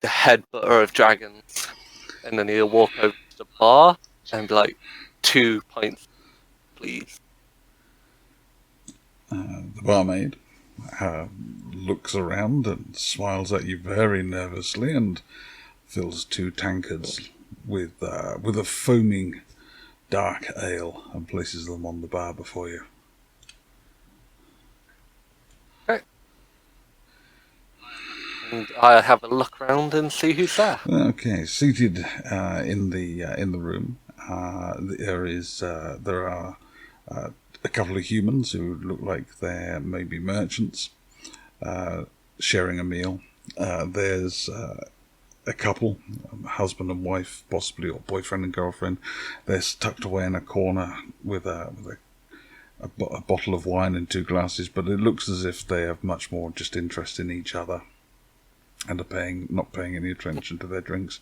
the Headbutter of Dragons. And then he'll walk over to the bar and be like, 2 pints, please. The barmaid looks around and smiles at you very nervously and fills 2 tankards with a foaming dark ale and places them on the bar before you. Okay. And I have a look around and see who's there. Okay, seated in the room, there are a couple of humans who look like they're maybe merchants sharing a meal. There's a couple, husband and wife, possibly, or boyfriend and girlfriend. They're tucked away in a corner with a bottle of wine and 2 glasses, but it looks as if they have much more just interest in each other and are not paying any attention to their drinks.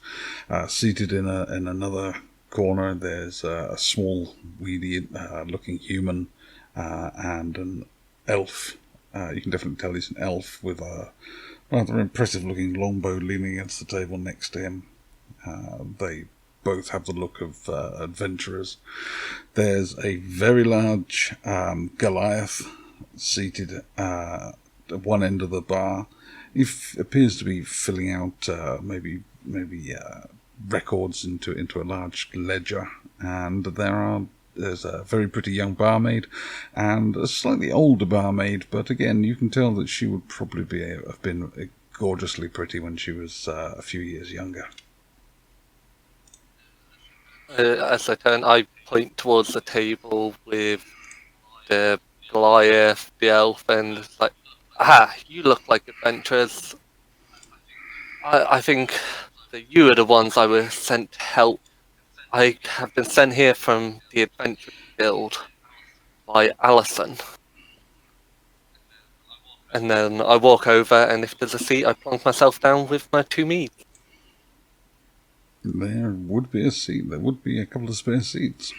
Seated in another corner, there's a small, weedy looking human and an elf. You can definitely tell he's an elf with a rather impressive looking longbow leaning against the table next to him. They both have the look of adventurers. There's a very large Goliath seated at one end of the bar. He appears to be filling out maybe records into a large ledger, and there's a very pretty young barmaid and a slightly older barmaid, but again, you can tell that she would probably have been gorgeously pretty when she was a few years younger. As I turn, I point towards the table with the Goliath, the elf, and it's like, you look like adventurers. I think that you are the ones I was sent to help. I have been sent here from the Adventure Guild by Allison. And then I walk over, and if there's a seat, I plonk myself down with my 2 mead. There would be a seat. There would be a couple of spare seats.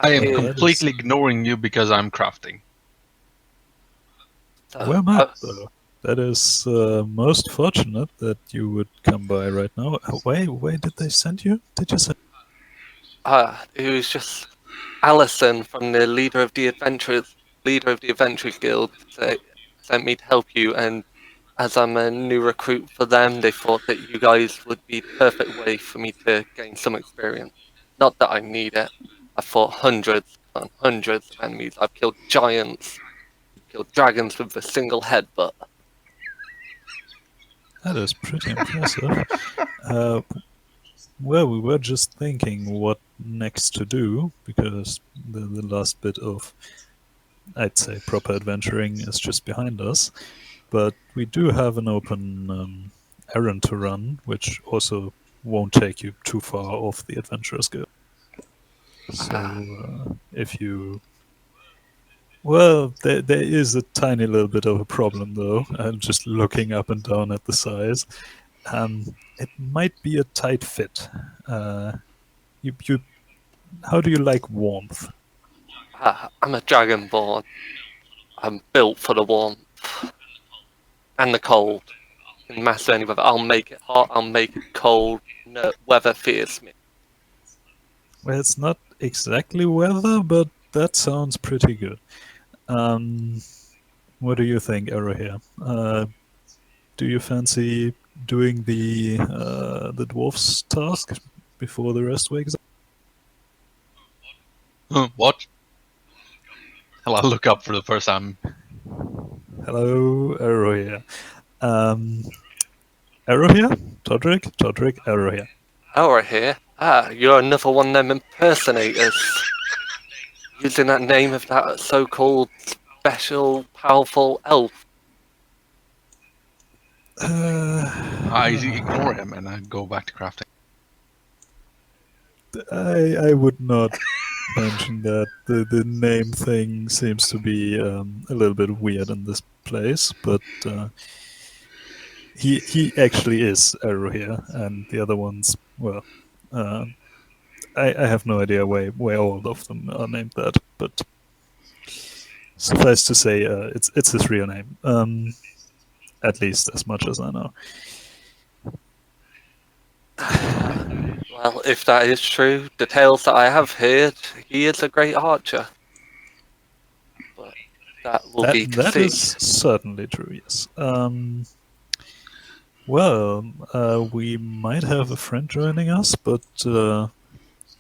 I am completely ignoring you because I'm crafting. Well met, though. That is most fortunate that you would come by right now. Why did they send you? Did you say? It was just Allison from the leader of the Adventure Guild sent me to help you, and as I'm a new recruit for them, they thought that you guys would be the perfect way for me to gain some experience. Not that I need it. I've fought hundreds and hundreds of enemies. I've killed giants, killed dragons with a single headbutt. That is pretty impressive. Well, we were just thinking what next to do, because the last bit of, I'd say, proper adventuring is just behind us. But we do have an open errand to run, which also won't take you too far off the Adventurers Guild. So if you... Well, there is a tiny little bit of a problem, though. I'm just looking up and down at the size. It might be a tight fit. How do you like warmth? I'm a Drgonborn. I'm built for the warmth and the cold. Can master any weather. I'll make it hot. I'll make it cold. No weather fears me. Well, it's not exactly weather, but that sounds pretty good. What do you think, Arrow? Do you fancy doing the dwarf's task before the rest wakes up? What? Hell, I'll look up for the first time. Hello, Arrow here. Arrow here? Todric, Arrow here. Arrow here? You're another one of them impersonators. Using that name of that so-called special, powerful elf. I ignore him and I go back to crafting. I would not mention that. The name thing seems to be a little bit weird in this place, but he actually is Arrow here, and the other ones, well, I have no idea why all of them are named that, but Suffice to say, it's his real name. At least as much as I know. Well, if that is true, the tales that I have heard, he is a great archer. But that will be to That see. is certainly true, yes. We might have a friend joining us, but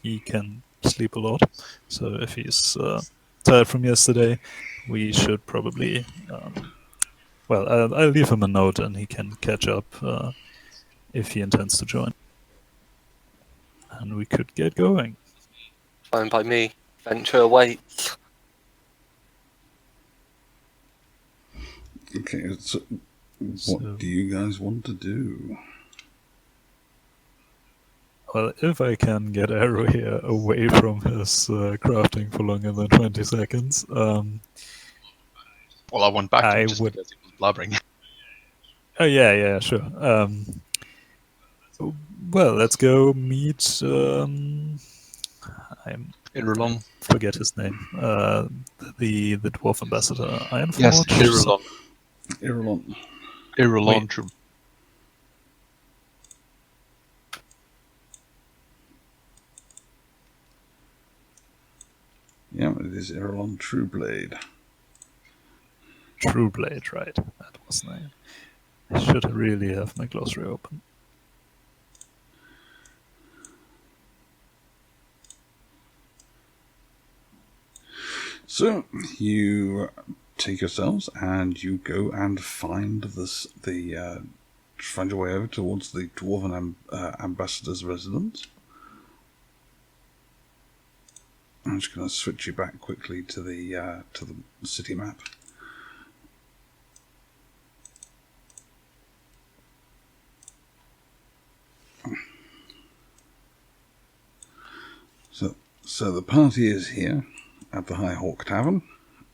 he can sleep a lot. So if he's tired from yesterday, we should probably... I'll leave him a note and he can catch up if he intends to join. And we could get going. Fine by me. Venture awaits. Okay, so what do you guys want to do? Well, if I can get Arrow here away from his crafting for longer than 20 seconds, Well, I went back to I him just would- because he was blubbering. Oh, yeah, sure. Let's go meet... I forget his name. The dwarf ambassador, Ironforge? Yes, Irulan. Irulan, true. Yeah, it is Irulan Trueblade. Trueblade, right. That was the name. I should really have my glossary open. So you take yourselves and you go and find find your way over towards the dwarven ambassador's residence. I'm just going to switch you back quickly to the city map. So the party is here at the High Hawk Tavern,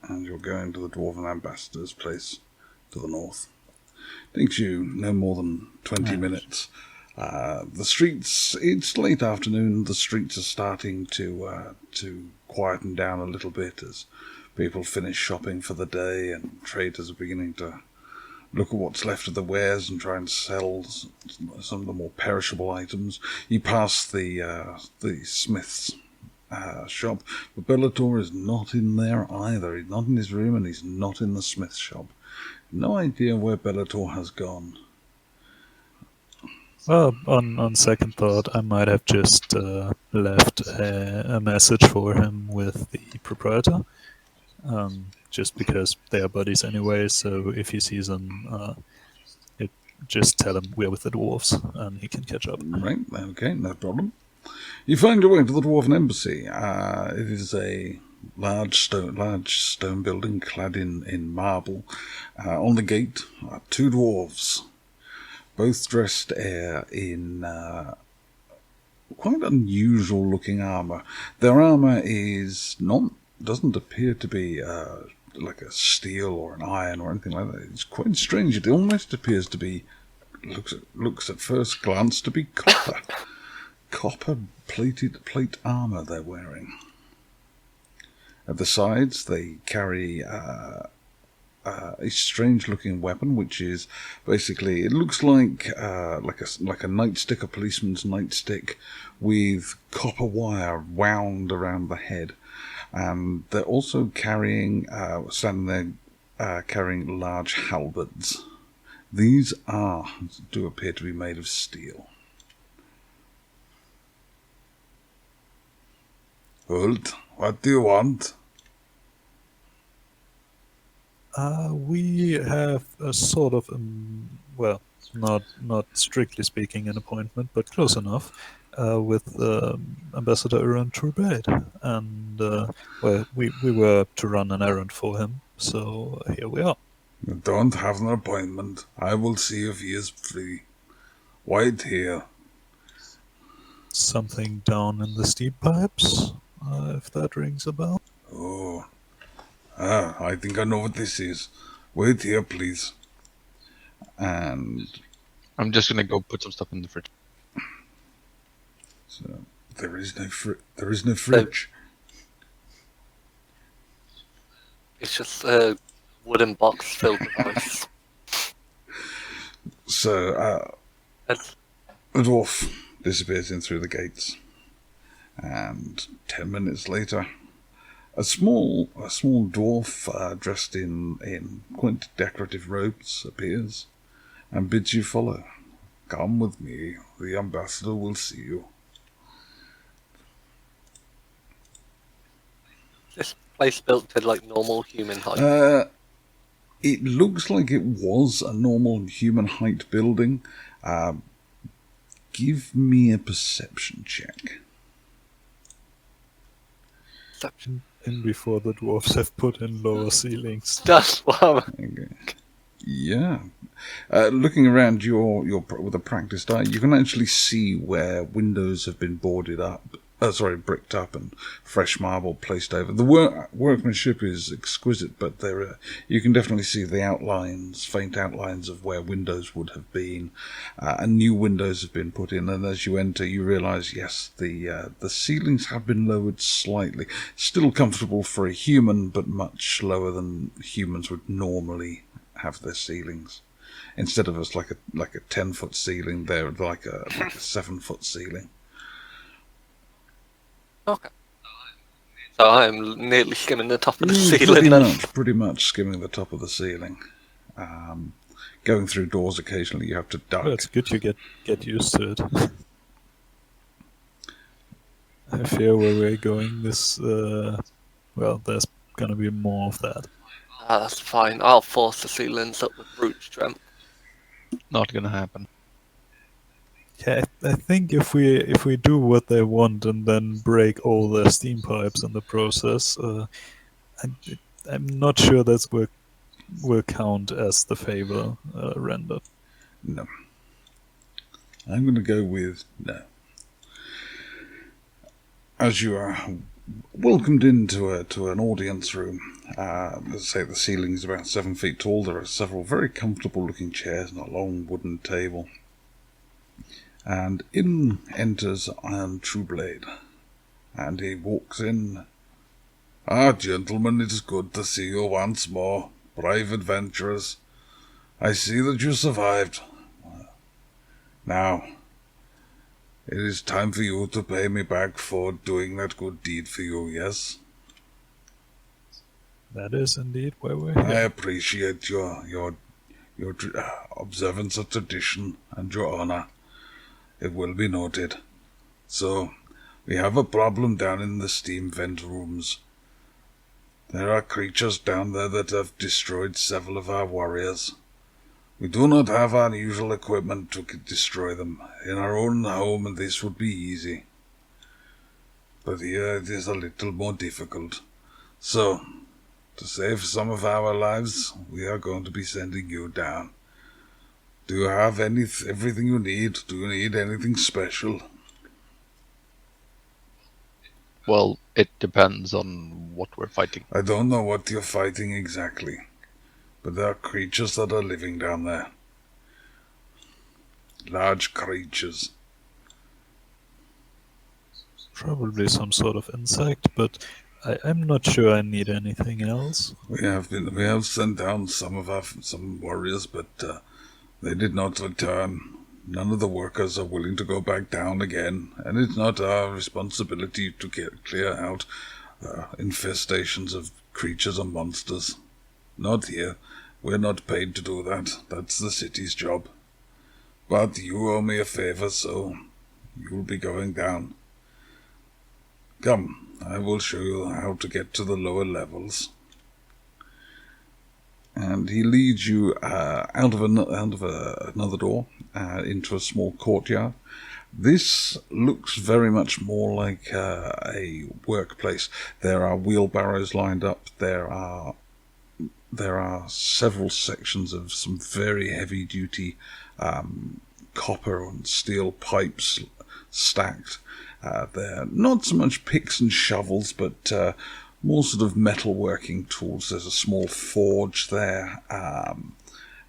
and you're going to the Dwarven Ambassador's place to the north. Takes you no more than 20 minutes. The streets, it's late afternoon, the streets are starting to quieten down a little bit as people finish shopping for the day and traders are beginning to look at what's left of the wares and try and sell some of the more perishable items. You pass the smith's shop, but Bellator is not in there either. He's not in his room and he's not in the smith's shop. No idea where Bellator has gone. Well, on second thought, I might have just left a message for him with the proprietor, just because they are buddies anyway, so if he sees him, just tell him we're with the dwarves, and he can catch up. Right, okay, no problem. You find your way to the Dwarven Embassy. It is a large stone building clad in marble. On the gate are two dwarves, both dressed in quite unusual looking armour. Their armour doesn't appear to be like a steel or an iron or anything like that. It's quite strange. It almost appears to be, looks at first glance to be copper. Copper plate armour they're wearing. At the sides they carry a strange-looking weapon, which is basically, it looks like a nightstick, a policeman's nightstick, with copper wire wound around the head. And they're also carrying, carrying large halberds. These do appear to be made of steel. Hult, what do you want? We have a sort of, not strictly speaking an appointment, but close enough, with Ambassador Aaron Trueblade. And, we were to run an errand for him, so here we are. You don't have an appointment. I will see if he is free. Wait here. Something down in the steep pipes, if that rings a bell. Oh. I think I know what this is. Wait here, please. And I'm just gonna go put some stuff in the fridge. so there is no fridge. It's just a wooden box filled with ice. So That's- the dwarf disappears in through the gates, and 10 minutes later, a small dwarf dressed in quaint decorative robes appears and bids you follow. Come with me. The ambassador will see you. This place built to like normal human height. It looks like it was a normal human height building. Give me a perception check. In before the dwarves have put in lower ceilings. That's what I'm... Okay. Yeah. Looking around your with a practiced eye, you can actually see where windows have been boarded up. Bricked up and fresh marble placed over. The workmanship is exquisite, but you can definitely see the outlines, faint outlines of where windows would have been, and new windows have been put in. And as you enter, you realise, yes, the ceilings have been lowered slightly. Still comfortable for a human, but much lower than humans would normally have their ceilings. Instead of us like a 10-foot ceiling, they're like a 7-foot ceiling. Okay. So I'm nearly skimming the top of the ceiling then. Pretty much skimming the top of the ceiling. Going through doors occasionally, you have to duck. Well, it's good you get used to it. I fear where we're going this, there's gonna be more of that. That's fine. I'll force the ceilings up with brute strength. Not gonna happen. Yeah, I think if we do what they want and then break all their steam pipes in the process, I'm not sure that's will count as the favor rendered. No. I'm going to go with no. As you are welcomed into an audience room, let's say the ceiling is about 7 feet tall. There are several very comfortable-looking chairs and a long wooden table. And in enters Iron Trueblade, and he walks in. Ah, gentlemen, it is good to see you once more, brave adventurers. I see that you survived. Now, it is time for you to pay me back for doing that good deed for you, yes? That is indeed why we're here. I appreciate your observance of tradition and your honor. It will be noted. So, we have a problem down in the steam vent rooms. There are creatures down there that have destroyed several of our warriors. We do not have our usual equipment to destroy them. In our own home, this would be easy. But here it is a little more difficult. So, to save some of our lives, we are going to be sending you down. Do you have everything you need? Do you need anything special? Well, it depends on what we're fighting. I don't know what you're fighting exactly, but there are creatures that are living down there. Large creatures. Probably some sort of insect, but I'm not sure I need anything else. We have sent down some warriors, but they did not return. None of the workers are willing to go back down again, and it's not our responsibility to clear out infestations of creatures and monsters. Not here. We're not paid to do that. That's the city's job. But you owe me a favor, so you'll be going down. Come, I will show you how to get to the lower levels. And he leads you out of another door into a small courtyard. This looks very much more like a workplace. There are wheelbarrows lined up. There are several sections of some very heavy-duty copper and steel pipes stacked. There are not so much picks and shovels, but more sort of metalworking tools. There's a small forge there,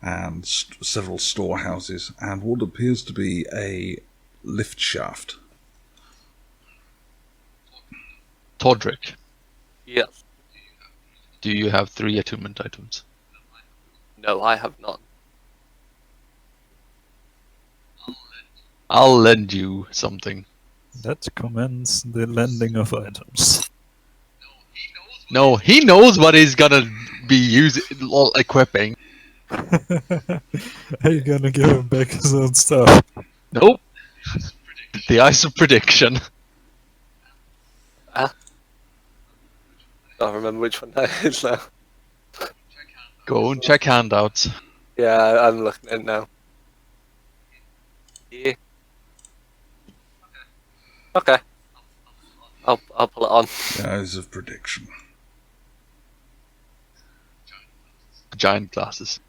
and several storehouses, and what appears to be a lift shaft. Todric, Yes. Do you have 3 attunement items? No, I have none. I'll lend you something. That commends the lending of items. No, he knows what he's gonna be using, equipping. Are you gonna give him back his own stuff? Nope. The ice of prediction. I don't remember which one that is now. Go and check handouts. Yeah, I'm looking at it now. Yeah. Okay. I'll pull it on. The eyes of prediction. Giant glasses.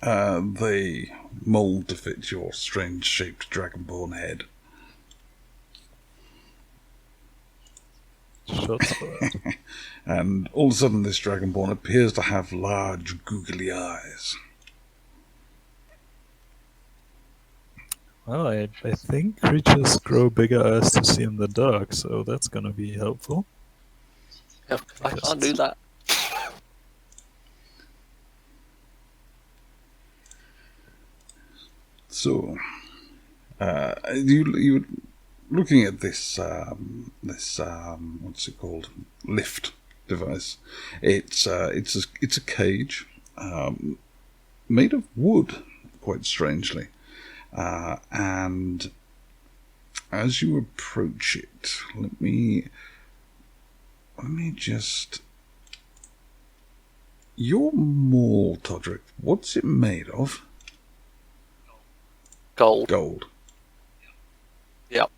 They mould to fit your strange-shaped dragonborn head. Shots fired. And all of a sudden this dragonborn appears to have large, googly eyes. Well, I think creatures grow bigger eyes to see in the dark, so that's gonna be helpful. Yeah, I can't do that. So, you were looking at this what's it called? Lift device. It's a cage made of wood, quite strangely, and as you approach it, let me just. Your maul, Todric. What's it made of? Gold. Gold. Yep.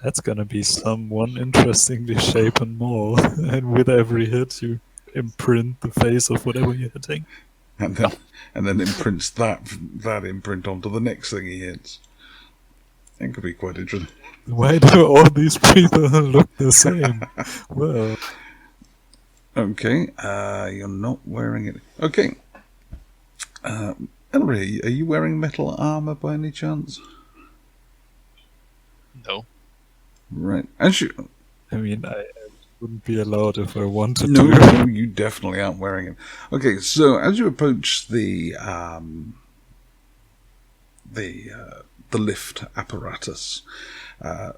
That's gonna be someone interestingly shapen more, and with every hit you imprint the face of whatever you're hitting. And then imprints that imprint onto the next thing he hits. That could be quite interesting. Why do all these people look the same? Well, Okay, you're not wearing it. Okay. Ellery, are you wearing metal armor by any chance? No. Right. I mean, I wouldn't be allowed if I wanted No, to. no, you definitely aren't wearing it. Okay, so as you approach the lift apparatus, at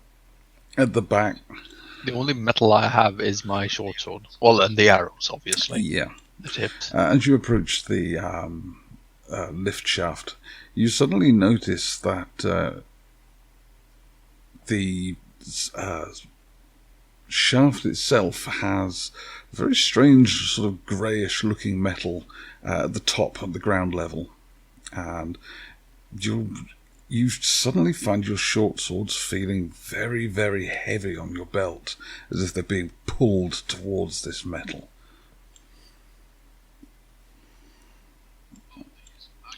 the back. The only metal I have is my short sword. Well, and the arrows, obviously. Yeah. The tips. As you approach the lift shaft, you suddenly notice that the shaft itself has a very strange sort of greyish looking metal at the top, at the ground level. And you suddenly find your short swords feeling very, very heavy on your belt, as if they're being pulled towards this metal.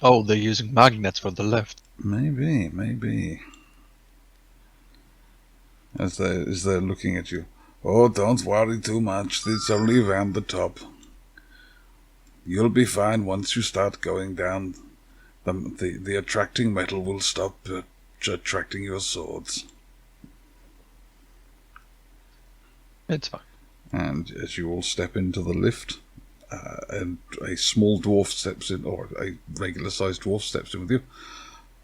Oh, they're using magnets for the lift. Maybe. As they're looking at you. Oh, don't worry too much. It's only around the top. You'll be fine once you start going down. The attracting metal will stop attracting your swords. It's fine. And as you all step into the lift, and a small dwarf steps in, or a regular-sized dwarf steps in with you.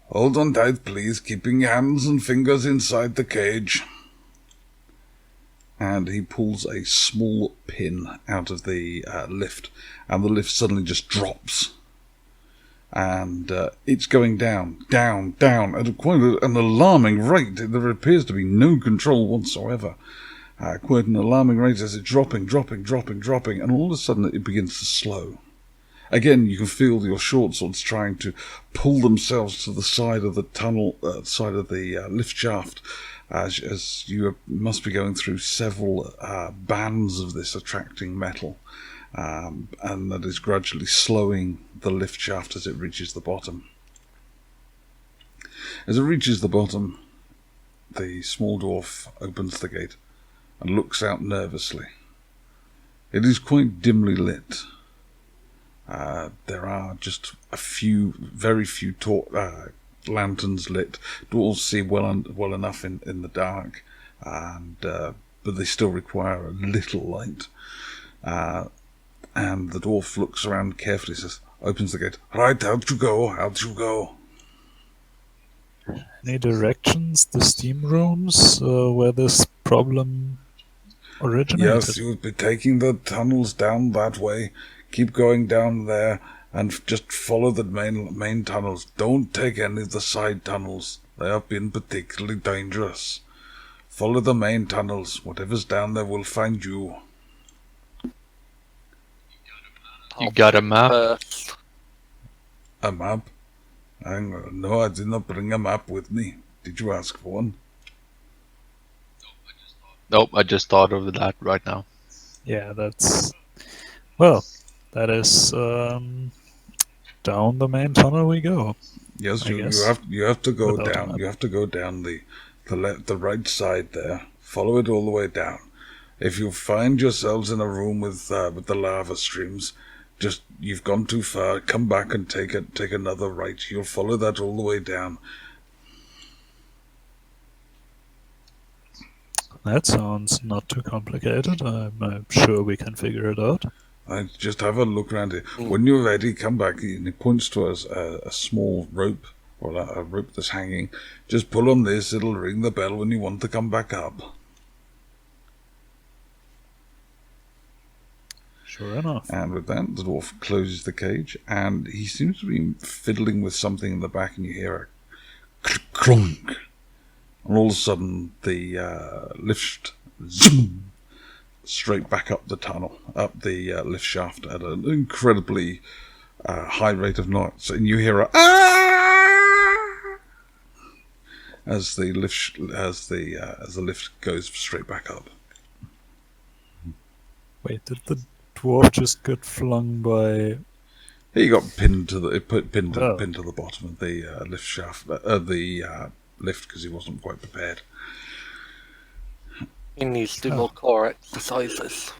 Hold on tight, please, keeping your hands and fingers inside the cage. And he pulls a small pin out of the lift, and the lift suddenly just drops. And it's going down, at quite an alarming rate. There appears to be no control whatsoever. Quite an alarming rate as it's dropping, and all of a sudden it begins to slow. Again, you can feel your short swords trying to pull themselves to the side of the tunnel, side of the lift shaft, as you must be going through several bands of this attracting metal, and that is gradually slowing the lift shaft as it reaches the bottom. As it reaches the bottom, the small dwarf opens the gate and looks out nervously. It is quite dimly lit. There are just very few lanterns lit. Dwarves see well enough in the dark, and but they still require a little light. And the dwarf looks around carefully, says, opens the gate. Right, out you go, out you go. Any directions, the steam rooms, where this problem originated? Yes, you would be taking the tunnels down that way. Keep going down there and just follow the main tunnels. Don't take any of the side tunnels. They have been particularly dangerous. Follow the main tunnels. Whatever's down there will find you. You got a map? First. A map? No, I did not bring a map with me. Did you ask for one? Nope, I just thought of that right now. Yeah, that's... Well, that is down the main tunnel we go. Yes, I you guess. have to go Without a down. map. You have to go down the right side there. Follow it all the way down. If you find yourselves in a room with the lava streams, just you've gone too far. Come back and take another right. You'll follow that all the way down. That sounds not too complicated. I'm sure we can figure it out. I just have a look around here. When you're ready, come back. And he points to us a small rope, or a rope that's hanging. Just pull on this. It'll ring the bell when you want to come back up. Sure enough. And with that, the dwarf closes the cage, and he seems to be fiddling with something in the back, and you hear a clunk. And all of a sudden, the lift zoom, straight back up the tunnel, up the lift shaft at an incredibly high rate of knots, and you hear a ah! as the lift goes straight back up. Wait, did the dwarf just get flung by... He got pinned to the pinned Oh. to the bottom of the lift shaft, lift, because he wasn't quite prepared. He needs to do more core exercises.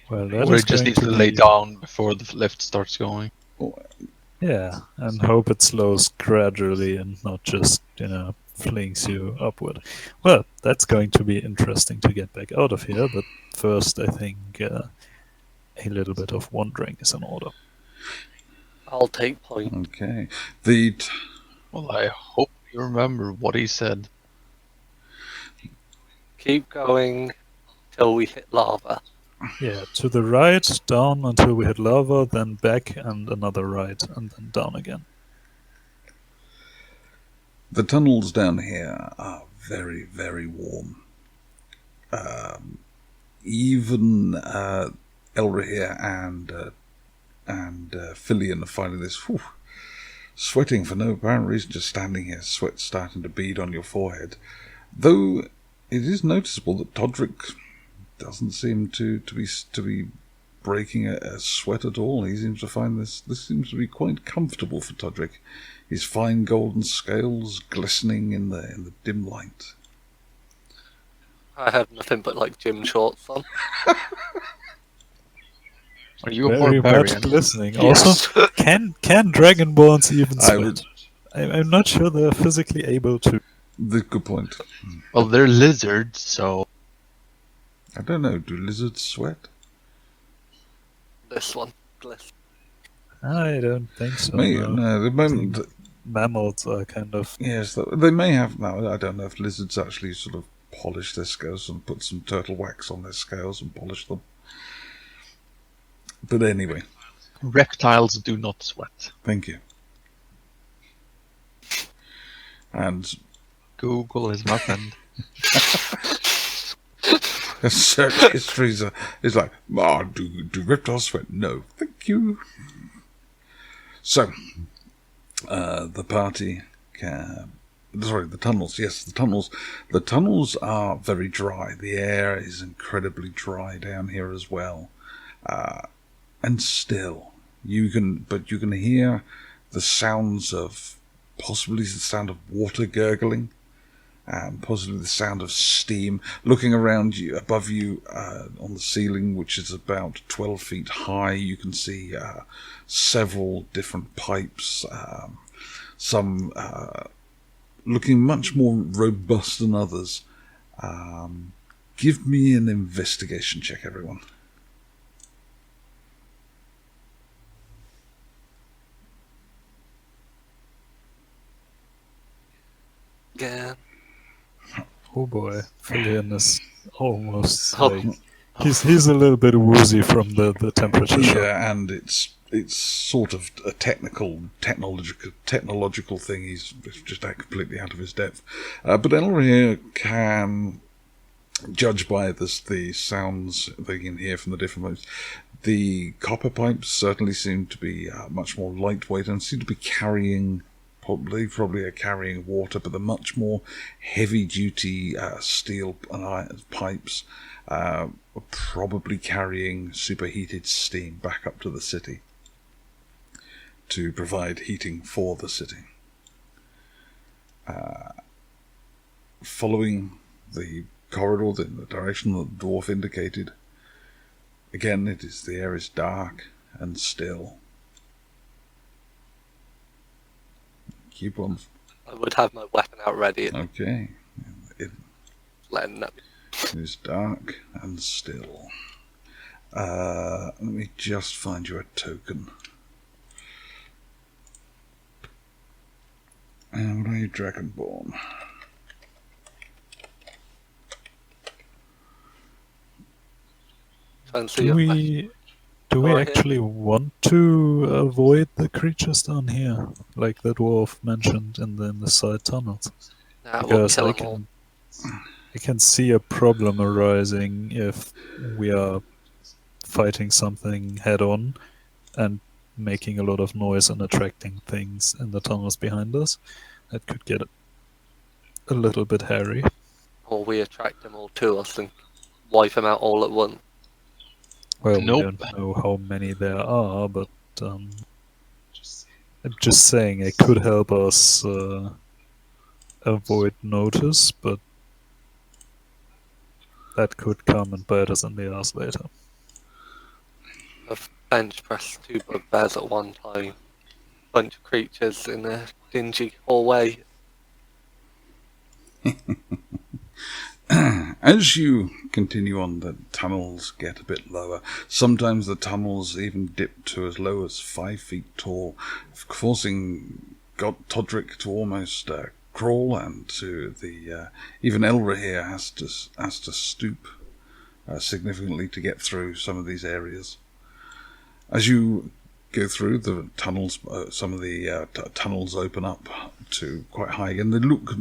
Well, that Or is it just going needs to lay be- down before the lift starts going. Yeah, and hope it slows gradually and not just, flings you upward. Well, that's going to be interesting to get back out of here, but first I think a little bit of wandering is in order. I'll take point. Okay. Well, I hope you remember what he said. Keep going till we hit lava. Yeah, to the right, down until we hit lava, then back and another right, and then down again. The tunnels down here are very, very warm. Even Elrahir and Filion are finding this sweating for no apparent reason, just standing here, sweat starting to bead on your forehead. Though it is noticeable that Todric doesn't seem to be breaking a sweat at all. He seems to find this seems to be quite comfortable for Todric. His fine golden scales glistening in the dim light. I have nothing but like gym shorts on. Are you a Very much barbarian? glistening. Yes. Also, can Dragonborns even I would- sweat? I'm not sure they're physically able to. Good point. Well, they're lizards, so... I don't know. Do lizards sweat? This one. Gliss. I don't think so. No, the moment. Mammals are kind of... Yes, they may have. No, I don't know if lizards actually sort of polish their scales and put some turtle wax on their scales and polish them. But anyway, Reptiles do not sweat. thank you. And Google is my friend. search histories is like, do reptiles sweat? No, thank you. So, the party the tunnels. Yes, the tunnels. The tunnels are very dry. The air is incredibly dry down here as well. And still, you can hear the sounds of, possibly the sound of water gurgling, and possibly the sound of steam. Looking around you, above you, on the ceiling, which is about 12 feet high, you can see several different pipes, some looking much more robust than others. Give me an investigation check, everyone. Yeah. Oh boy, Filian is almost Oh. like he's a little bit woozy from the temperature shock. Yeah, and it's sort of a technological thing. He's just completely out of his depth. But Elrahir can judge by the sounds they can hear from the different pipes. The copper pipes certainly seem to be much more lightweight and seem to be carrying. Probably are carrying water, but the much more heavy-duty steel and iron pipes are probably carrying superheated steam back up to the city to provide heating for the city. Following the corridor in the direction that the dwarf indicated, again, the air is dark and still. Keep on. I would have my weapon out ready. Okay. Letting them. It is dark and still. Let me just find you a token. And what are you, Dragonborn? Fancy Do your we Go ahead. actually want to avoid the creatures down here, like the dwarf mentioned in the side tunnels? Nah, we'll Because kill I them all. can see a problem arising if we are fighting something head on and making a lot of noise and attracting things in the tunnels behind us. That could get a little bit hairy. Or we attract them all to us and wipe them out all at once. Well, Nope. we don't know how many there are, but I'm just saying it could help us avoid notice, but that could come and bite us in the ass later. I've bench pressed 2 bugbears at one time. Bunch of creatures in a dingy hallway. As you continue on, the tunnels get a bit lower. Sometimes the tunnels even dip to as low as 5 feet tall, forcing Todric to almost crawl, and to the even Elrahir has to stoop significantly to get through some of these areas. As you go through the tunnels, some of the tunnels open up to quite high again. They look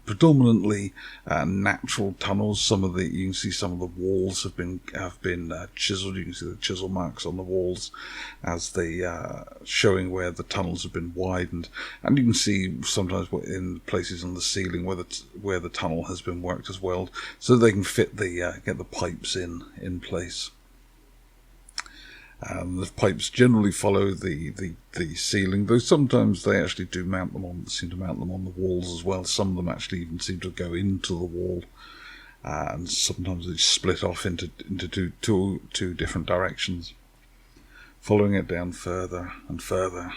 predominantly natural tunnels. You can see some of the walls have been chiseled. You can see the chisel marks on the walls as they showing where the tunnels have been widened, and you can see sometimes in places on the ceiling where the tunnel has been worked as well, so they can fit get the pipes in place. The pipes generally follow the ceiling, though sometimes they actually do seem to mount them on the walls as well. Some of them actually even seem to go into the wall, and sometimes they split off into two different directions. Following it down further and further,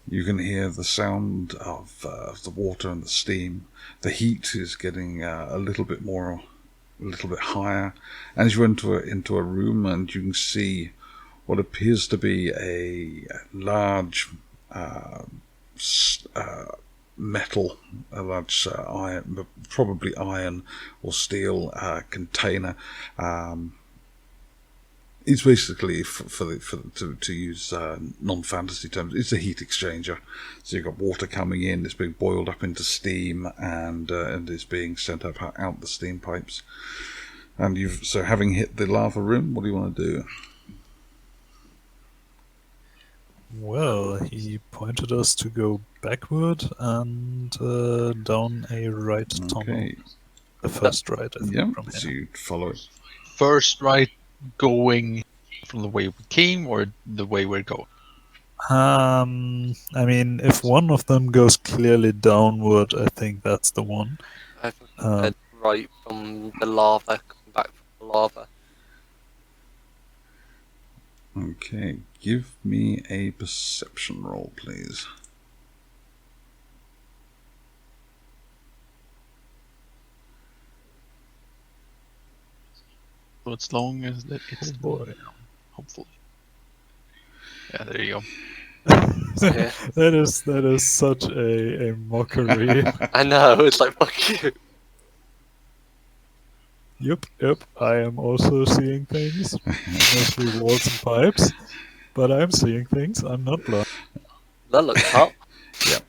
you can hear the sound of the water and the steam. The heat is getting a little bit higher, and as you enter into a room, and you can see what appears to be a large metal, a large iron, probably iron or steel container. It's basically, to use non-fantasy terms, it's a heat exchanger. So you've got water coming in, it's being boiled up into steam, and it's being sent up out the steam pipes. And having hit the lava room, what do you want to do? Well, he pointed us to go backward and down a right tunnel. Okay. The first right, I think, Yeah, from so here. you follow it. First right going from the way we came or the way we're going? I mean, if one of them goes clearly downward, I think that's the one. I think head right from the lava, coming back from the lava. Okay, give me a perception roll, please. So as long as it's Oh boy. hopefully. Yeah, there you go. Yeah. that is such a mockery. I know, it's like, fuck you. Yep, I am also seeing things. Mostly walls and pipes. But I'm seeing things, I'm not blind. That looks hot. Yeah.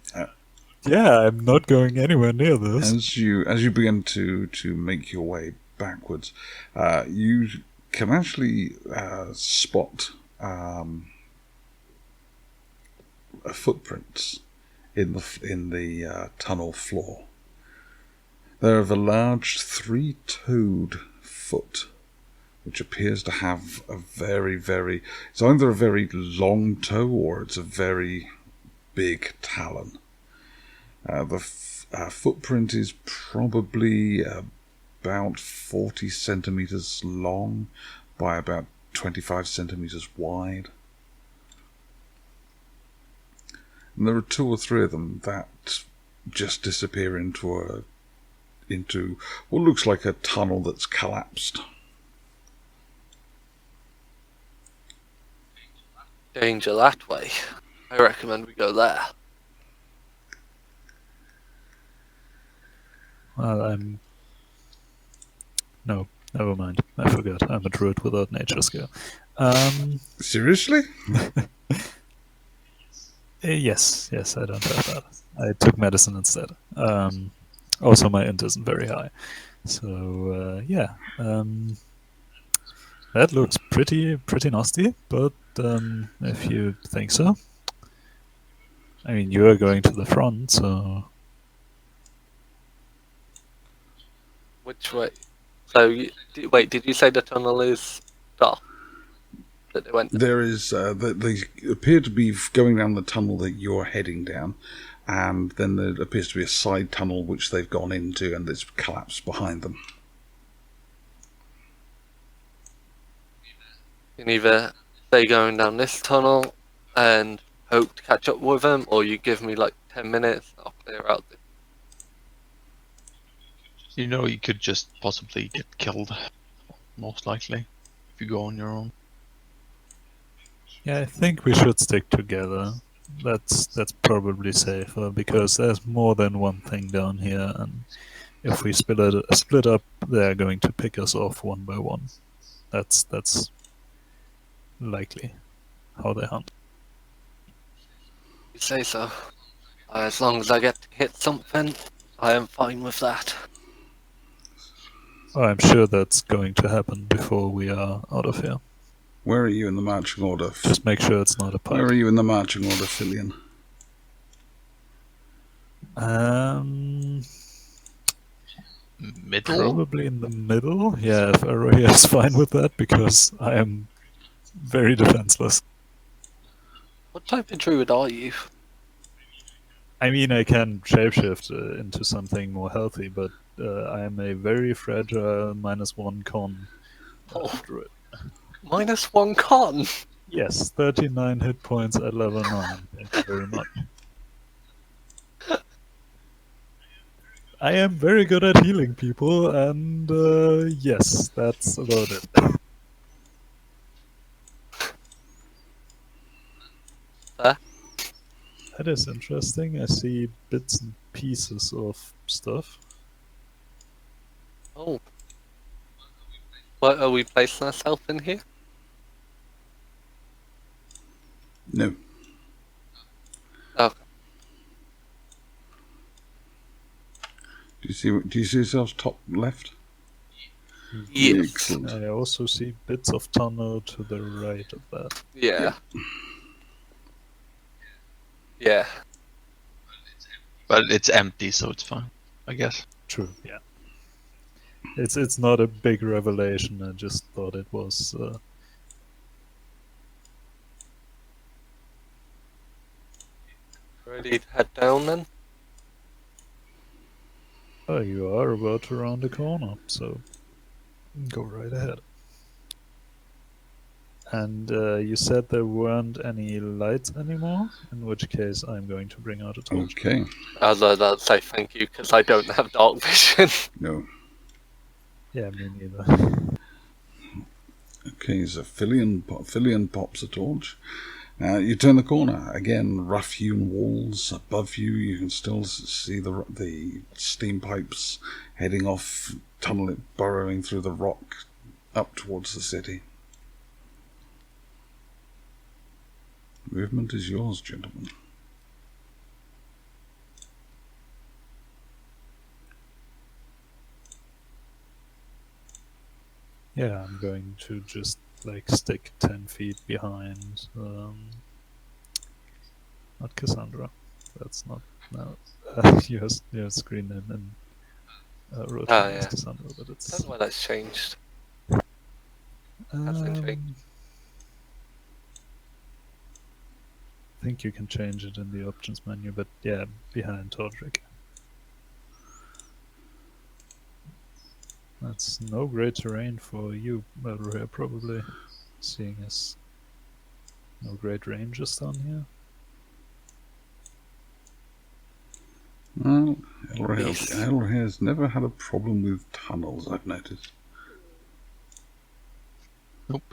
Yeah, I'm not going anywhere near this. As you begin to make your way backwards, you can actually spot footprints in the tunnel floor. They're of a large 3-toed foot, which appears to have a very, it's either a very long toe or it's a very big talon. The footprint is probably about 40 centimeters long by about 25 centimeters wide. And there are 2 or 3 of them that just disappear into what looks like a tunnel that's collapsed. Danger that way. I recommend we go there. Well, No, never mind. I forgot. I'm a druid without nature skill. Seriously? Yes, I don't have that. I took medicine instead. Also, my int isn't very high. So, yeah. That looks pretty nasty, but if you think so. I mean, you are going to the front, so... Which way? So, wait, did you say the tunnel is dark? That they went down? There is, they appear to be going down the tunnel that you're heading down, and then there appears to be a side tunnel which they've gone into, and it's collapsed behind them. You can either stay going down this tunnel and hope to catch up with them, or you give me like 10 minutes, I'll clear out this. You know, you could just possibly get killed, most likely, if you go on your own. Yeah, I think we should stick together. That's probably safer, because there's more than one thing down here, and if we split up, they're going to pick us off one by one. That's likely how they hunt. You say so. As long as I get to hit something, I am fine with that. Oh, I'm sure that's going to happen before we are out of here. Where are you in the marching order? Just make sure it's not a pipe. Where are you in the marching order, Fillion? Middle? Probably in the middle. Yeah, if Aroya is fine with that, because I am very defenseless. What type of druid are you? I mean, I can shapeshift into something more healthy, but I am a very fragile -1 con druid. -1 con? Yes, 39 hit points at level 9. Thank you very much. I am very good at healing people, and yes, that's about it. That is interesting. I see bits and pieces of stuff. Oh. What, are we placing ourselves in here? No. Okay. Do you see yourselves top left? Yes. Excellent. I also see bits of tunnel to the right of that. Yeah. Yeah. But it's empty, so it's fine, I guess. True, yeah. It's not a big revelation, I just thought it was... Ready to head down then? Oh, you are about to round the corner, so go right ahead. And you said there weren't any lights anymore, in which case I'm going to bring out a torch. Okay. I'll say thank you because I don't have dark vision. No. Yeah, me neither. Okay, so Filion pops a torch. You turn the corner. Again, rough-hewn walls above you. You can still see the steam pipes heading off, burrowing through the rock up towards the city. Movement is yours, gentlemen. Yeah, I'm going to just stick 10 feet behind. Not Cassandra. That's not no. Your screen and wrote Oh, as yeah. Cassandra, but I it's. don't know why that's changed. That's intriguing. I think you can change it in the options menu, but yeah, behind Todric. That's no great terrain for you, Elroy, probably, seeing as no great ranges down here. Well, Elroy has never had a problem with tunnels, I've noticed. Nope.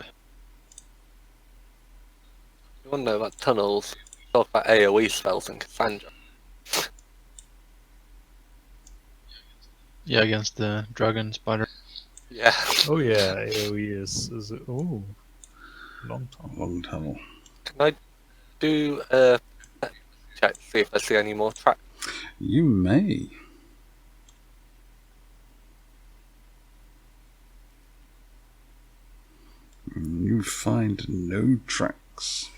You want to know about tunnels? Talk about AoE spells and Cassandra. Yeah, against the dragon spider. Yeah. Oh yeah, AoE is long tunnel. Long tunnel. Can I do a check to see if I see any more tracks? You may. You find no tracks.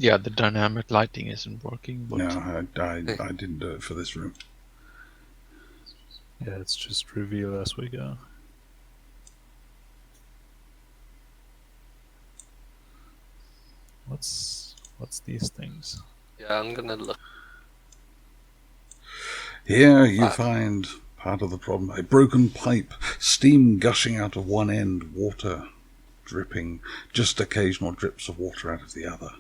Yeah, the dynamic lighting isn't working. But No, I didn't do it for this room. Yeah, it's just reveal as we go. What's these things? Yeah, I'm gonna look. Here you find part of the problem. A broken pipe, steam gushing out of one end, water dripping, just occasional drips of water out of the other.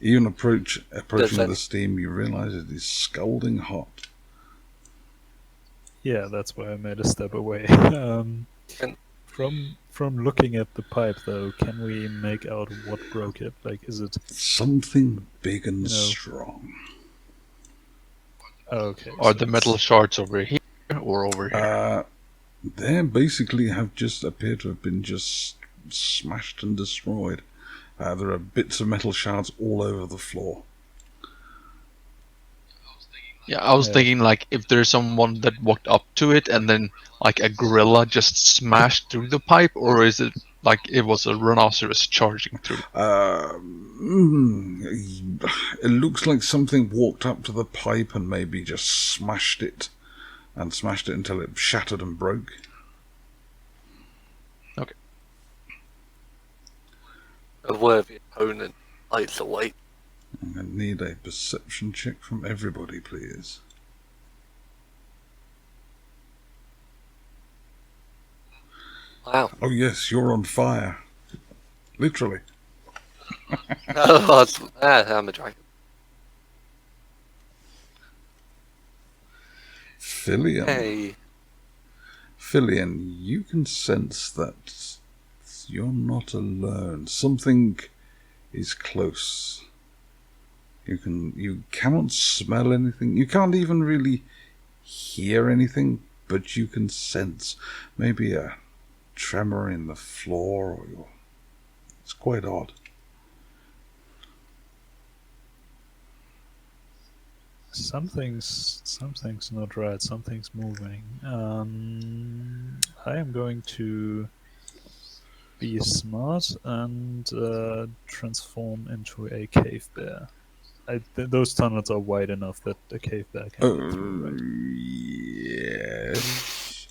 Even approaching the steam, you realize it is scalding hot. Yeah, that's why I made a step away. From looking at the pipe, though, can we make out what broke it? Is it something big and strong? Okay. Are the metal shards over here or over here? They basically appear to have been just smashed and destroyed. There are bits of metal shards all over the floor. Yeah, I was thinking if there's someone that walked up to it and then a gorilla just smashed through the pipe, or is it it was a rhinoceros charging through? It looks like something walked up to the pipe and maybe just smashed it until it shattered and broke. Okay. A worthy opponent lights away. I need a perception check from everybody, please. Wow. Oh yes, you're on fire. Literally. I'm a dragon. Filion. Hey. Filion, you can sense that you're not alone. Something is close. You cannot smell anything. You can't even really hear anything, but you can sense maybe a tremor in the floor, it's quite odd. Something's not right. Something's moving. I am going to be smart and transform into a cave bear. Those tunnels are wide enough that a cave bear can get through, right? Yes.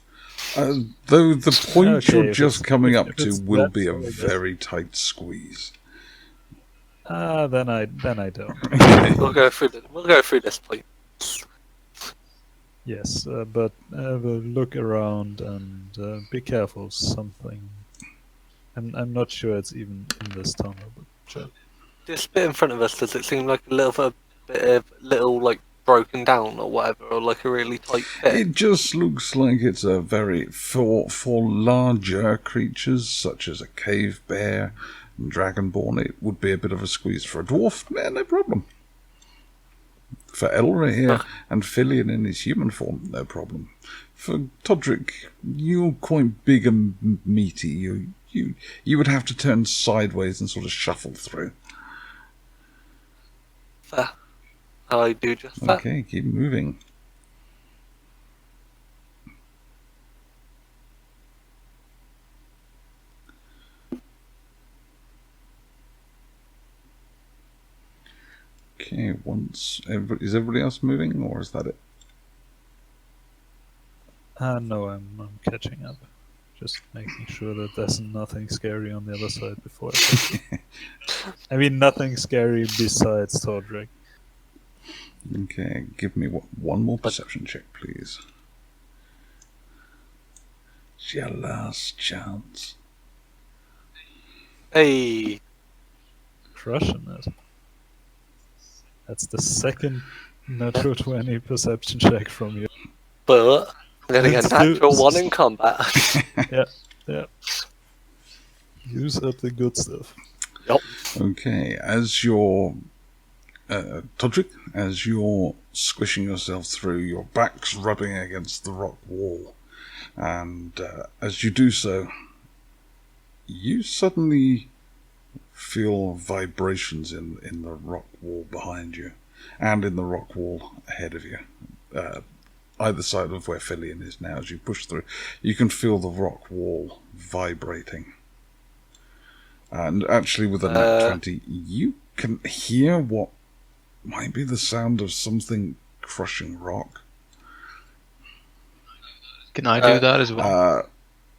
Though the point you're just coming up to will be a very tight squeeze. Then I don't. We'll go through this point. Yes, but we'll look around and be careful. Something. I'm not sure it's even in this tunnel, but check. This bit in front of us, does it seem like a little like broken down or whatever, or like a really tight pit? It just looks like it's a very for larger creatures such as a cave bear and dragonborn. It would be a bit of a squeeze for a dwarf. No problem. For Elra here and Filion in his human form, no problem. For Todric, you're quite big and meaty. You would have to turn sideways and sort of shuffle through. Fair. I do just that. Okay, keep moving. Okay, is everybody else moving, or is that it? No, I'm catching up. Just making sure that there's nothing scary on the other side before I I mean, nothing scary besides Todric. Okay, give me one more perception check, please. It's your last chance. Hey, Crushing it. That's the second natural 20 perception check from you. but I'm gonna get Let's a do- natural 1 in combat. Yeah. Use up the good stuff. Yup. Okay, as you're Todric, as you're squishing yourself through, your back's rubbing against the rock wall, and as you do so, you suddenly feel vibrations in the rock wall behind you, and in the rock wall ahead of you. Either side of where Filion is now, as you push through, you can feel the rock wall vibrating. And actually, with a nat 20, you can hear what might be the sound of something crushing rock. Can I do that as well?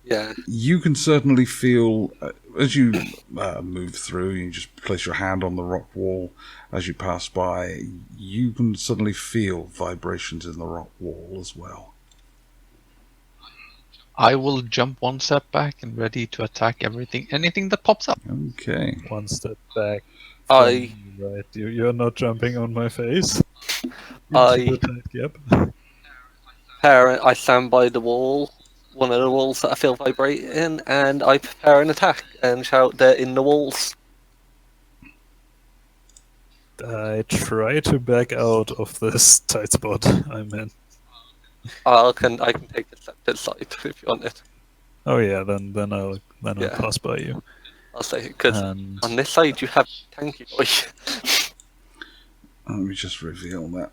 Yeah. You can certainly feel, as you move through, you just place your hand on the rock wall. As you pass by, you can suddenly feel vibrations in the rock wall as well. I will jump one step back and ready to attack anything that pops up. Okay. One step back. I- Right, you're not jumping on my face. I- Into the tight gap. I stand by the wall, one of the walls that I feel vibrating, and I prepare an attack and shout, "They're in the walls." I try to back out of this tight spot I'm in. I can take the step to the side if you want it. Oh yeah, then I'll Yeah. pass by you. I'll say because And on this side you have tanky boy. Let me just reveal that.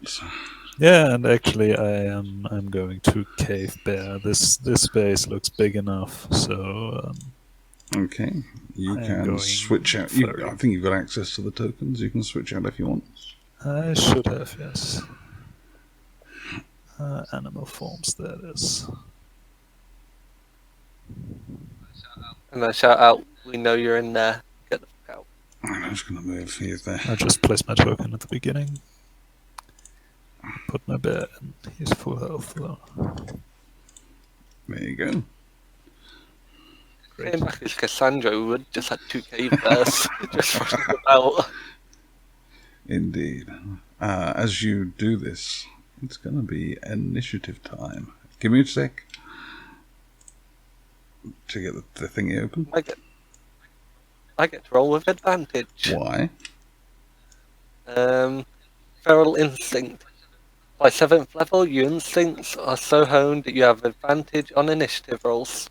yeah, and actually I'm going to cave bear. This space looks big enough, so Okay. You I am can going switch out. furry. I think you've got access to the tokens. You can switch out if you want. I should have, yes. Animal forms, that is. And I shout out, "We know you're in there. Get the fuck out." I'm just going to move here there. I just place my token at the beginning. Put my bear in. He's full health though. There you go. Came back as Cassandra, who would just had 2 cave bears just running about. Indeed. As you do this, it's going to be initiative time. Give me a sec to get the thingy open. I get to roll with advantage. Why? Feral instinct. By 7th level, your instincts are so honed that you have advantage on initiative rolls.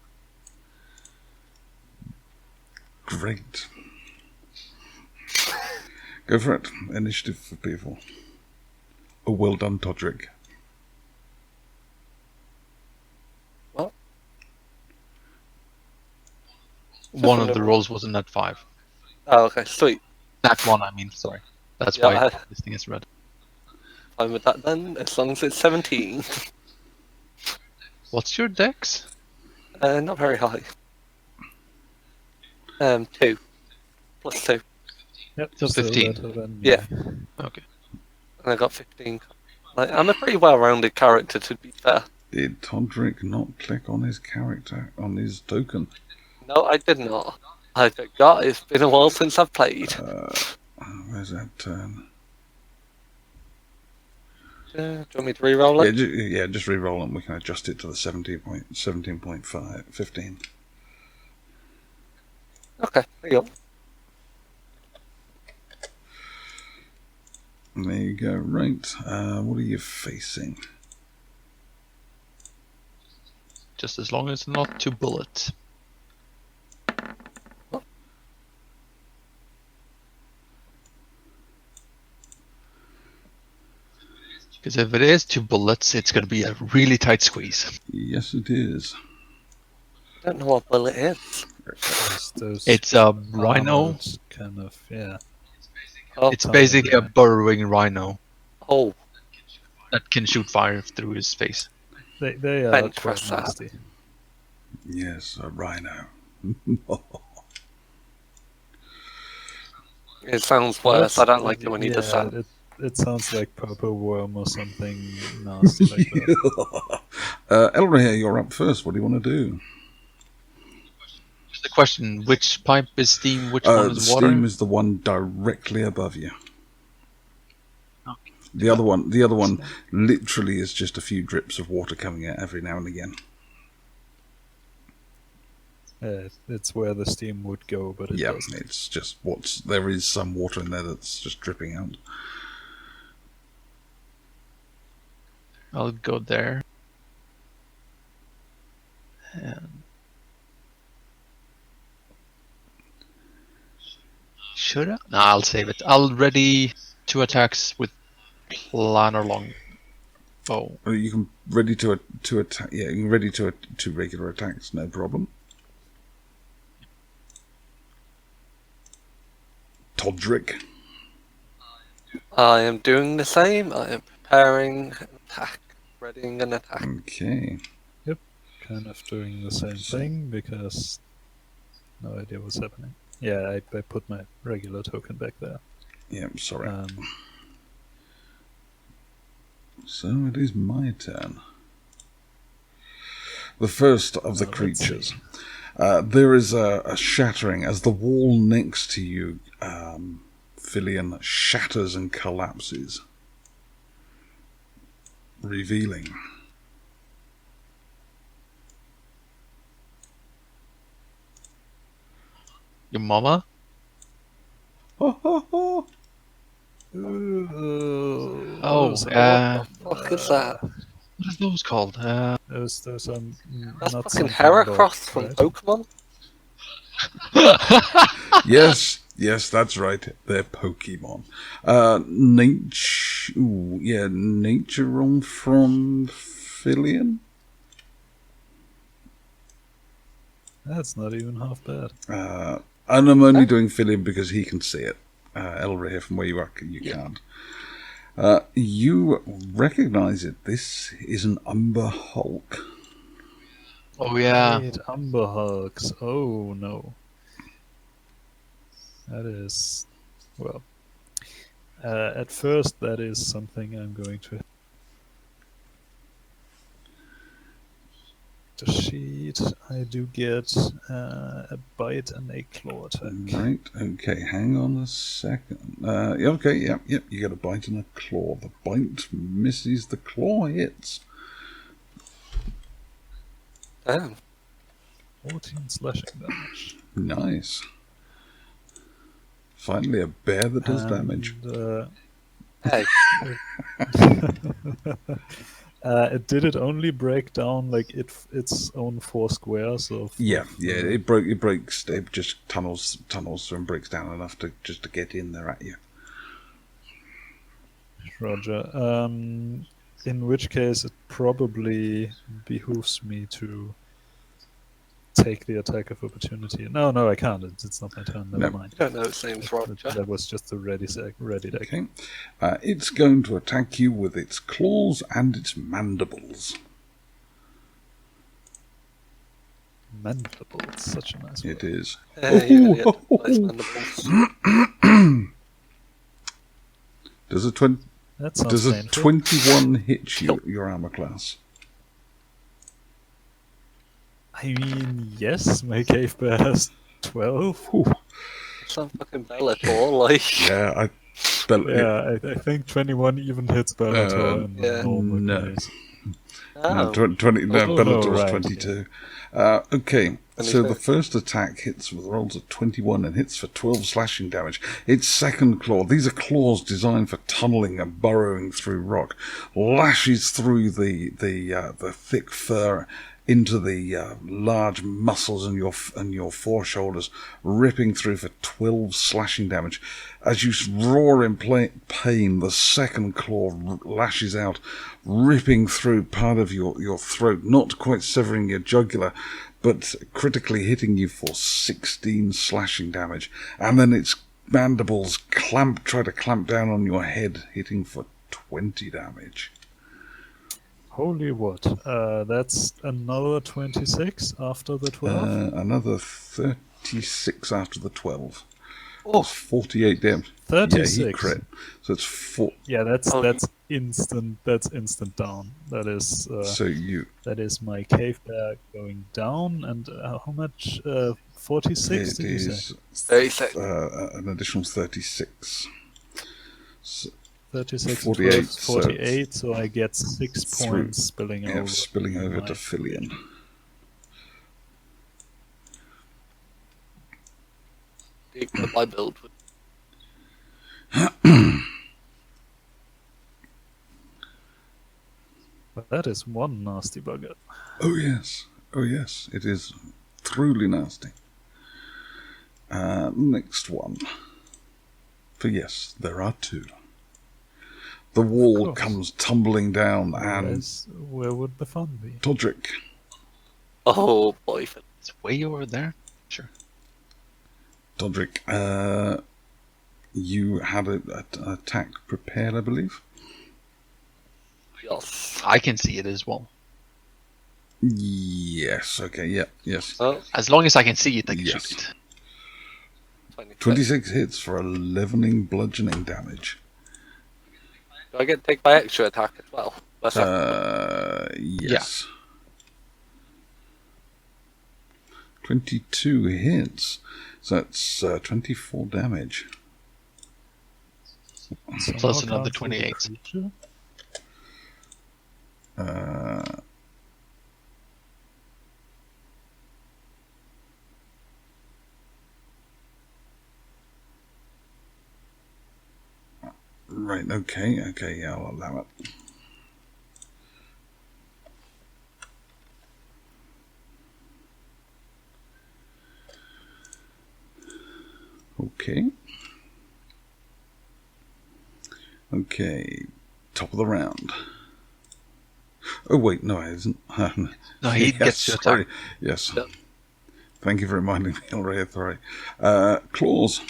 Great. Go for it. Initiative for people. Oh, well done, Todric. What? One of the rolls was a nat 5. Oh, okay, sweet. Nat 1, I mean, sorry. That's Yeah, why I- this thing is red. Fine with that then, as long as it's 17. What's your dex? Not very high. 2. Plus 2. Yep, So still 15. better than Yeah. Okay. And I got 15. Like, I'm a pretty well-rounded character, to be fair. Did Todric not click on his character, on his token? No, I did not. I forgot. It's been a while since I've played. Where's that turn? Do you want me to re-roll it? Yeah, just re-roll and we can adjust it to the 15. Okay, there you go. There you go. Right. What are you facing? Just as long as not 2 bullets. Because if it is 2 bullets, it's going to be a really tight squeeze. Yes, it is. I don't know what bullet is. It's a rhino. armored kind of, yeah. Oh, It's basically a burrowing rhino oh, that can shoot fire through his face. They are Bench quite press that. nasty. Yes, a rhino. it sounds worse. I don't like it when he does yeah, that. It sounds like purple worm or something nasty like that. Elrahir, you're up first. What do you want to do? Just a question: which pipe is steam? Which one is water? Steam is the one directly above you. The other one literally is just a few drips of water coming out every now and again. It's where the steam would go, but it doesn't. It's just there is some water in there that's just dripping out. I'll go there. And should I? No, I'll save it. I'll ready 2 attacks with planar long bow. Well, you can ready to attack. Yeah, you can ready to 2 regular attacks. No problem. Todric. I am doing the same. I am preparing an attack. Readying an attack. Okay. Kind of doing the same thing because no idea what's happening. Yeah, I put my regular token back there. Yeah, sorry. So it is my turn. The first of the creatures. There is a shattering as the wall next to you, Filion, shatters and collapses, revealing Your mama? Ooh, Oh, What the fuck is that? what are those called? those are That's not fucking something Heracross about, from right? Pokemon. Yes, that's right. They're Pokemon. Naturon from Filion. That's not even half bad. And I'm only doing Filion because he can see it. Elrahir, from where you are, you can't. You recognise it. This is an Umber Hulk. Oh yeah. Right, Umber Hulks. Oh no. That is, well, at first that is something I'm going to the sheet. I do get a bite and a claw attack. Right, okay, hang on a second. Okay, yep, you get a bite and a claw. The bite misses, the claw hits. Damn. 14 slashing damage. Nice. Finally a bear that does damage. Hey. Did it only break down like its own 4 squares of? Yeah, it breaks. It just tunnels and breaks down enough to get in there at you. Roger. In which case, it probably behooves me to take the attack of opportunity. No, I can't. It's not my turn. Never mind. I don't know its name's Roger. That was just a ready deck. Okay. It's going to attack you with its claws and its mandibles. Mandibles, such a nice word. It is. You idiot. Nice mandibles. Does a 20? That sounds Does a painful. 21 hit your armor class? I mean, yes, my cave bear has 12. It's not fucking Bellator, like. Yeah, Yeah, I think 21 even hits Bellator in the yeah. normal no. case. No, Oh, 20, no, Oh, Bellator's right, 22. Okay, so the 26. first attack hits with rolls at 21 and hits for 12 slashing damage. Its second claw, these are claws designed for tunneling and burrowing through rock, lashes through the thick fur into the large muscles in your foreshoulders, ripping through for 12 slashing damage. As you roar in pain, the second claw lashes out, ripping through part of your throat, not quite severing your jugular, but critically hitting you for 16 slashing damage. And then its mandibles try to clamp down on your head, hitting for 20 damage. Holy what? That's another 26 after the 12? Another 36 after the 12. Oh, That's 48 damage. 36. Yeah, he crit. So it's 4. Yeah, that's Oh. instant. That's instant down. That is So you. that is my cave bear going down. And how much? 46. It Did you say? is 36. an additional 36. 36 48, and 12, 48. So I get 6 through- points spilling over. Spilling over my- to Filion. I build with. But that is one nasty bugger. Oh yes, it is truly nasty. Next one. For yes, there are 2. The wall course. comes tumbling down, and Otherwise, where would the fun be? Todric, Oh boy. It's way over there. Sure. Todric, you had an attack prepared, I believe. Yes. I can see it as well. Yes. Okay. Yeah. Yes. Oh, As long as I can see it, I can Yes. shoot it. 26. 26 hits for 11 bludgeoning damage. Do I get to take my extra attack as well? That's not- Yes. 22 hits. So that's 24 damage. Somehow Plus another can't see the 28. creature. Right, okay, yeah, I'll allow it. Okay. Okay, top of the round. Oh, wait, no, it isn't. No, he gets to sorry. attack. Yes. Yep. Thank you for reminding me already. Sorry. Claws.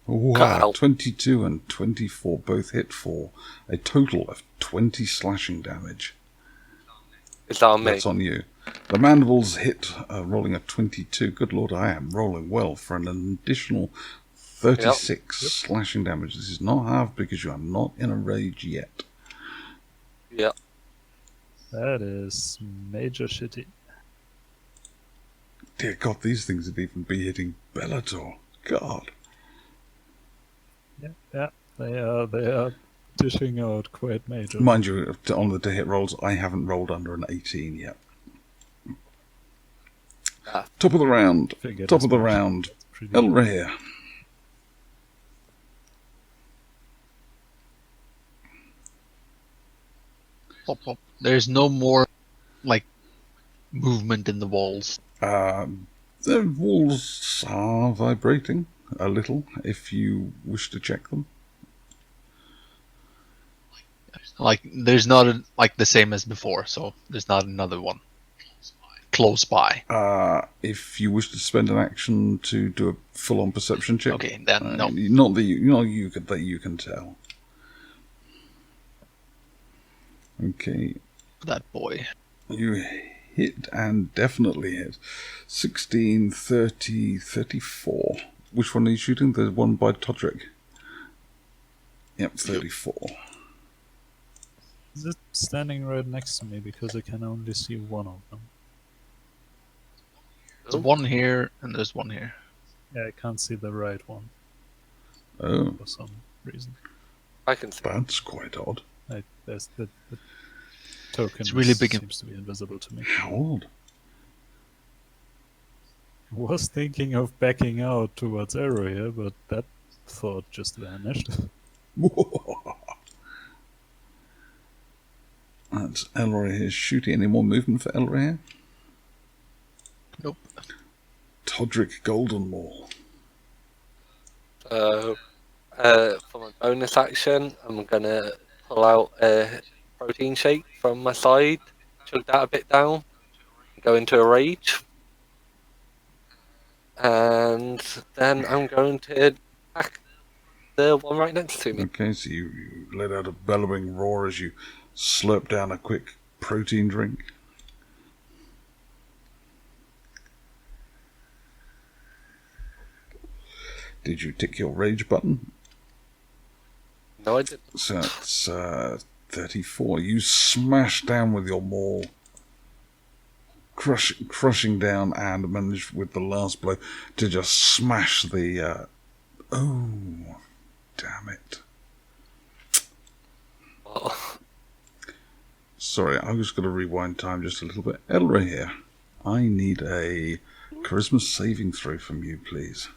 Wow, Wow. 22 and 24 both hit for a total of 20 slashing damage. It's on me. That's on you. The mandibles hit, rolling a 22. Good lord, I am rolling well for an additional 36 slashing damage. This is not half because you are not in a rage yet. Yeah. That is major shitty. Dear God, these things would even be hitting Bellator. God. Yeah, they are dishing out quite major. Mind you, on the hit rolls, I haven't rolled under an 18 yet. Ah. Top of the round. Figured Top as of the much. round. That's pretty El good. Rhea. Pop, pop. There's no more, like, movement in the walls. The walls are vibrating a little if you wish to check them. Like, there's not, like, the same as before, so there's not another one close by. If you wish to spend an action to do a full-on perception check. Okay, then no. Not that you can tell. Okay. That boy. You hit and definitely hit. 16, 30, 34. which one are you shooting? The one by Todric. Yep, 34. Is it standing right next to me because I can only see one of them? There's one here and there's one here. Yeah, I can't see the right one Oh, for some reason. I can see. that's quite odd. There's the token It's really big. seems to be invisible to me. How odd. I was thinking of backing out towards arrow here, but that thought just vanished. That's Elroy here shooting. Any more movement for Elroy here? Nope. Todric Goldenmaul. For my bonus action, I'm gonna pull out a protein shake from my side, chug that a bit down, go into a rage, and then I'm going to attack the one right next to me. Okay, so you let out a bellowing roar as you slurp down a quick protein drink. Did you tick your rage button? No, I didn't. So that's 34. You smash down with your maul, crushing down, and manage with the last blow to just smash the... oh, damn it. Oh, Sorry, I was going to rewind time just a little bit. Elra here. I need a charisma saving throw from you, please.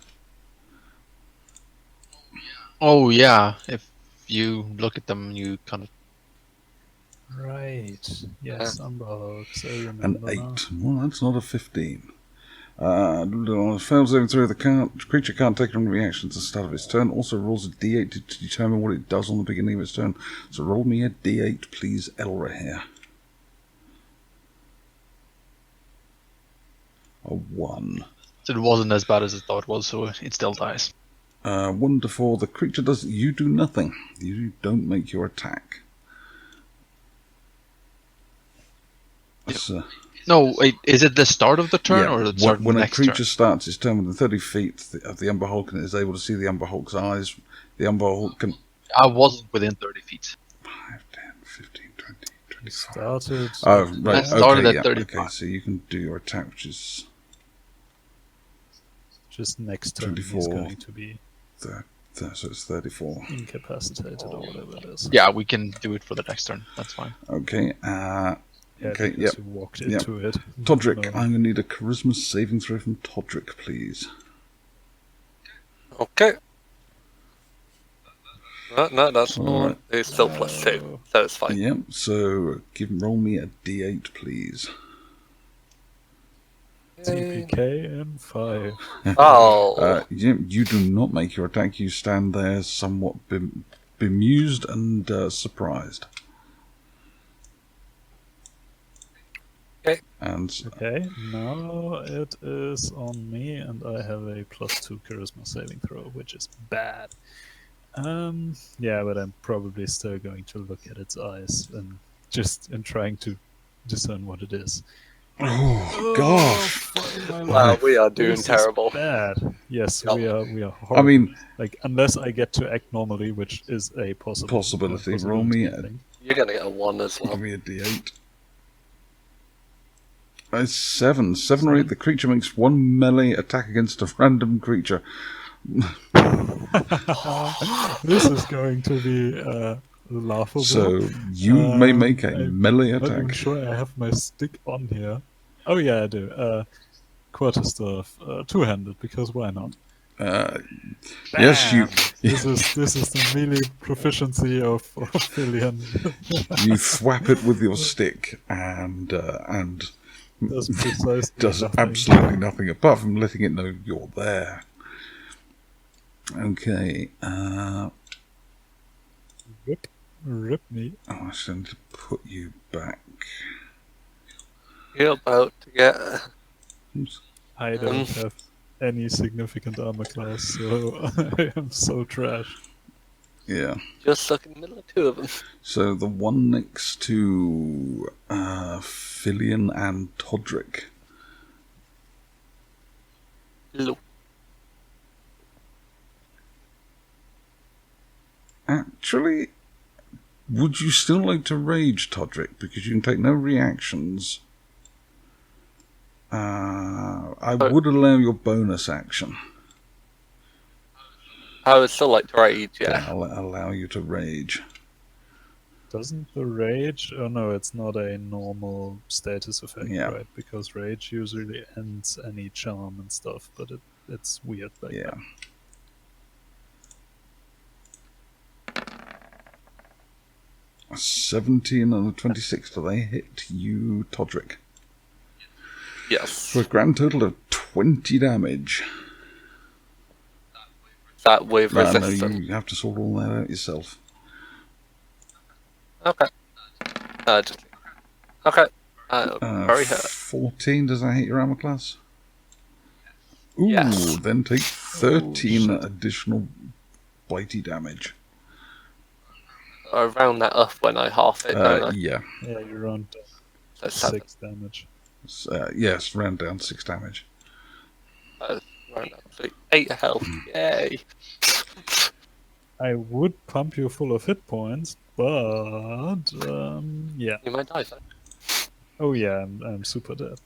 Oh yeah, if you look at them, you kind of. Right. Yes, Umberhawks. I An remember 8. now. Well, that's not a 15. Fails saving throw, the creature can't take any reactions at the start of its turn. Also rolls a d8 to determine what it does on the beginning of its turn. So roll me a d8, please, Elra here. A 1. So it wasn't as bad as I thought it was, so it still dies. 1 to 4. The creature does. You do nothing. You don't make your attack. That's, No, wait, is it the start of the turn or the start of when the a next creature turn? starts its turn within 30 feet of the Umber Hulk and is able to see the Umber Hulk's eyes, the Umber Hulk can... I wasn't within 30 feet. 5, 10, 15, 20, 25... Started. Oh, right, I started okay, at yeah, 35. okay, so you can do your attack, which is... Just next turn, he's 24. going to be so it's 34. incapacitated or whatever it is. Yeah, we can do it for the next turn. That's fine. Okay, Yeah, okay, because yep. you walked Yep. into it. Todric, No. I'm going to need a charisma saving throw from Todric, please. okay. No, that's All all right. right. It's still +2, so it's fine. Yep, so roll me a d8, please. TPK and 5. Oh, You do not make your attack. You stand there somewhat bemused and surprised. Okay. And Okay, now it is on me, and I have a +2 charisma saving throw, which is bad. Yeah, but I'm probably still going to look at its eyes and just in trying to discern what it is. oh gosh, wow, we are doing This is terrible. bad. Yes, Yeah. we are horrible. I mean, like unless I get to act normally, which is a Possibility. Roll me I a- think. You're gonna get a 1 as well. give me a d8. It's 7. 7 or 8. The creature makes one melee attack against a random creature. This is going to be laughable. So you may make a I'm melee not even attack. sure I have my stick on here. Oh yeah, I do. Quarterstaff, two-handed, because why not? Yes, you This is the melee proficiency of Filian. you thwap it with your stick and Does precisely does nothing. absolutely nothing apart from letting it know you're there. Okay. Rip me. I still need to put you back. You're about to get. Oops. I don't have any significant armor class, so I am so trash. Yeah. Just stuck in the middle of 2 of them. So the one next to Filian and Todric. Look. Actually, would you still like to rage, Todric? Because you can take no reactions. I would allow your bonus action. I would still like to rage, yeah. I'll allow you to rage. Doesn't the rage? Oh no, it's not a normal status effect, Yeah. right? Because rage usually ends any charm and stuff, but it's weird like Yeah. that. A 17 and a 26. Do they hit you, Todric? Yes. For a grand total of 20 damage. That with No, resistance. you have to sort all that out yourself. Okay. Okay. Very hurt. 14, does that hit your armor class? Ooh, Yes. then take 13 shit. additional bitey damage. I round that up when I half it, don't I? Yeah. Yeah, you're on So 7. 6 damage. Yes, round down 6 damage. Round up to 8 health. Yay. I would pump you full of hit points, but yeah. You might die, though. Oh yeah, I'm super dead.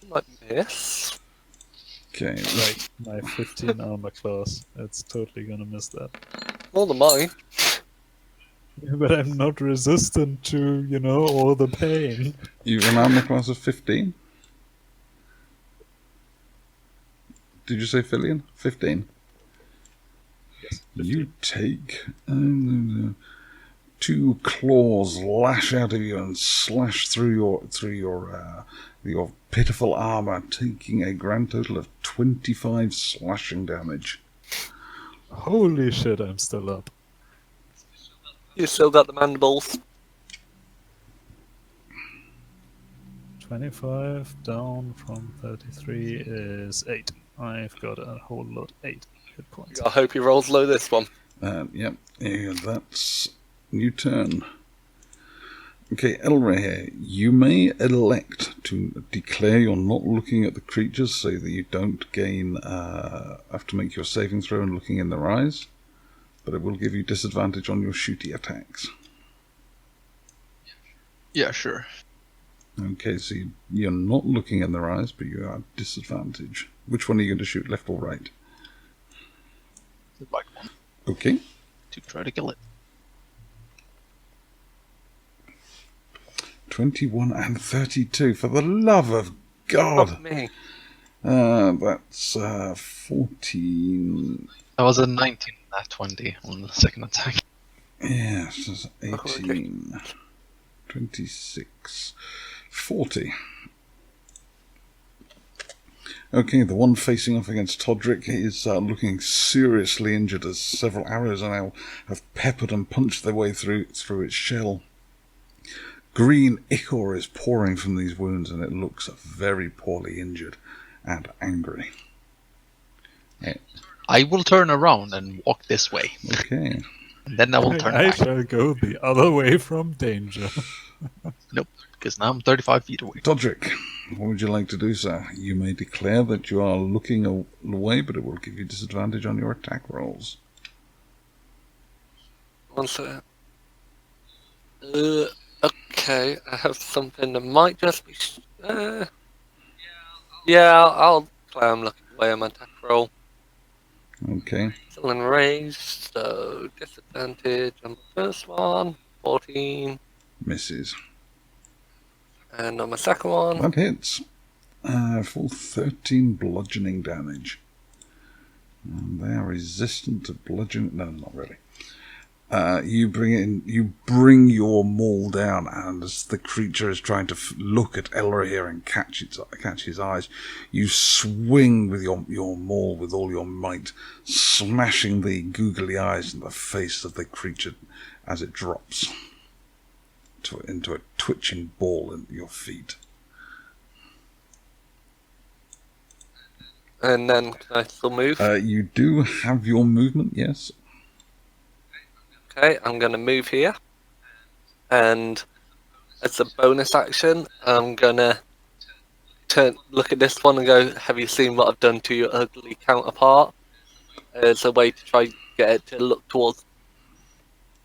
Might miss. Okay. Like my 15 armor class, it's totally gonna miss that. More than mine. But I'm not resistant to, all the pain. You have an armor class of 15? Did you say Fillion? 15. Yes, You take 2 claws lash out of you and slash through your pitiful armor, taking a grand total of 25 slashing damage. Holy shit, I'm still up. You still got the mandibles. 25 down from 33 is 8. I've got a whole lot, 8 hit points. I hope he rolls low this one. Yep, yeah, that's new turn. Okay, Elrahir, you may elect to declare you're not looking at the creatures so that you don't gain, have to make your saving throw and looking in their eyes, but it will give you disadvantage on your shooty attacks. Yeah, sure. Okay, so you're not looking in their eyes, but you are at disadvantage. Which one are you going to shoot, left or right? The right one. Okay. To try to kill it. 21 and 32, for the love of God! Fuck me. That's 14. That was a 19, not 20 on the second attack. Yes, that's Oh, 18. 26. 40. Okay, the one facing off against Todric is looking seriously injured as several arrows now have peppered and punched their way through its shell. Green ichor is pouring from these wounds and it looks very poorly injured and angry. I will turn around and walk this way. Okay. And then I will turn I back. shall go the other way from danger. Nope, because now I'm 35 feet away. Todric, what would you like to do, sir? You may declare that you are looking away, but it will give you disadvantage on your attack rolls. One second. Okay, I have something that might just be... yeah, I'll play I'm looking away on my attack roll. Okay. Still enraged, so disadvantage on the first one, 14, Misses. and on my second one, That hits. For 13 bludgeoning damage. And they are resistant to bludgeoning. No, not really. You bring your maul down, and as the creature is trying to look at Elrahir and catch his eyes, you swing with your maul with all your might, smashing the googly eyes in the face of the creature as it drops into a twitching ball at your feet. and then can I still move? You do have your movement, yes. Okay, I'm going to move here, and as a bonus action, I'm going to look at this one and go, have you seen what I've done to your ugly counterpart? as a way to try get it to look towards.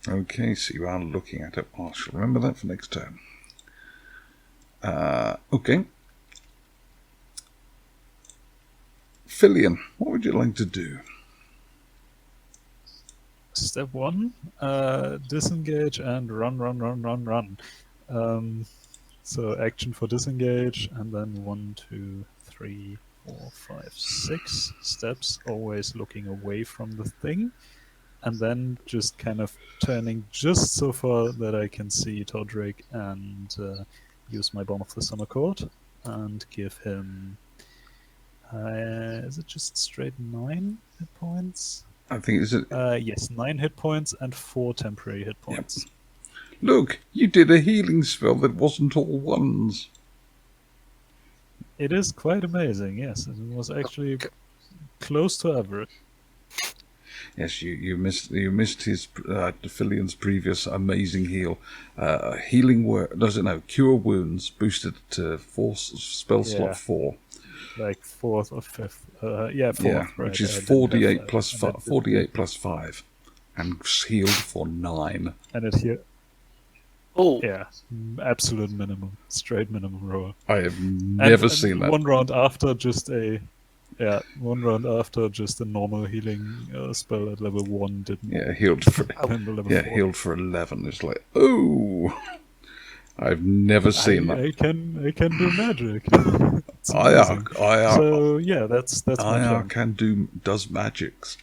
Okay, so you are looking at it. I shall remember that for next turn. Okay. Fillion, what would you like to do? Step 1, disengage and run. So action for disengage, and then 1, 2, 3, 4, 5, 6 steps, always looking away from the thing, and then just kind of turning just so far that I can see Todric and use my Bomb of the Summer Court and give him. Is it just straight 9 hit points? I think it's Yes, 9 hit points and 4 temporary hit points. Look, you did a healing spell that wasn't all ones. It is quite amazing, yes. It was actually close to average. Yes, you missed his Fillion's previous amazing heal. Healing word does it know? Cure wounds boosted to spell slot 4. Like 4th or 5th. 4th. Yeah, right, which is I didn't 48 have plus that. 48 plus 5, and healed for 9. And it here. Oh, Yeah, absolute minimum, straight minimum roll. I have never seen that. One round after, just a normal healing spell at level 1 didn't. Yeah, healed for level 4. healed for 11. It's like, oh, I've never seen that. I can do magic. It's IR, amazing. IR, So yeah, that's my IR turn. does magics.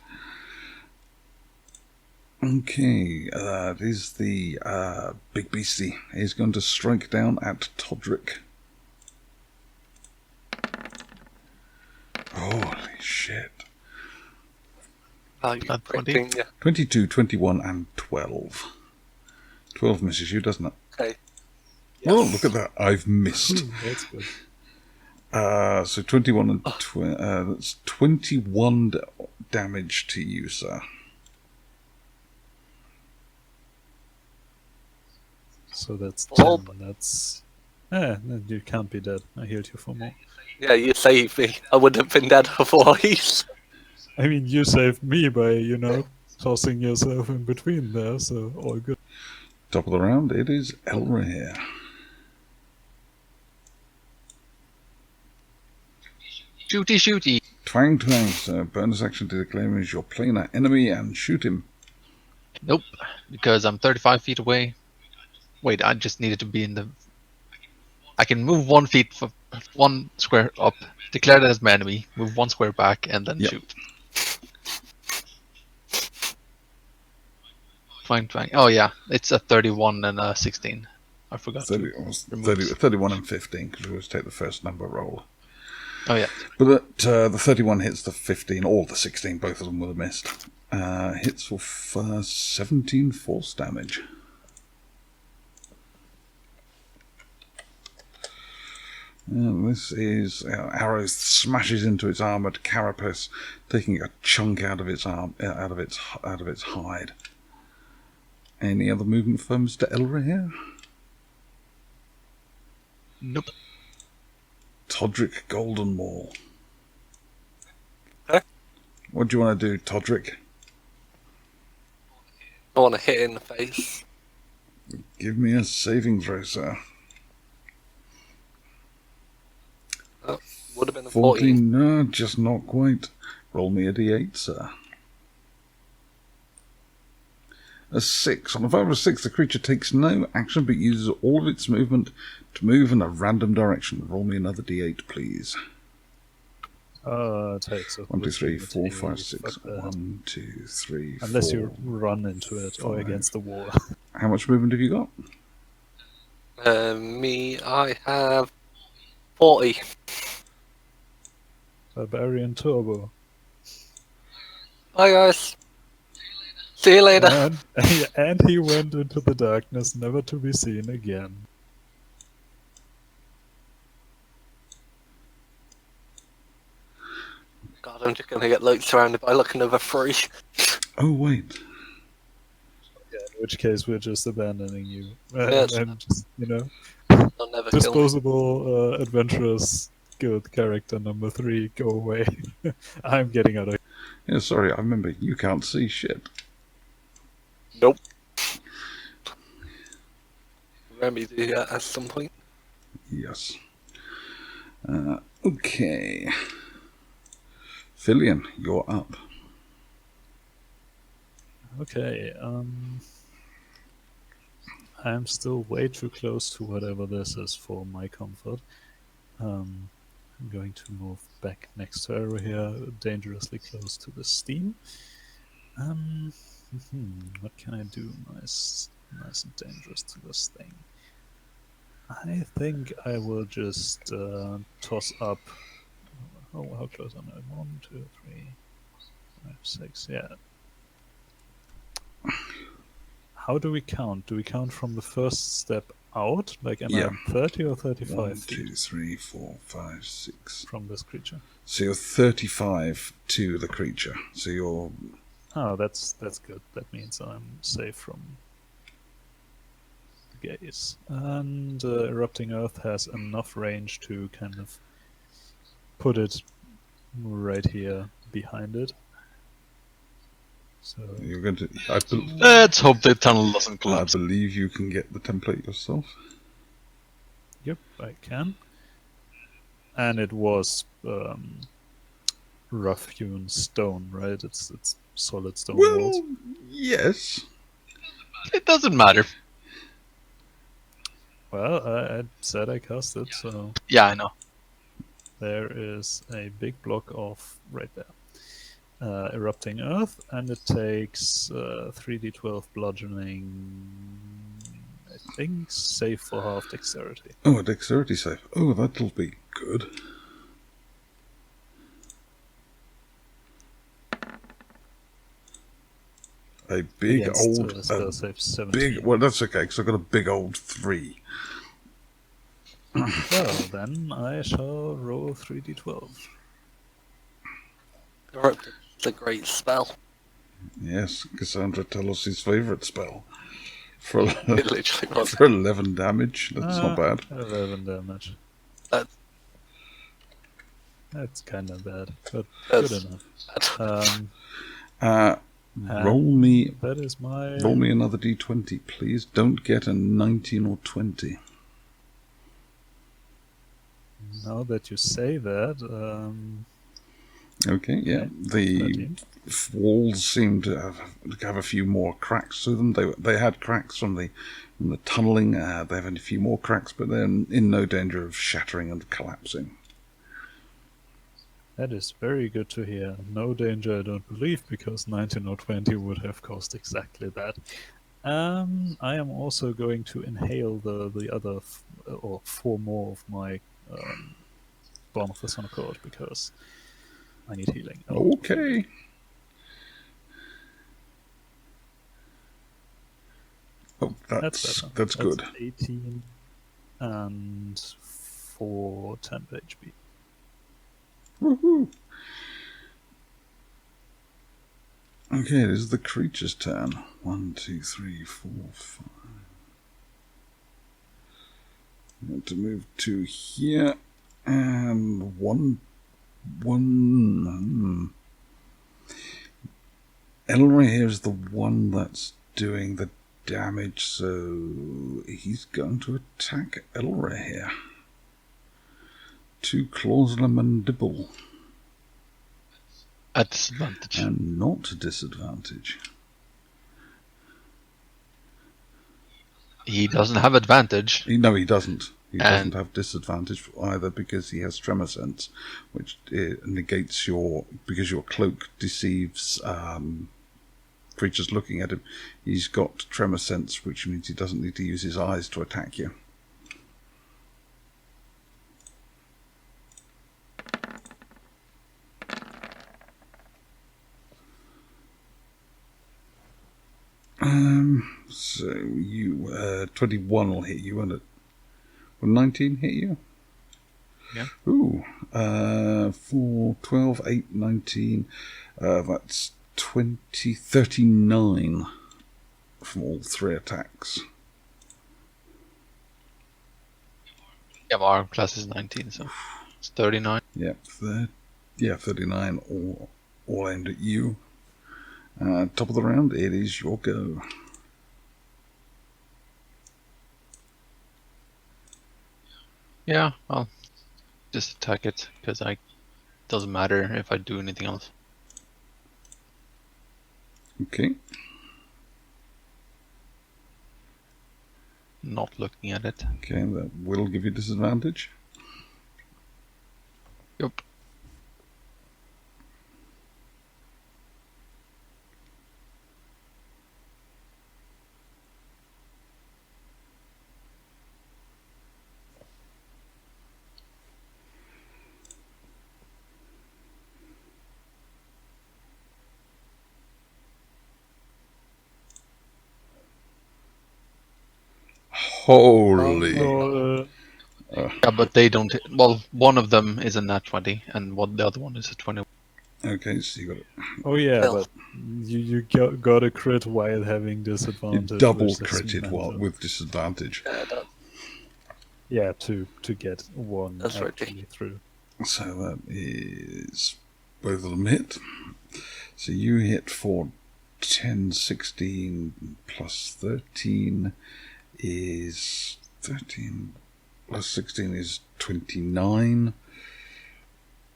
Okay, it is the big beastie. He's going to strike down at Todric. Holy shit. you 20? yeah. 22, 21, and 12. 12 misses you, doesn't it? Okay. Oh, look at that. I've missed. That's good. So 21 and that's 21 damage to you, sir. So that's Oh. 10. That's. Then you can't be dead. I healed you for more. Yeah, you saved me. I would have been dead otherwise. I mean, you saved me by, tossing yourself in between there, so all good. Top of the round, it is Elrahir. Shooty. Twang twang, sir. Bonus action to declare him as your planar enemy and shoot him. Nope, because I'm 35 feet away. Wait, I just needed to be in the... I can move 1 feet for 1 square up, declare that as my enemy, move 1 square back, and then shoot. Twang. Oh yeah, it's a 31 and a 16. I forgot. 31 and 15, because we always take the first number roll. Oh yeah. But the 31 hits the 15, or the 16, both of them would have missed. Hits for 17 force damage. This is arrow smashes into its armored carapace, taking a chunk out of its arm, out of its hide. Any other movement for Mr. Elrahir? Nope. Todric Goldenmaul. Huh? What do you want to do, Todric? I want to hit it in the face. Give me a saving throw, sir. Would have been a 14, no, just not quite. Roll me a d8, sir. A 6. On a 5 or 6, the creature takes no action but uses all of its movement to move in a random direction. Roll me another d8, please. Takes 1, 2, 3, 4, 5, 6. 1, 2, 3, 4. Unless you run into it or 5. against the wall. How much movement have you got? I have 40. Barbarian Turbo. Bye guys. See you later. And he went into the darkness, never to be seen again. God, I'm just gonna get surrounded by another 3. Oh, wait. Yeah, in which case we're just abandoning you. Yes. And just, They'll never kill me. disposable adventurous guild character number 3, go away. I'm getting out of here. Yeah, sorry, I remember you can't see shit. Nope. Remedy at some point. Yes. Okay. Fillion, you're up. Okay, I'm still way too close to whatever this is for my comfort. I'm going to move back next to Arrow here, dangerously close to the steam. What can I do nice and dangerous to this thing? I think I will just toss up. Oh, how close am I? 1, 2, 3, 5, 6. Yeah. How do we count? Do we count from the first step out? Like, am I 30 or 35 1, feet 2, 3, 4, 5, 6. from this creature? So you're 35 to the creature. So you're... Oh, that's good. That means I'm safe from the gaze. And Erupting Earth has enough range to kind of put it right here behind it. So You're going to... Let's hope the tunnel doesn't I collapse. believe you can get the template yourself. Yep, I can. And it was rough-hewn stone, right? It's solid stone walls. Well, yes. It doesn't matter. Well, I said I cast it, so Yeah, I know. there is a big block of right there. Erupting Earth, and it takes 3d12 bludgeoning, I think, save for half dexterity. Oh, a dexterity save. Oh, that'll be good. A big Against, old... spell save 17. big... Well, that's okay, because I've got a big old 3. Well, then I shall roll 3d12. It's a great spell. Yes, Cassandra Telos's favourite spell. For, It literally was. for 11 damage. That's not bad. 11 damage. That's That's kind of bad, but That's good enough. bad. Roll me That is my... another d20, please. Don't get a 19 or 20. Now that you say that, Okay, yeah. The 13. walls seem to have a few more cracks to them. They had cracks from the tunneling. They've had a few more cracks, but they're in no danger of shattering and collapsing. That is very good to hear. No danger, I don't believe, because 19 or 20 would have caused exactly that. I am also going to inhale the other, or 4 more of my Bomb of the Sun Accord, because I need healing. Okay. Oh, that's better. that's good. 18 and 4 temp HP. Woohoo! Okay, this is the creature's turn. 1, 2, 3, 4, 5. I want to move to here, and one. Elroy here is the one that's doing the damage, so he's going to attack Elroy here. 2 claws and a mandible. At disadvantage. And not a disadvantage. He doesn't have advantage. No, he doesn't. He doesn't And- have disadvantage either because he has tremor sense, which negates because your cloak deceives creatures looking at him. He's got tremor sense, which means he doesn't need to use his eyes to attack you. So you 21 will hit you, won't it? Will 19 hit you? Yeah. Ooh, 4, 12, 8, 19. That's 20, 39 from all 3 attacks. Yeah, my arm class is 19, so it's 39. Yep, 39 all all aimed at you. Top of the round, it is your go. Yeah, I'll just attack it, because doesn't matter if I do anything else. Okay. Not looking at it. Okay, that will give you disadvantage. Yep. Holy. Oh, Yeah, but they don't. Well, one of them is a nat 20, and the other one is a 20. Okay, so you got it. oh yeah, Well. but you got a crit while having You disadvantage. double which is critted mental. with disadvantage. Yeah, Yeah, to get one That's actually through. So that is both of them hit. So you hit for 10, 16 plus 13 is 13 plus 16 is 29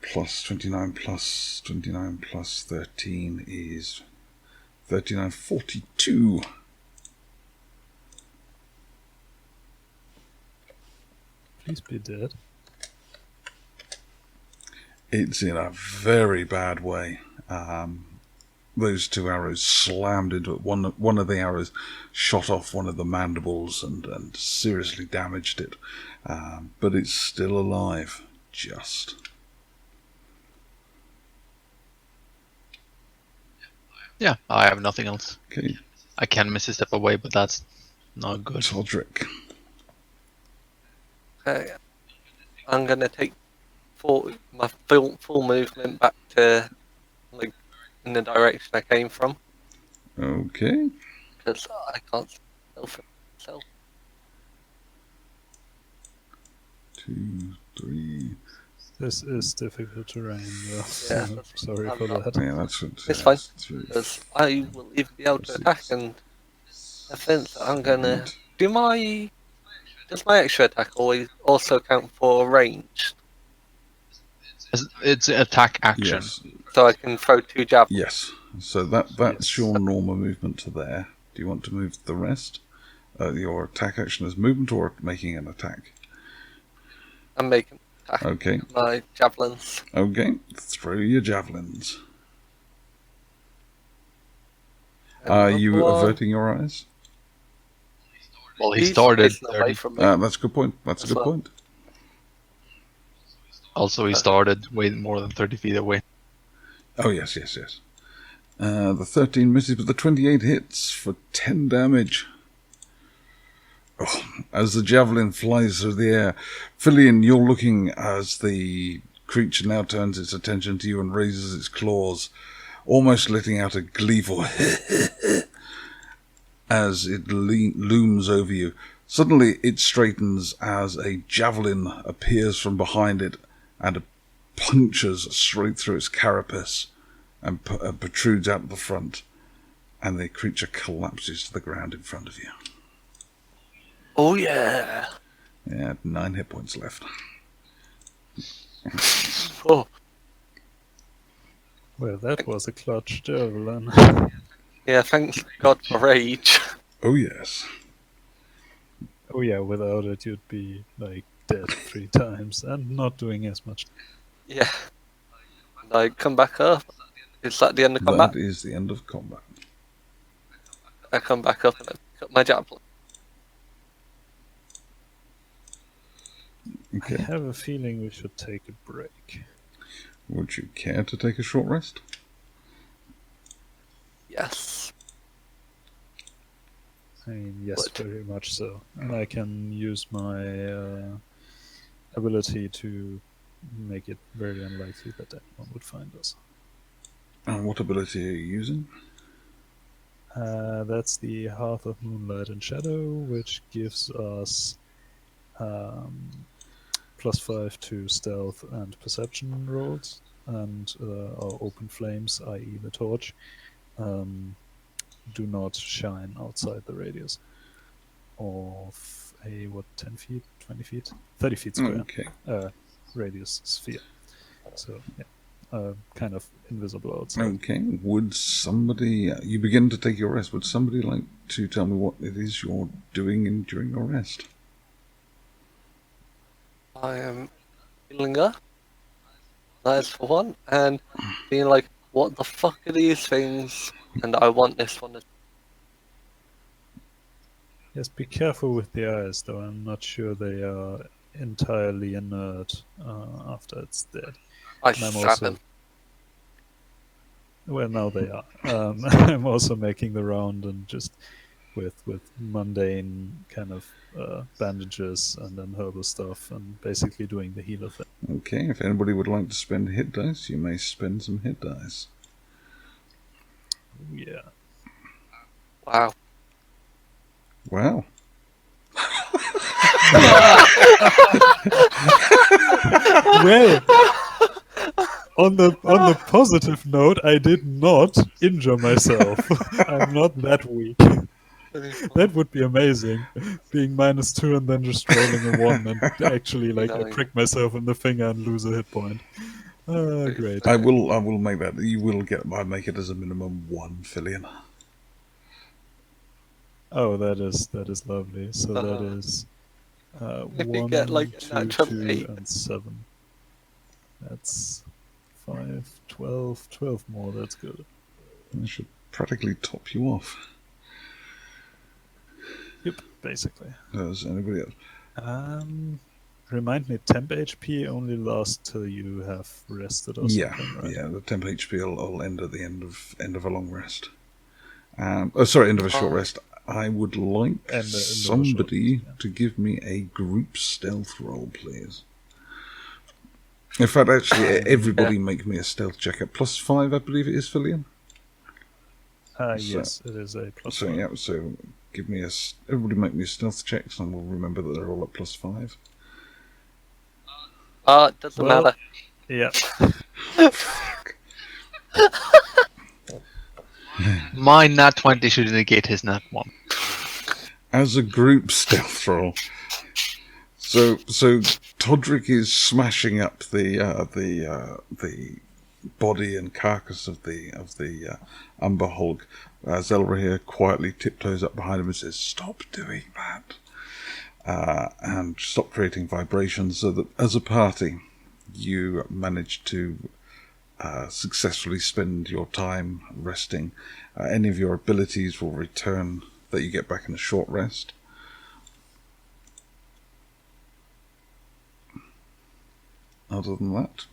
plus 29 plus 29 plus 13 is 39, 42. Please be dead. It's in a very bad way. Those two arrows slammed into it. One of the arrows shot off one of the mandibles and seriously damaged it. But it's still alive. Just. Yeah, I have nothing else. Okay, I can miss a step away, but that's not good. Todric. okay. I'm gonna take my full movement back to like in the direction I came from Okay. because I can't stealth myself. 2, 3. This is difficult terrain, though. Yeah, So sorry for not- that. Yeah, that's it. It's fine. 3, Because I will either be able to 6, attack, and I think I'm gonna 8. do my. Does my extra attack always also count for range? It's attack action. Yes. So I can throw 2 javelins. Yes. So that's Yes. your normal movement to there. Do you want to move the rest? Your attack action as movement or making an attack? I'm making attack Okay. my javelins. Okay. Throw your javelins. And Are another you one. averting your eyes? Well, he He's started facing away 30. from me. That's a good point. That's a As good well. point. Also, he started way more than 30 feet away. Oh, yes, yes, yes. The 13 misses, but the 28 hits for 10 damage. Oh, as the javelin flies through the air, Filion, you're looking as the creature now turns its attention to you and raises its claws, almost letting out a gleeful as it looms over you. Suddenly, it straightens as a javelin appears from behind it and punches straight through its carapace and protrudes out the front, and the creature collapses to the ground in front of you. Oh yeah! Yeah, 9 hit points left. Oh Well, that was a clutch javelin. yeah! Thank God for rage. Oh, yes. Oh yeah, without it you'd be like dead 3 times and not doing as much. Yeah. And I come back up. Is that the end of combat? That is the end of combat. I come back up and I pick up my javelin. I Okay. have a feeling we should take a break. Would you care to take a short rest? Yes. I mean, yes, What? very much so. And I can use my ability to make it very unlikely that anyone would find us. And what ability are you using? That's the Hearth of Moonlight and Shadow, which gives us +5 to stealth and perception rolls. and our open flames, i.e. the torch, do not shine outside the radius of a, 10 feet, 20 feet, 30 feet square Okay. radius sphere. So, yeah, kind of invisible outside. Okay. Would somebody... you begin to take your rest. Would somebody like to tell me what it is you're doing during your rest? I am feeling up. That is for one, and being like, what the fuck are these things? And I want this one. Yes, be careful with the eyes, though. I'm not sure they are entirely inert after it's dead. I And I'm stab also... him. Well, now they are. I'm also making the round and just with mundane kind of bandages and then herbal stuff and basically doing the healer thing. Okay, if anybody would like to spend hit dice, you may spend some hit dice. Yeah. Wow. Wow. Well, on the positive note, I did not injure myself. I'm not that weak. That would be amazing. Being -2 and then just rolling a 1 and actually like I prick myself in the finger and lose a hit point. Great. I will make that. You will make it as a minimum 1 Fillion. Oh, that is lovely. So that is If you 1, get, like, a 2, natural 2, 8. and 7. That's 5, 12, 12 more. That's good. That should practically top you off. Yep, basically. Does anybody else? Remind me, temp HP only lasts till you have rested or something, right? Yeah. The temp HP will end at the end of a long rest. End of a short rest. I would like somebody to give me a group stealth roll, please. In fact, actually, everybody make me a stealth check at +5, I believe it is, Fillion. Yes, it is a +5. So yeah, so give me everybody make me a stealth check, and we'll remember that they're all at +5. Doesn't matter. Yeah. My nat 20 should negate his nat 1. As a group stealth roll. So Todric is smashing up the body and carcass of the Umber Hulk. Zelrahir quietly tiptoes up behind him and says, "Stop doing that," and stop creating vibrations. So that as a party, you manage to successfully spend your time resting. Any of your abilities will return that you get back in a short rest. Other than that,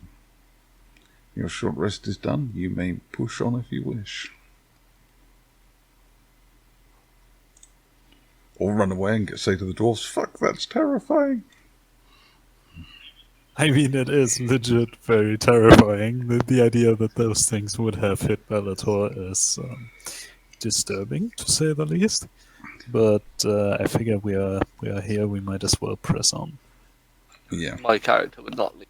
your short rest is done. You may push on if you wish. Or run away and say to the dwarves, "Fuck, that's terrifying." I mean, it is legit very terrifying. The idea that those things would have hit Bellator is disturbing, to say the least. But I figure we are here. We might as well press on. Yeah. My character would not leave.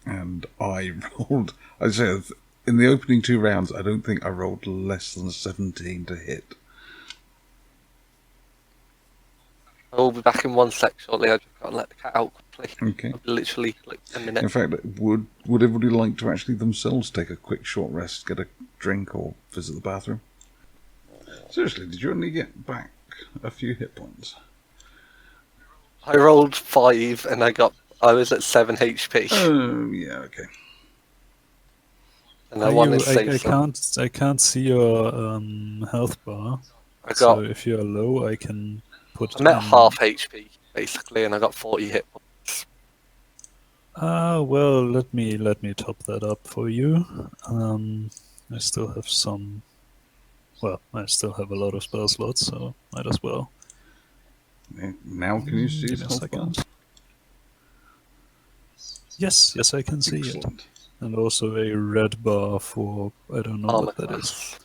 And I rolled... I said, in the opening 2 rounds, I don't think I rolled less than 17 to hit. I will be back in 1 sec shortly. I just got to let the cat out quickly. Okay. Literally, like, a minute. In fact, would everybody like to actually themselves take a quick short rest, get a drink, or visit the bathroom? Seriously, did you only get back a few hit points? I rolled 5 and I was at 7 HP. Oh, yeah, okay. And I wanted to save I can't see your health bar. So if you're low, I can put. I'm at half HP basically, and I got 40 hit points. Well, let me top that up for you. I still have some. Well, I still have a lot of spell slots, so might as well. Now can you see Give me a second. Yes, I can see it. And also a red bar for, I don't know what that is.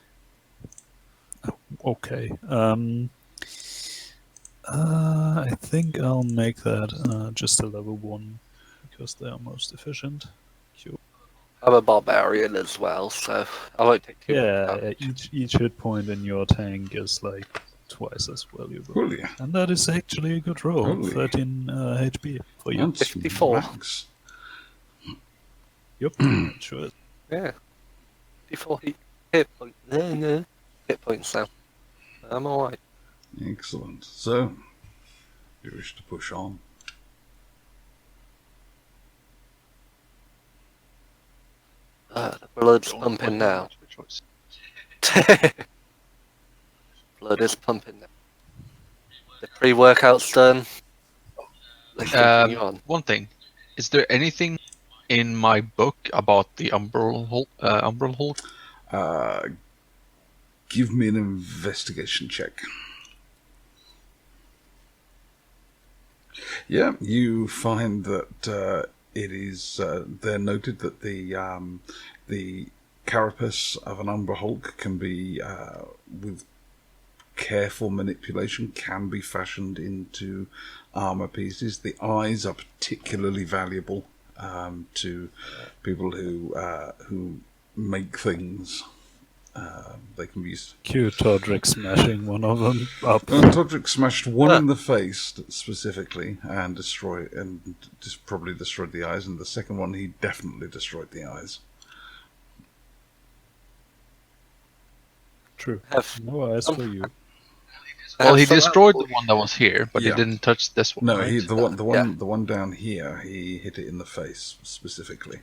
Oh, okay. I think I'll make that just a level 1, because they are most efficient. I'm a barbarian as well, so I won't take too much Yeah, damage. each hit point in your tank is like twice as valuable. Holy, And that is actually a good roll. Holy. 13 HP for you. that's 54. max. Yep, that sure is. Yeah. 54 hit points. No. Hit points now. I'm alright. Excellent. So, you wish to push on. The blood's Don't pumping want now. multiple choice. Blood is pumping now. The pre-workout's done. Let's continue on. One thing, is there anything in my book about the Umbral Hulk? Give me an investigation check. Yeah, you find that it is there noted that the carapace of an Umbra Hulk can be, with careful manipulation, can be fashioned into armor pieces. The eyes are particularly valuable to people who make things. They can be used. Cute Todric smashing one of them up. Todric smashed one in the face specifically and probably destroyed the eyes, and the second one he definitely destroyed the eyes. True. Have- No eyes for you. Well, he some destroyed the apples. one that was here, but Yeah. he didn't touch this one. No, right? the one down here, he hit it in the face specifically.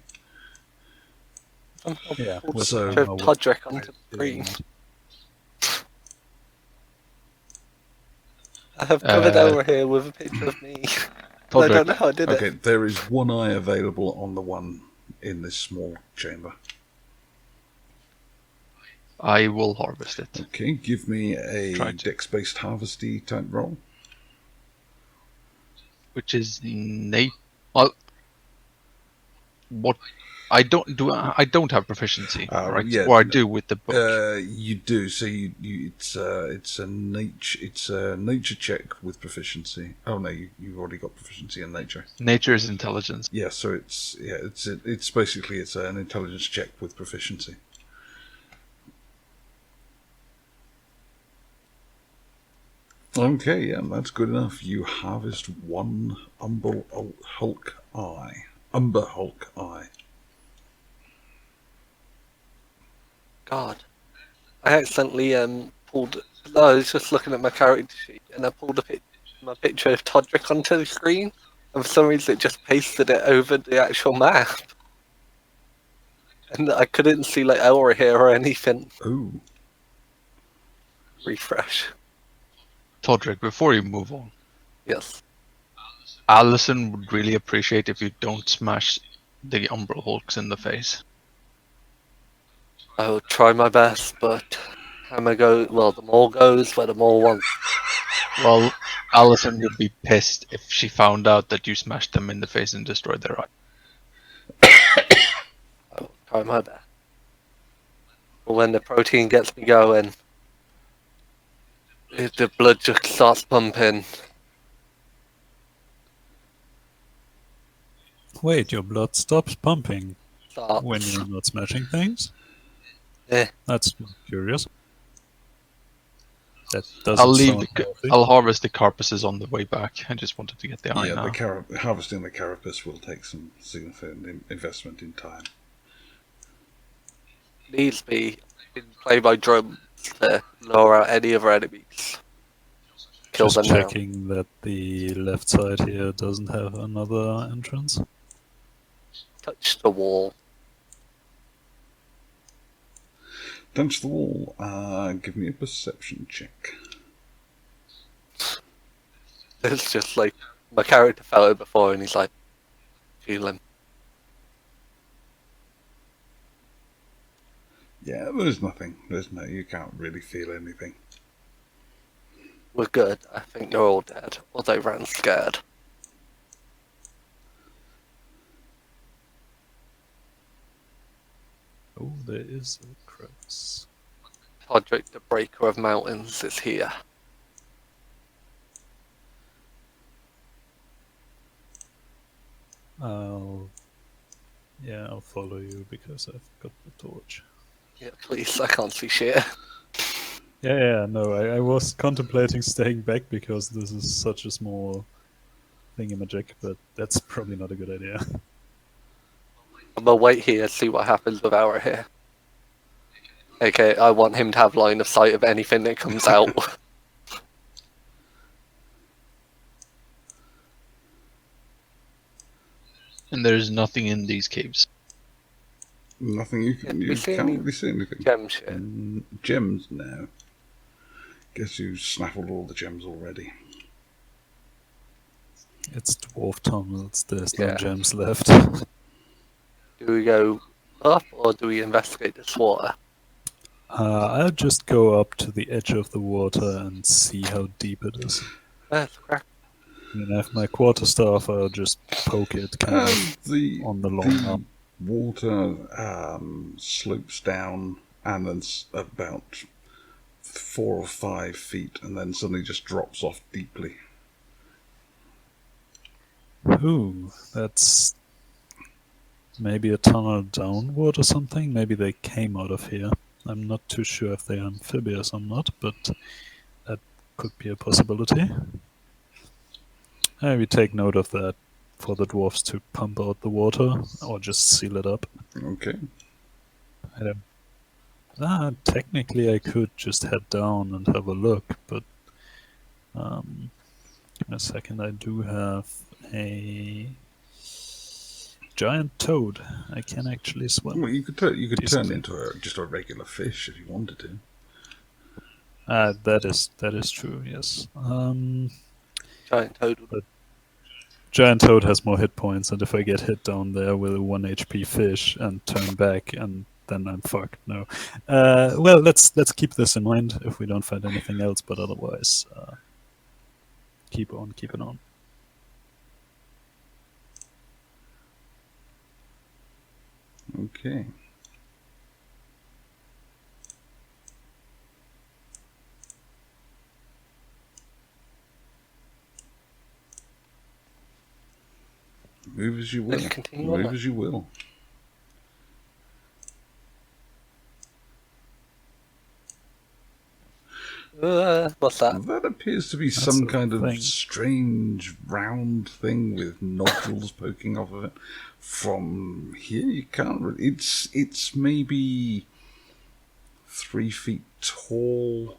Yeah, with So- the Picture of armor Todric onto the with- screen. I have covered over here with a picture of me. I Todric, don't know how I did Okay, it. there is one eye available on the one in this small chamber. I will harvest it. Okay, give me a Try to. dex-based harvesty type roll. Which is well, what I don't have proficiency, right? yeah, Or I do with the book. You do. So it's a nature check with proficiency. Oh no, you've already got proficiency in nature. Nature is intelligence. Yeah, so it's basically it's an intelligence check with proficiency. Okay, yeah, that's good enough. You harvest one Umber Hulk eye. God. I accidentally pulled. No, I was just looking at my character sheet and I pulled my picture of Todric onto the screen, and for some reason it just pasted it over the actual map. And I couldn't see like Elra here or anything. Ooh. Refresh. Todric, before you move on, Yes. Allison would really appreciate if you don't smash the Umbral Hulks in the face. I will try my best, but hammer go. Well, the more goes where the more wants. Well, Allison would be pissed if she found out that you smashed them in the face and destroyed their eye. I will try my best. But when the protein gets me going, the blood just starts pumping. Wait, your blood stops pumping Starts. when you're not smashing things? Eh. That's curious. That doesn't I'll leave. sound healthy. I'll harvest the carapaces on the way back. I just wanted to get the eye Yeah, now. harvesting the carapace will take some significant investment in time. Needs be play by drums to lure out any other enemies. Kill Just them now. checking that the left side here doesn't have another entrance. Touch the wall. Touch the wall. Give me a perception check. It's just like my character fell over before, and he's like, feel him. Yeah, there's nothing. You can't really feel anything. We're good. I think you're all dead. Or they ran scared. Oh, there is a crevice. Todric, the breaker of mountains, is here. I'll Yeah, I'll follow you because I've got the torch. Yeah, please, I can't see shit. Yeah, no, I was contemplating staying back because this is such a small thingamajig, but that's probably not a good idea. I'm gonna wait here, see what happens with our here. Okay, I want him to have line of sight of anything that comes out. And there's nothing in these caves. Nothing you can. Yeah, You we see can't any really see anything. gem shit. Gems now. Guess you snaffled all the gems already. It's dwarf tunnels, there's Yeah. no gems left. Do we go up or do we investigate this water? I'll just go up to the edge of the water and see how deep it is. That's correct. I mean, I have my quarterstaff, I'll just poke it kind of on the long arm. Water slopes down and then about 4 or 5 feet and then suddenly just drops off deeply. Ooh, that's maybe a tunnel downward or something. Maybe they came out of here. I'm not too sure if they're amphibious or not, but that could be a possibility. We take note of that for the dwarves to pump out the water or just seal it up. Okay. Technically I could just head down and have a look, but give me a second. I do have a giant toad. I can actually swim. Well, you could turn Decently. into just a regular fish if you wanted to. That is true. Yes. Giant toad. Giant toad has more hit points, and if I get hit down there with a 1 HP fish and turn back, and then I'm fucked. No. Well, let's keep this in mind if we don't find anything else. But otherwise, keep it on. Okay. Move as you will. Let's continue on Move that. as you will. What's that? That appears to be That's some a kind thing. of strange round thing with nodules poking off of it. From here, you can't really. It's maybe 3 feet tall.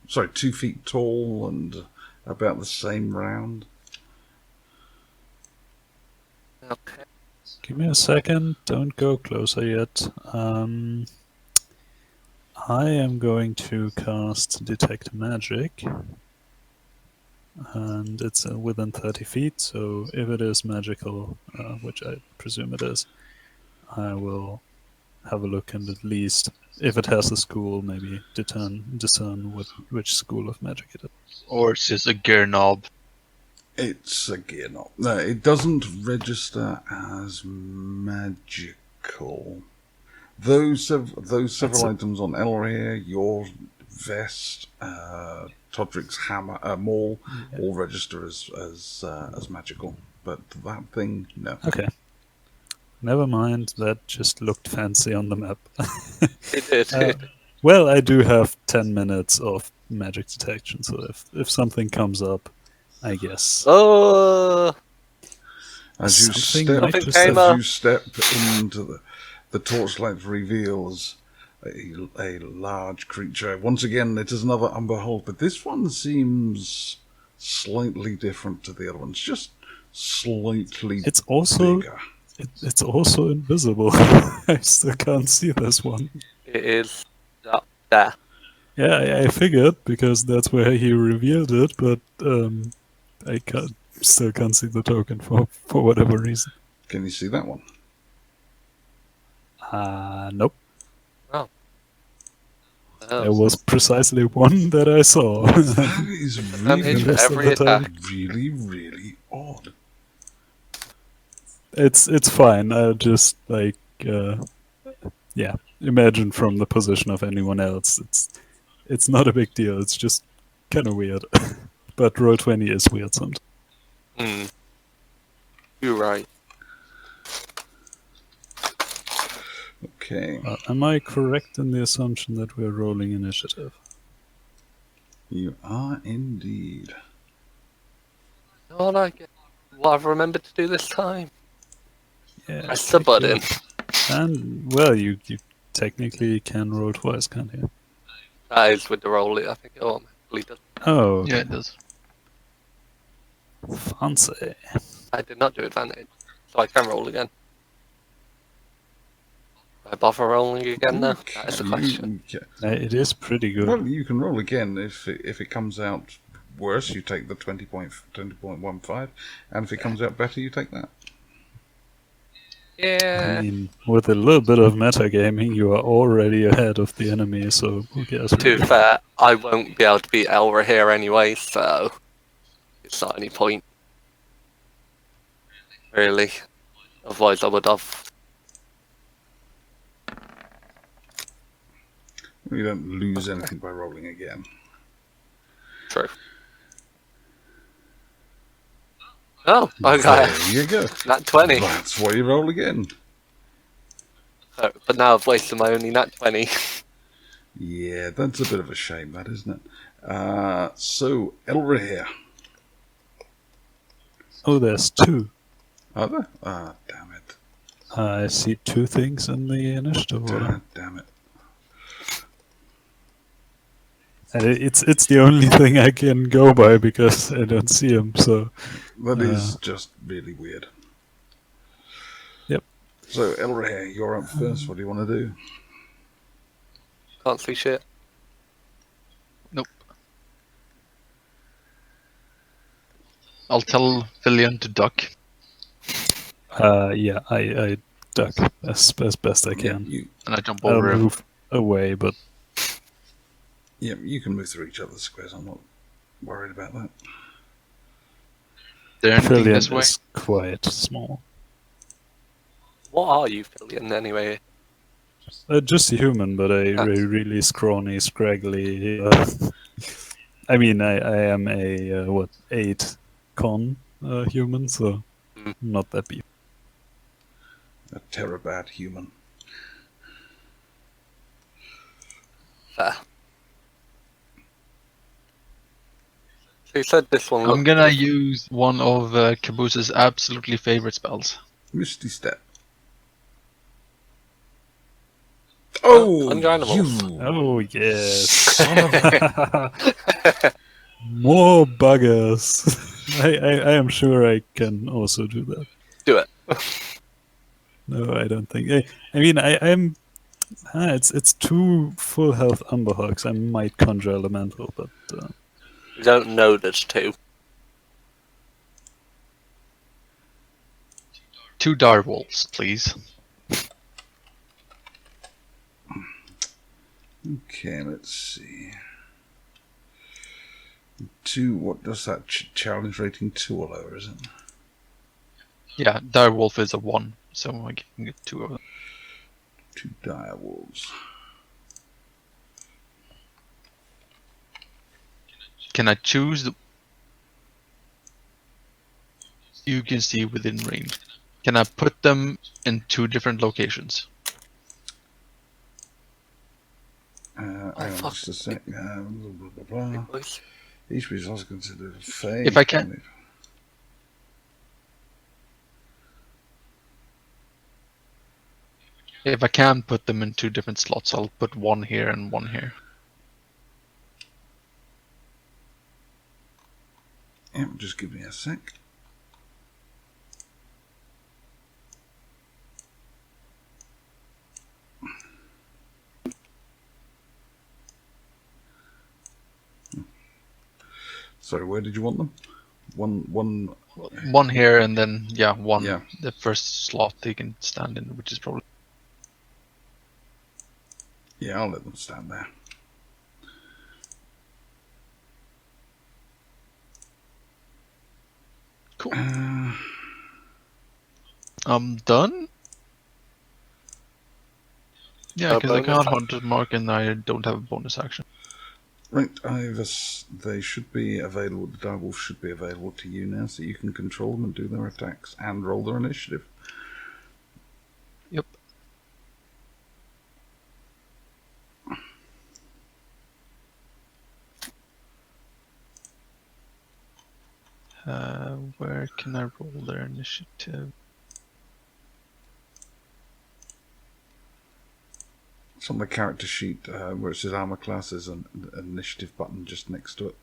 Sorry, 2 feet tall and about the same round. Okay. Give me a second. Don't go closer yet. I am going to cast Detect Magic. And it's within 30 feet, so if it is magical, which I presume it is, I will have a look and at least, if it has a school, maybe discern which school of magic it is. Or it's just a gear knob. It's a gear knob. No, it doesn't register as magical. Those several items on Elria, your vest, Todric's hammer, maul, all register as magical. But that thing, no. Okay. Never mind, that just looked fancy on the map. It did. Well, I do have 10 minutes of magic detection, so if something comes up, I guess. Oh, As you Something might just came up. step into the torchlight reveals a large creature. Once again, it is another Umber Hold, but this one seems slightly different to the other ones. Just slightly It's also bigger. it's also invisible. I still can't see this one. it is up there. Yeah, I figured because that's where he revealed it, but I still can't see the token for whatever reason. Can you see that one? Nope. Oh. There was precisely one that I saw. That is Advantage really, for every attack. really, really odd. It's fine. I'll just imagine from the position of anyone else. It's not a big deal. It's just kind of weird. But Roll20 is weird sometimes. You're right. Okay. Am I correct in the assumption that we're rolling initiative? You are indeed. What I've remembered to do this time. Yeah. Press the take button. it. And, well, you technically can roll twice, can't you? That is with the roll. I think it automatically does. Oh, okay. Yeah, it does. Fancy. I did not do advantage, so I can roll again. Do I bother rolling again now? That is the question. It is pretty good. Well, you can roll again if it comes out worse. You take the 20.15, and if it comes out better, you take that. Yeah. I mean, with a little bit of metagaming, you are already ahead of the enemy, so who cares? To Really? be fair, I won't be able to beat Elra here anyway, so it's not any point. Really. Otherwise I would have. You don't lose anything by rolling again. True. Oh, okay. There you go. Nat 20. That's why you roll again. But now I've wasted my only nat 20. Yeah, that's a bit of a shame, that, isn't it? So, Elra here. Oh, there's two. Are there? Ah, damn it. I see two things in the initiative order. Damn it. And it's the only thing I can go by because I don't see him, so... That is just really weird. Yep. So, Elra here, you're up first. What do you want to do? Can't see shit. Nope. I'll tell Villian to duck. Yeah, I duck as best I can. You, And I jump I'll over him. move away, but yeah, you can move through each other's squares. I'm not worried about that. There anything Fillion this way? is quite small. What are you, Fillion, anyway? Just a human, but a really scrawny, scraggly... I mean, I am a, 8 con human, so not that big. A terabad human. Fair. So you said this one I'm looked gonna different. use one of Cabooses' absolutely favorite spells. Misty Step. Oh, Thunder animals. you Oh, yes. son of a... More buggers. I am sure I can also do that. Do it. No, I don't think. I mean, I'm. It's two full health Umberhogs. I might conjure elemental, but You don't know there's two. 2 direwolves, please. Okay, let's see. 2, what does that challenge rating 2 or lower, is it? Yeah, direwolf is a 1, so I can get 2 of them. 2 dire wolves. Can I choose the... You can see within range. Can I put them in 2 different locations? Hang on fuck. just a sec. Blah, blah, blah, blah. Boys. Each resource is considered a fake. If I can- If I can put them in 2 different slots, I'll put 1 here and 1 here. Yeah, just give me a sec. Sorry, where did you want them? One. 1 here and then, yeah, 1 Yeah. the first slot they can stand in, which is probably... Yeah, I'll let them stand there. Cool. I'm done? Yeah, No because I bonus can't action. hunt mark and I don't have a bonus action. Right, they should be available. The direwolves should be available to you now, so you can control them and do their attacks and roll their initiative. Yep. Where can I roll their initiative? It's on the character sheet where it says armor classes and an initiative button just next to it.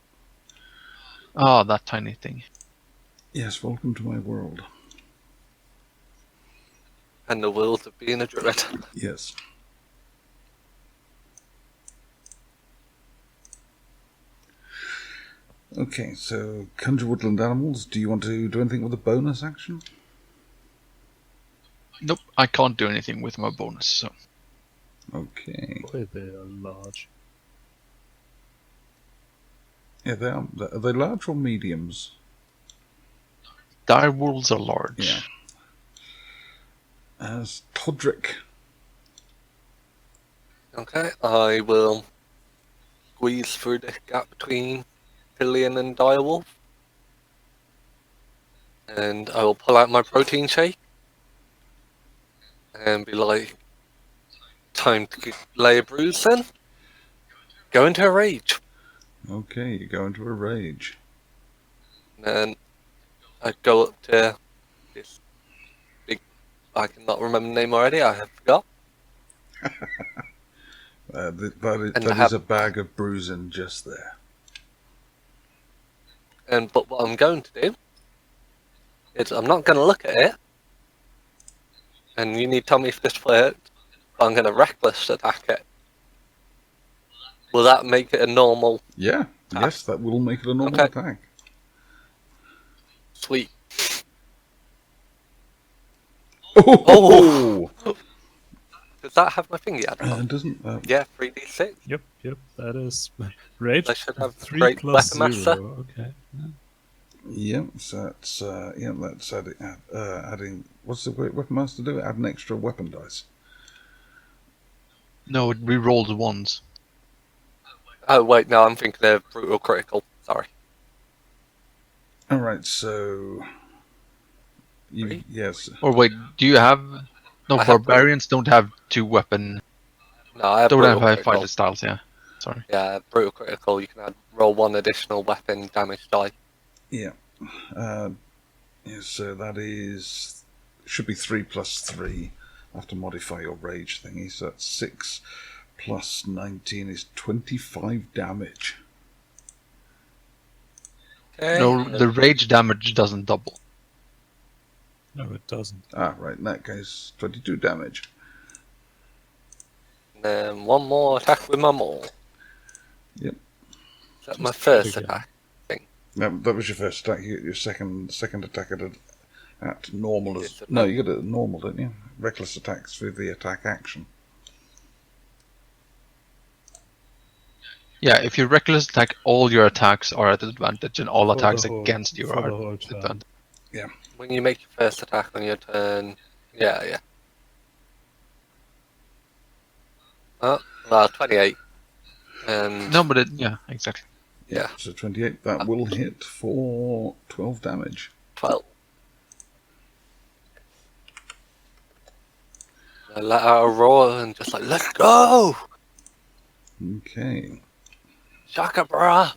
Oh, that tiny thing. Yes, welcome to my world. And the world of being a druid. Yes. Okay, so conjure woodland animals. Do you want to do anything with a bonus action? Nope, I can't do anything with my bonus, so. Okay. Boy, they are large. Yeah, they are. Are they large or mediums? Dire wolves are large. Yeah. As Todric. Okay, I will squeeze through the gap between Pillion and Direwolf. And I will pull out my protein shake. And be like, time to lay a bruise then. Go into a rage. Okay, you go into a rage. And then I go up to this big, I cannot remember the name already, I have forgot. That is a bag of bruising just there. But what I'm going to do is I'm not going to look at it. And you need to tell me if this works. I'm going to reckless attack it. Will that make it a normal? Yeah, yes, that will make it a normal attack. Sweet. Oh! Does that have my finger yet? Doesn't. Yeah, 3d6. Yep, that is rage. I should have 3 great plus weapon 0. master. Okay. Yep, so that's that's adding. What's the weapon master do? Add an extra weapon dice. No, it re-rolls ones. Oh wait, no, I'm thinking of brutal critical. Sorry. All right, so Three? yes. Or wait, do you have... No, I have barbarians don't have 2 weapon... No, I have Don't brutal have critical. fighter styles, yeah. Sorry. Yeah, brutal critical. You can roll 1 additional weapon damage die. Yeah. Yeah, so that should be 3 plus 3. I have to modify your rage thingy, so that's 6 plus 19 is 25 damage. Okay. No, the rage damage doesn't double. No, it doesn't. Ah, right, in that case, 22 damage. And then 1 more attack with my maul. Yep. Is that my Just first again. attack? That was your first attack. Your second attack at normal. Is it No, not? you got it at normal, didn't you? Reckless attacks with the attack action. Yeah, if you reckless attack, all your attacks are at advantage, and all For the attacks whole- against you for are the whole at turn. advantage. When you make your first attack on your turn, yeah. Oh, well, 28. And No, but yeah, exactly. Yeah. So 28, that will hit for 12 damage. 12. I let out a roar and just like, let's go! Okay. Shaka bra!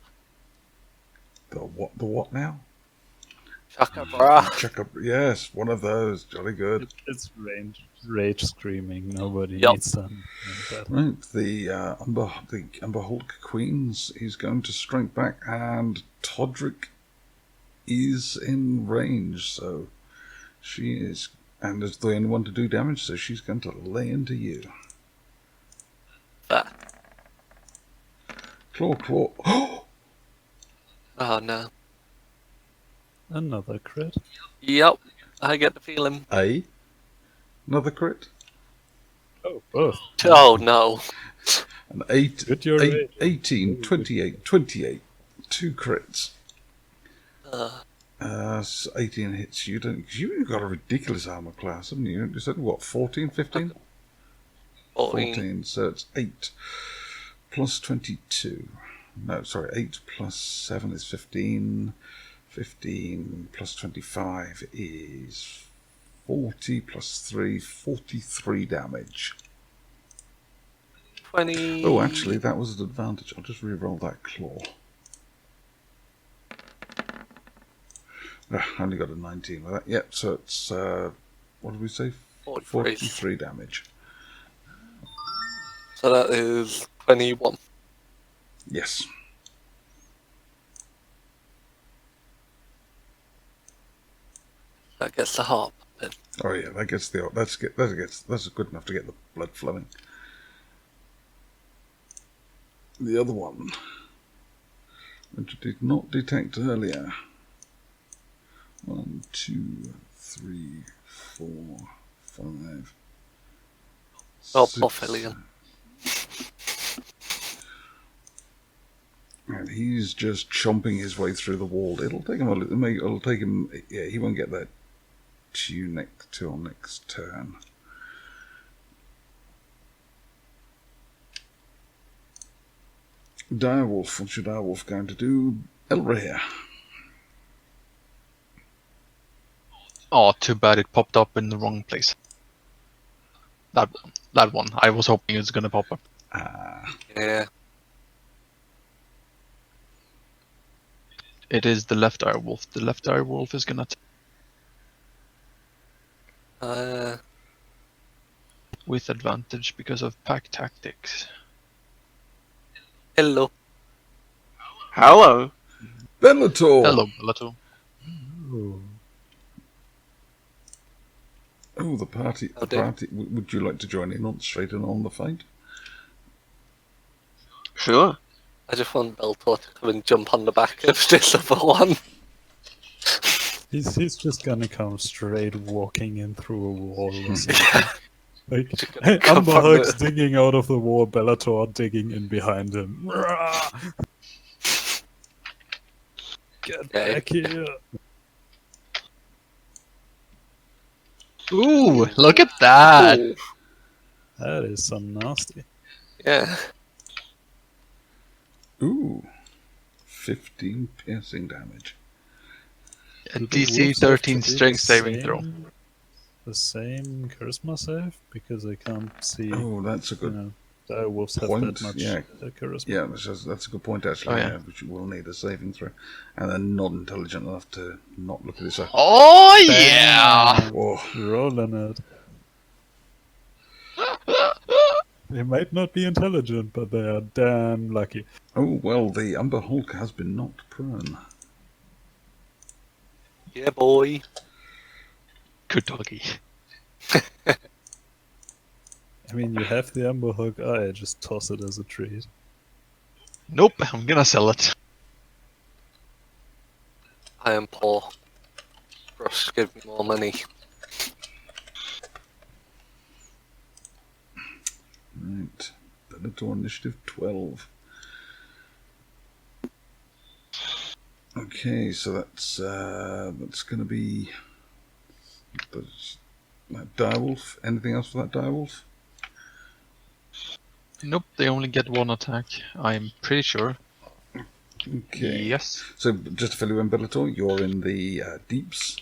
The what now? Shaka bra! Check up. Yes, one of those. Jolly good. It's rage screaming. Nobody Yep. needs them. Like that. Right, the Umber Hulk Queens is going to strike back, and Todric is in range, so she is, and is the only one to do damage, so she's going to lay into you. Ah. Claw. Oh no. Another crit. Yep, I get the feeling. Another crit. Oh, both. Oh no. An 8, Good your rage. 18, 28, 28. 2 crits. Uh, 18 hits you. You've got a ridiculous armor class, haven't you? You said, what, 14, 15? 14, so it's 8 plus 22. No, sorry, 8 plus 7 is 15. 15 plus 25 is 40 plus 3, 43 damage. 20. Oh, actually, that was an advantage. I'll just re-roll that claw. Only got a 19 with that. Yep, so it's, what did we say? 43. 43 damage. So that is 21. Yes. That gets the heart pumping. Oh yeah, that gets that's good enough to get the blood flowing. The other one, which I did not detect earlier. 1, 2, 3, 4, 5. Oh, 6. Porphyrion. And he's just chomping his way through the wall. It'll take him. Yeah, he won't get that tunic till next turn. Direwolf. What's your direwolf going to do? Elrahir. Oh, too bad it popped up in the wrong place. That one. I was hoping it was gonna pop up. Yeah. It is the left eye wolf. The left eye wolf is gonna with advantage because of pack tactics. Hello. Hello. Bellator. Hello, Bellator. Oh, the party. Oh, The dear. party. Would you like to join in on straight in on the fight? Sure. I just want Beltor to come and jump on the back of this other one. He's just gonna come straight walking in through a wall or something. Like, Come Amber on, Hug's digging out of the wall, Bellator digging in behind him. Get back here! Ooh, look at that! Ooh. That is some nasty. Yeah. Ooh, 15 piercing damage. A Do the DC wolves have 13 to do strength the saving throw. The same charisma save? Because I can't see, Oh, that's a you good know, dire wolves have point. that much Yeah. charisma. Yeah, that's a good point actually. Oh, yeah. yeah. Which you will need a saving throw, and they're not intelligent enough to not look at it. So, Oh yeah! whoa. Rolling it. They might not be intelligent, but they are damn lucky. Oh well, the Umber Hulk has been knocked prone. Yeah, boy. Good doggy. I mean, you have the Amber Hook eye, just toss it as a treat. Nope, I'm gonna sell it. I am poor. Brush, give me more money. Right, Bellator initiative 12. Okay, so that's going to be that direwolf. Anything else for that direwolf? Nope, they only get one attack. I'm pretty sure. Okay. Yes. So just to fill you in, Bellator, you're in the deeps,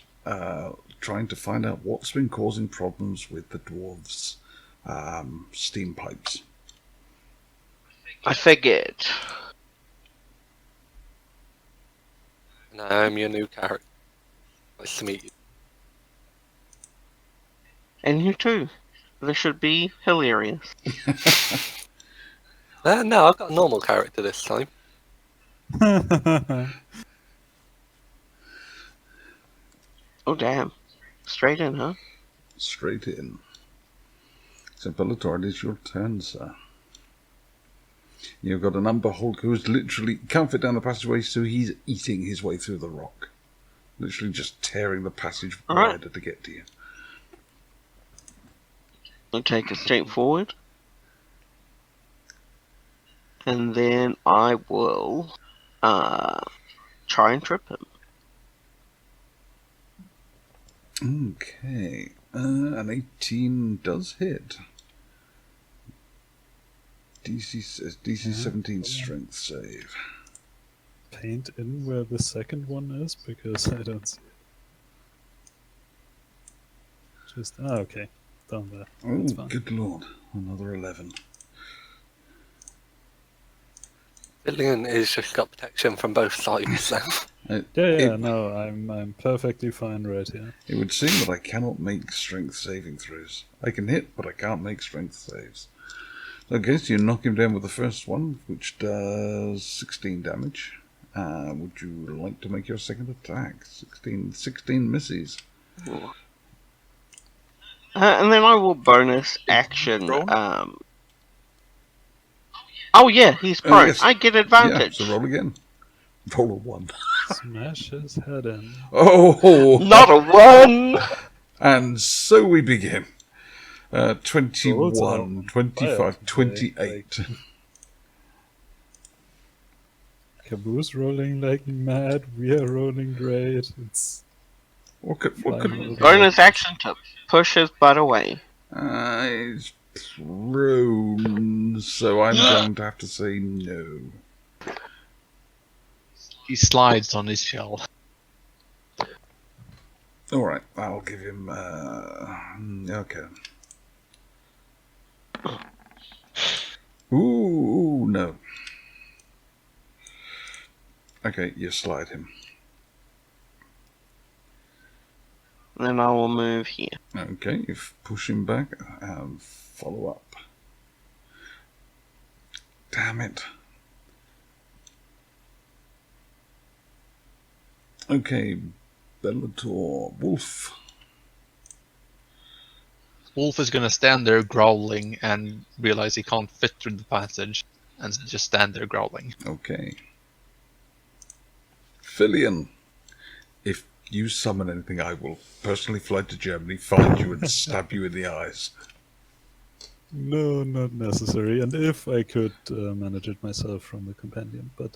trying to find out what's been causing problems with the dwarves' steam pipes. I figured. And I'm your new character. Nice to meet you. And you too. This should be hilarious. No, I've got a normal character this time. Oh damn. Straight in, huh? Straight in. So Bellator, it is your turn, sir. You've got an Umber Hulk who's literally can't fit down the passageway, so he's eating his way through the rock. Literally just tearing the passage Alright. wider to get to you. I'll take a step forward. And then I will try and trip him. Okay. An 18 does hit. DC 17 strength save. Paint in where the second one is, because I don't see it. Just, okay. Down there. That's Oh, fine. good lord. Another 11. Billion is just got protection from both sides, so. No, I'm perfectly fine right here. It would seem that I cannot make strength saving throws. I can hit, but I can't make strength saves. Okay, so you knock him down with the first one, which does 16 damage. Would you like to make your second attack? 16 misses. And then I will bonus action. Prone? Oh yeah, he's prone. Yes. I get Yeah, advantage. so roll again. Roll a 1. Smash his head in. Oh! Not a 1! And so we begin. 21, Also, 25, 28. Caboose rolling like mad. We are rolling great. It's What could Bonus action to push his butt away. He's prone, so I'm going to have to say no. He slides on his shell. Alright, I'll give him, okay. Ooh, no. Okay, you slide him. Then I will move here. Okay, you push him back and follow up. Damn it. Okay, Bellator, Wolf. Wolf is gonna stand there growling and realize he can't fit through the passage and just stand there growling. Okay. Fillion. If you summon anything, I will personally fly to Germany, find you, and stab you in the eyes. no, not necessary. And if I could manage it myself from the companion, but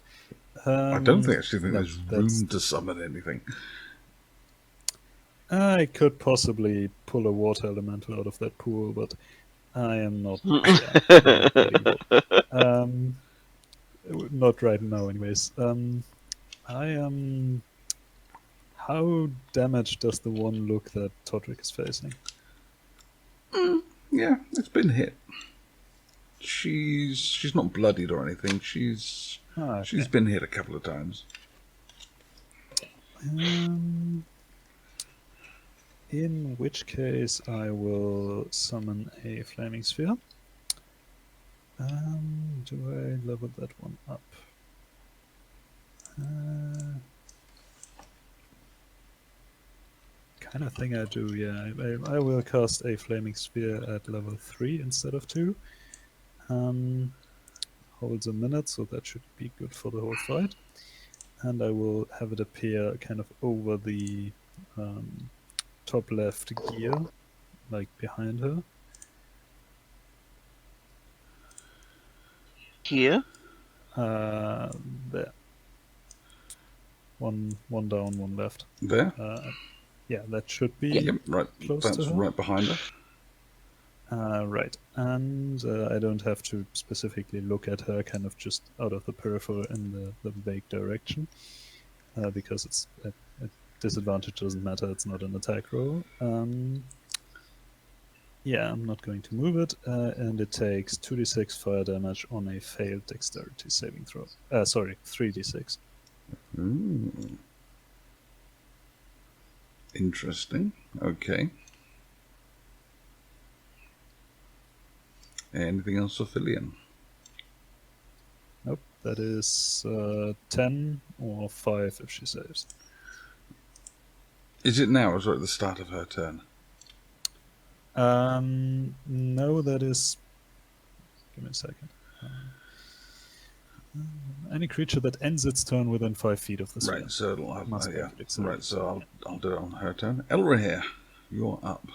I don't actually think no, there's room to summon anything. I could possibly pull a water elemental out of that pool, but I am not. Not right now, anyways. I am. How damaged does the one look that Todric is facing? Yeah, it's been hit. She's not bloodied or anything. She's been hit a couple of times. In which case, I will summon a flaming sphere. Do I level that one up? Kind of thing I do, yeah. I will cast a flaming sphere at level 3 instead of 2. Holds a minute, so that should be good for the whole fight. And I will have it appear kind of over the top left gear, like behind her. Here? There. One down, one left. There? Yeah, that should be Yep, right. close That's to her. right behind her. Right, and I don't have to specifically look at her, kind of just out of the peripheral in the vague direction, because it's a disadvantage doesn't matter, it's not an attack roll. Yeah, I'm not going to move it, and it takes 2d6 fire damage on a failed dexterity saving throw. Sorry, 3d6. Ooh. Interesting. Okay. Anything else for Fillion? Nope, that is 10 or 5 if she saves. Is it now or is it at the start of her turn? No, that is... Give me a second. Any creature that ends its turn within 5 feet of the sphere. Right, so it'll have, Must yeah. make it Right, so I'll do it on her turn. Elrahir, you're up.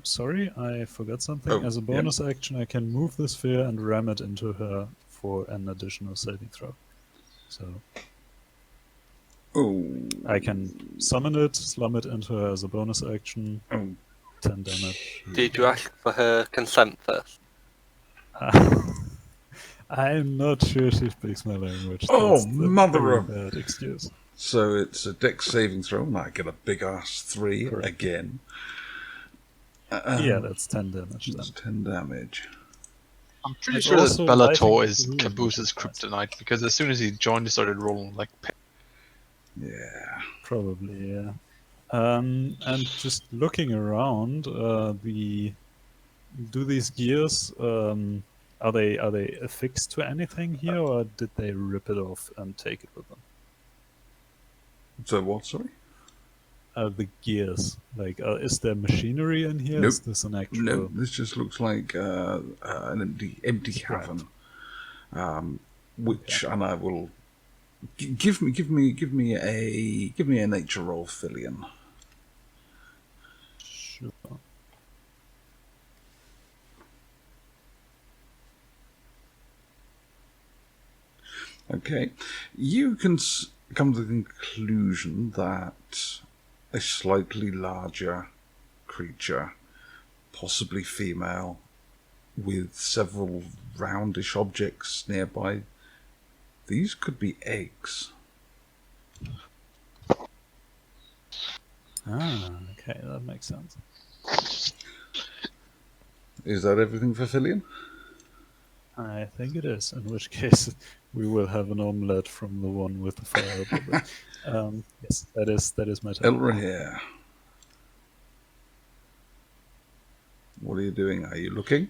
Sorry, I forgot something. Oh, As a bonus action, I can move the sphere and ram it into her for an additional saving throw. So Oh. I can summon it, slum it into her as a bonus action. Oh. 10 damage. Did you ask for her consent first? I'm not sure she speaks my language. Oh, That's the mother very of... bad excuse. So it's a dex saving throw, and I get a big ass 3 Correct. again. Yeah, that's 10 damage That's then. 10 damage. I'm pretty I'd sure that also like Bellator to is do Cabooses' it, but- kryptonite, because as soon as he joined, he started rolling like. Yeah. Probably, yeah. And just looking around, do these gears are they affixed to anything here, or did they rip it off and take it with them? So what, sorry? The gears, like, is there machinery in here? Nope. Is this an actual? No, this just looks like an empty Scrap. cavern. Which, and I will give me a nature roll, Fillion. Sure. Okay, you can come to the conclusion that a slightly larger creature, possibly female, with several roundish objects nearby. These could be eggs. Okay, that makes sense. Is that everything for Fillion? I think it is, in which case we will have an omelette from the one with the fire above it. Yes, that is my turn. Elrahir. What are you doing? Are you looking?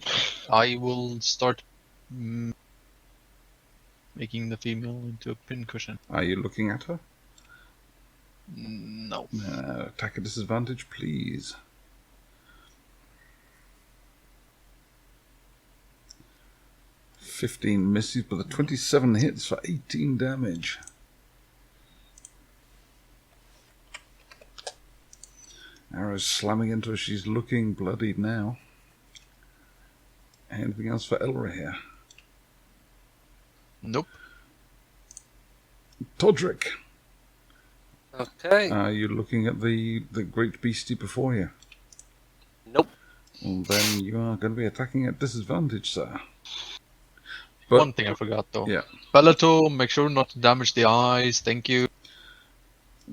I will start making the female into a pincushion. Are you looking at her? No. Attack at disadvantage, please. "15 misses, but the 27 hits for 18 damage. Arrows slamming into her. She's looking bloodied now. Anything else for Elrahir? Nope. Todric, Okay. are you looking at the great beastie before you? Nope. Well, then you are going to be attacking at disadvantage, sir. But, One thing I forgot though. yeah, Bellator, make sure not to damage the eyes. Thank you.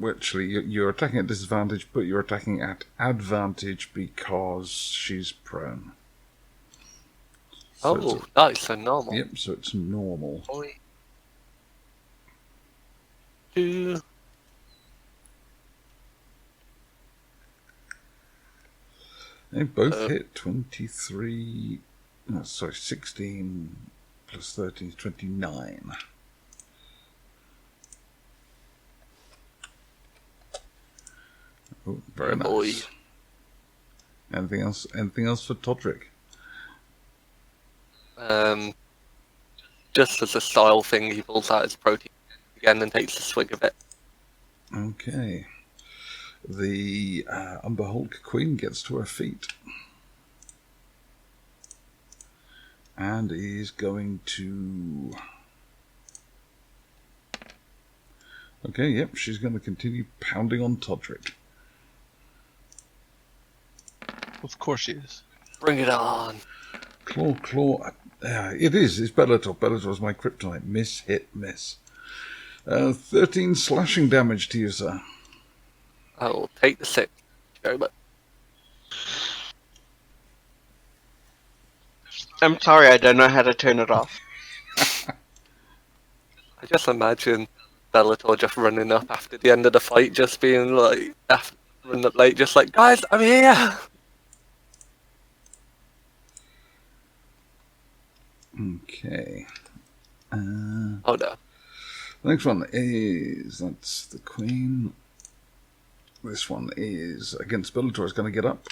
actually, you're attacking at disadvantage, but you're attacking at advantage because she's prone. So Oh, nice. So normal. yep, so it's normal. Boy. 2. They both hit 23. No, sorry, 16 plus 13 is 29. Oh, very nice. Boy. Anything else? Anything else for Todric? Just as a style thing, he pulls out his protein again and takes a swig of it. Okay. The Umber Hulk Queen gets to her feet. And is going to... Okay, yep, she's going to continue pounding on Todric. Of course she is. Bring it on. Claw. It is. It's Bellator. Bellator's my kryptonite. Miss, hit, miss. 13 slashing damage to you, sir. I will take the 6. Very much. I'm sorry, I don't know how to turn it off. I just imagine Bellator just running up after the end of the fight, just being like, running up late, just like, guys, I'm here! Okay. Oh no. Next one is... That's the Queen. This one is against Bellator. Is going to get up.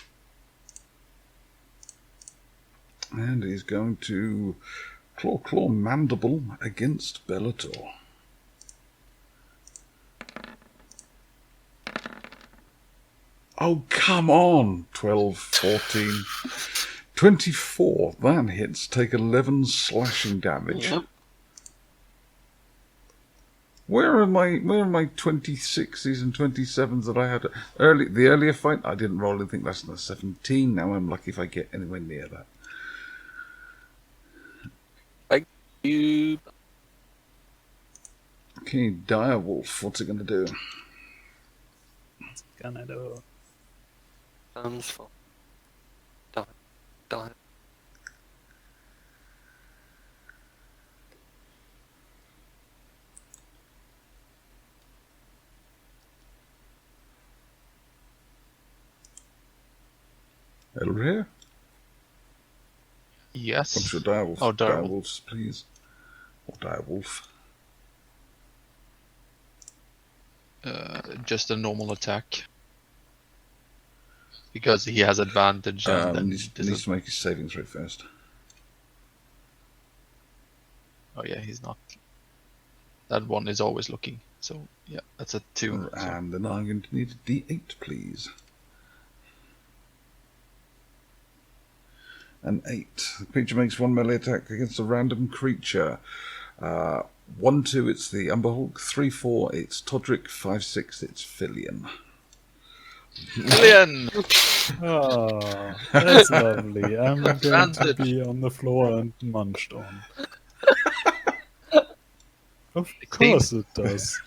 And he's going to claw mandible against Bellator. Oh, come on! 12, 14, 24. That hits. Take 11 slashing damage. Yep. Where are my 26s and 27s that I had early? The earlier fight, I didn't roll anything less than a 17. Now I'm lucky if I get anywhere near that. You... Okay, Direwolf, what's it going to do? Gonna do. Sounds fun. Die. Elrire? Yes. What's your direwolf? Oh, direwolf. Direwolves, please. Or direwolf. Just a normal attack. Because he has advantage and then Needs to make his saving throw first. Oh yeah, he's not. That one is always looking. So yeah, that's a 2. And then I'm going to need a D8, please. An 8. The creature makes 1 melee attack against a random creature. 1-2, it's the Umberhulk. 3-4, it's Todric. 5-6, it's Filion. Million! Oh, that's lovely. I'm going to be on the floor and munched on. Of course it does.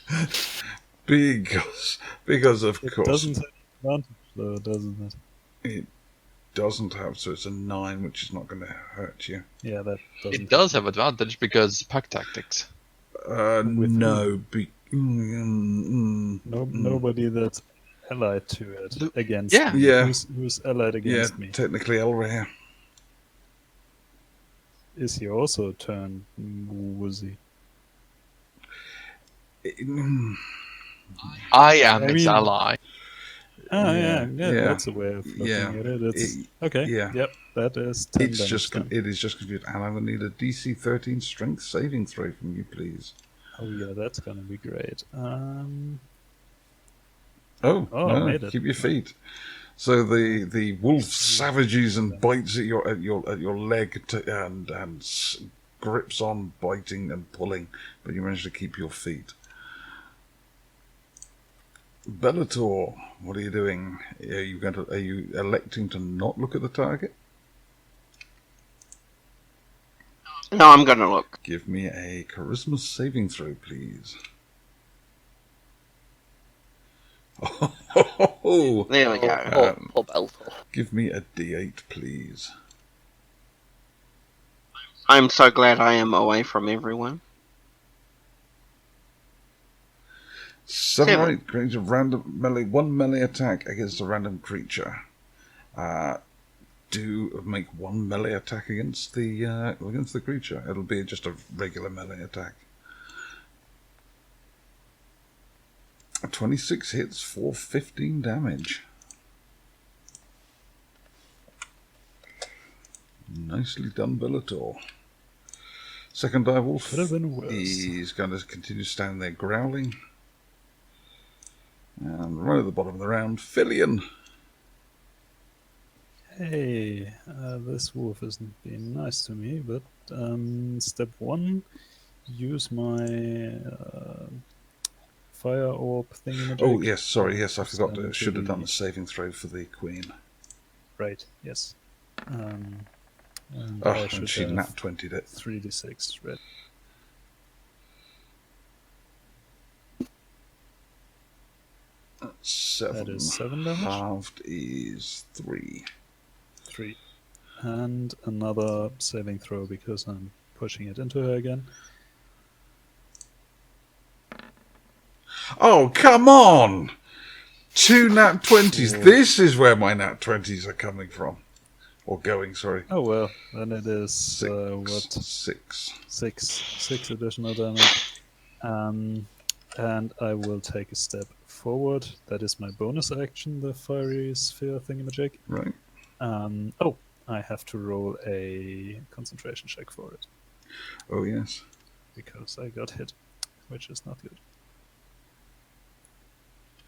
Because of It course. doesn't have advantage though, doesn't it? It doesn't have, so it's a 9, which is not going to hurt you. Yeah, that doesn't. It does have advantage because pack tactics. No. Nobody that's allied to it against Yeah. me. Yeah. Who's allied against me? Technically Elrire. Is he also turned woozy? I am its mean- ally. Yeah, Yeah. that's a way of looking Yeah. at it. It's okay. yeah. Yep, that is 10 It is just confused. And I'm going to need a DC 13 strength saving throw from you, please. Oh yeah, that's gonna be great. Oh, no, made it. keep your feet. So the wolf savages and bites at your leg and grips on, biting and pulling, but you manage to keep your feet. Bellator, what are you doing? Are you electing to not look at the target? No, I'm gonna look. Give me a charisma saving throw, please. Oh, There we go. Poor Bellator. give me a D8, please. I'm so glad I am away from everyone. 7 or 8 creature random melee, 1 melee attack against a random creature. Do make 1 melee attack against the creature. It'll be just a regular melee attack. 26 hits for 15 damage. Nicely done, Bellator. Second direwolf. Could have been worse. He's going to continue standing there growling. And right at the bottom of the round, Filion. Hey, this wolf isn't being nice to me, but step 1, use my fire orb thingamajig. Oh, yes, sorry, yes, I forgot. Stand Should have to done the saving throw for the queen. Right, yes. And Oh, I and should she have nat 20'd it. 3d6 red. That's 7. That is 7 damage. Halved is 3. 3. And another saving throw because I'm pushing it into her again. Oh, come on! 2 nat 20s. This is where my nat 20s are coming from. Or going, sorry. Oh well, then it is 6. 6 additional damage. And I will take a step forward. That is my bonus action, the fiery sphere thingamajig. Right. Oh, I have to roll a concentration check for it Oh, yes. because I got hit, which is not good.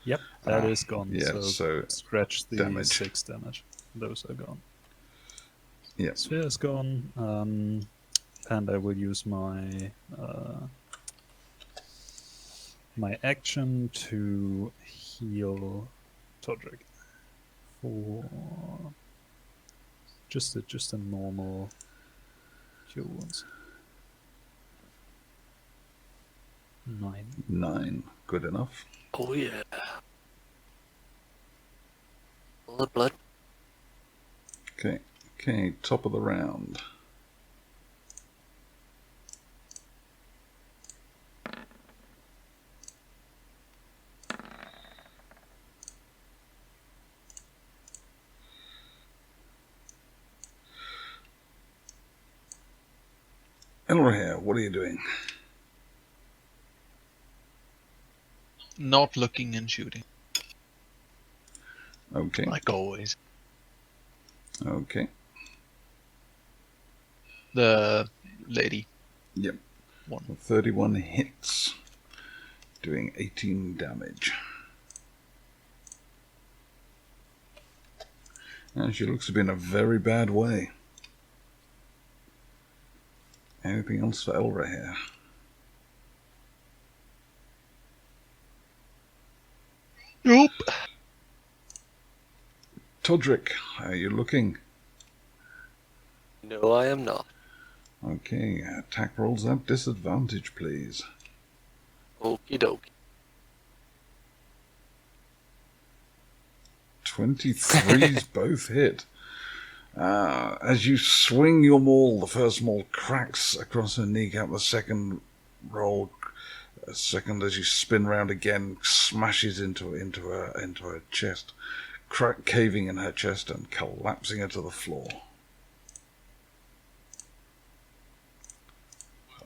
Yep, that is gone. yeah, so scratch the damage. 6 damage. Those are gone. Yeah. Sphere is gone, and I will use my my action to heal Todric for just a normal cure wounds. 9. 9. Good enough. Oh yeah. All the blood. Okay, top of the round. Elrahir, what are you doing? Not looking and shooting, Okay. like always. Okay. The lady. Yep. 1. 31 hits, doing 18 damage. And she looks to be in a very bad way. Anything else for Elrahir? Nope. Todric, how are you looking? No, I am not. Okay, attack rolls at disadvantage, please. Okie dokie. 23s both hit. As you swing your maul, the first maul cracks across her kneecap. The second roll, second as you spin round again, smashes into her chest, caving in her chest and collapsing her to the floor.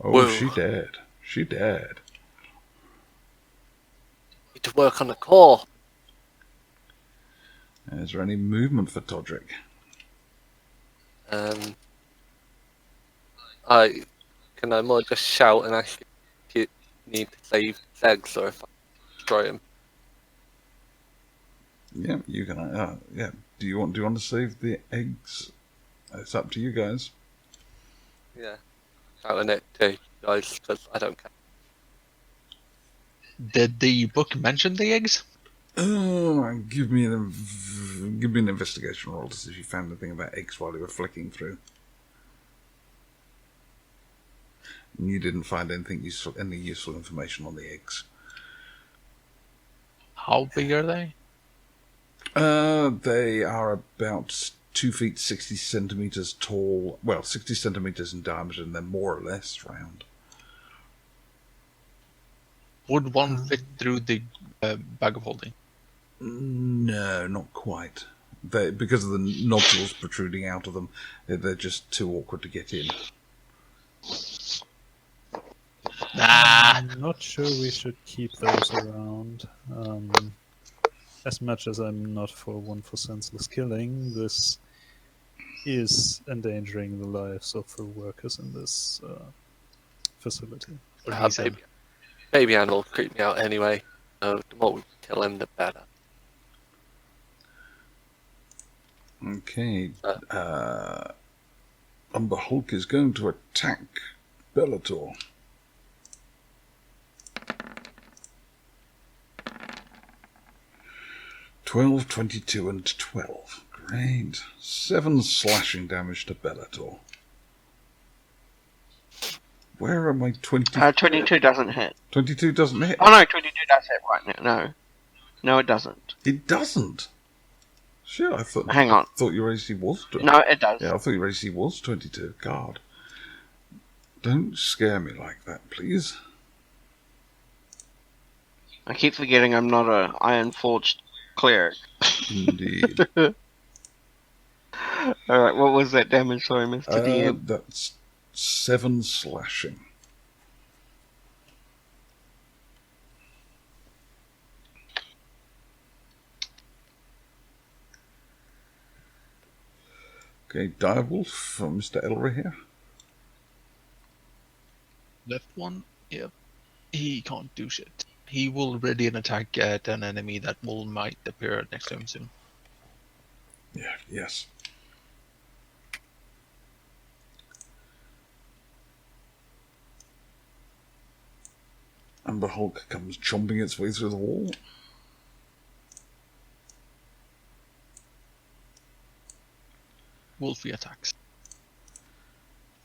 Oh, Whoa. she dead. She dead. Need to work on the core. Is there any movement for Todric? I more just shout and ask if you need to save his eggs or if I destroy him. Yeah, you can. Yeah. Do you want to save the eggs? It's up to you guys. Yeah. Shouting it to you guys because I don't care. Did the book mention the eggs? Oh, give me an investigation roll to see if you found anything about eggs while you were flicking through. And you didn't find any useful information on the eggs. How big are they? They are about 2 feet 60 centimeters tall. Well, 60 centimeters in diameter, and they're more or less round. Would one fit through the bag of holding? No, not quite. Because of the nodules protruding out of them, they're just too awkward to get in. Nah. I'm not sure we should keep those around. As much as I'm not for senseless killing, this is endangering the lives of the workers in this facility. Baby animal creep me out anyway. So the more we kill him, the better. Okay. Umber Hulk is going to attack Bellator. "12, 22, and 12. Great. 7 slashing damage to Bellator. Where are my 20? 22 doesn't hit. 22 doesn't hit. Oh no, 22 does hit right now. No, it doesn't. It doesn't. Shit, I thought. Hang on. I thought your AC was. No, it does. Yeah, I thought your AC was 22. God. Don't scare me like that, please. I keep forgetting I'm not a Iron Forged cleric. Indeed. Alright, what was that damage? Sorry, Mr. DM. That's 7 slashing. Okay, Direwolf from Mr. Elrahir. Left one? Yep. He can't do shit. He will ready an attack at an enemy that might appear next to him soon. Yeah, yes. Umber Hulk comes chomping its way through the wall. Wolfie attacks.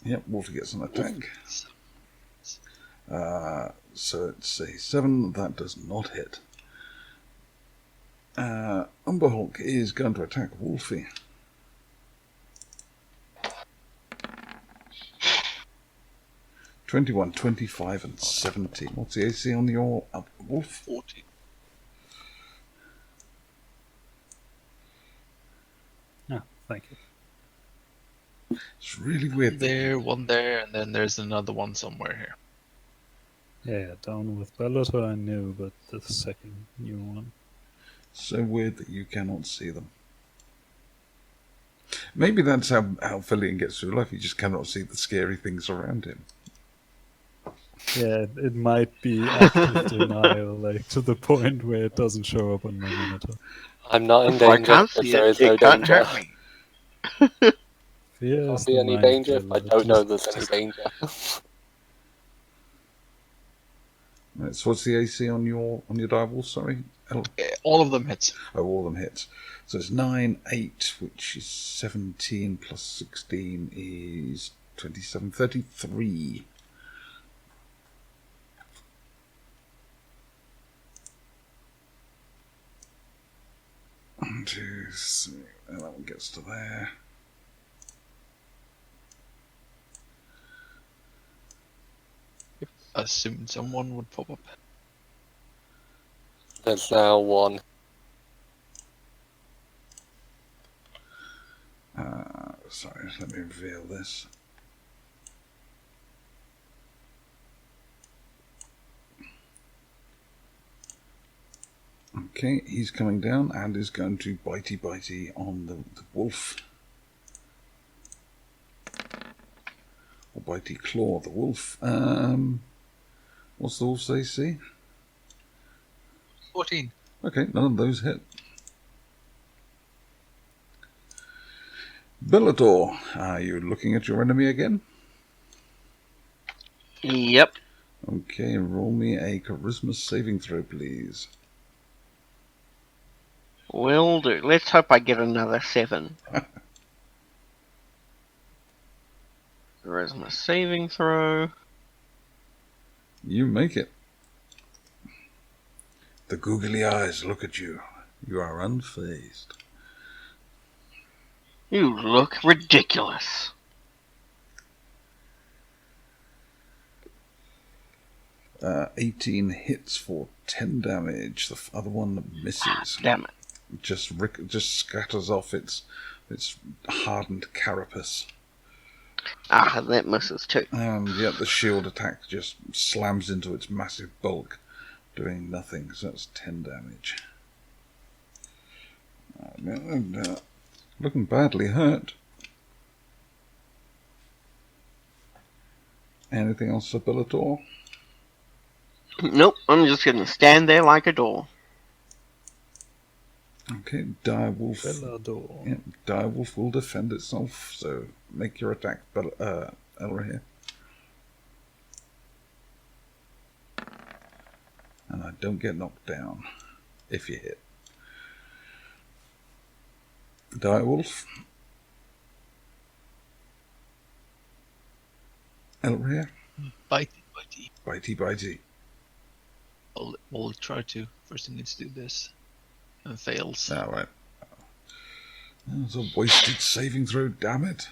Yep, Wolfie gets an attack. So it's a 7, that does not hit. Umber Hulk is going to attack Wolfie. "21, 25, and 17. What's the AC on your wolf?" 40. Ah, thank you. It's really weird. One there, and then there's another one somewhere here. Yeah, down with Bellator I knew, but the second new one. So weird that you cannot see them. Maybe that's how Fillion gets through life. He just cannot see the scary things around him. Yeah, it might be active denial, like to the point where it doesn't show up on my monitor. I'm not in If I danger can't because see there it, is no it can't danger. hurt me. Fear Can't is be the any mind danger if I killer. don't know there's any danger. Right, so what's the AC on your direwolf? Sorry, All of them hits. oh, all of them hits. So it's 9, 8, which is 17 plus 16 is 27, 33. One, 2, 3, and that one gets to there. Assumed someone would pop up. There's now one. Sorry, let me reveal this. Okay, he's coming down and is going to bitey on the wolf. Or bitey claw the wolf. What's the wolf's AC? 14. Okay, none of those hit. Bellator, are you looking at your enemy again? Yep. Okay, roll me a charisma saving throw, please. Will do. Let's hope I get another 7. Charisma saving throw. You make it. The googly eyes look at you. You are unfazed. You look ridiculous. Uh, 18 hits for 10 damage. The other one misses. Damn it. Just scatters off its hardened carapace. Ah, that misses too. And yet the shield attack just slams into its massive bulk, doing nothing. So that's 10 damage. Looking badly hurt. Anything else for Bellator? Nope, I'm just gonna stand there like a door. Okay, Direwolf. Bellator. Yeah, Direwolf will defend itself, so make your attack, Elra here. And I don't get knocked down if you hit. Direwolf. Elra here. Bitey. Bitey. We'll try to. First, he needs to do this. And fails. Alright. That's a wasted saving throw, damn it.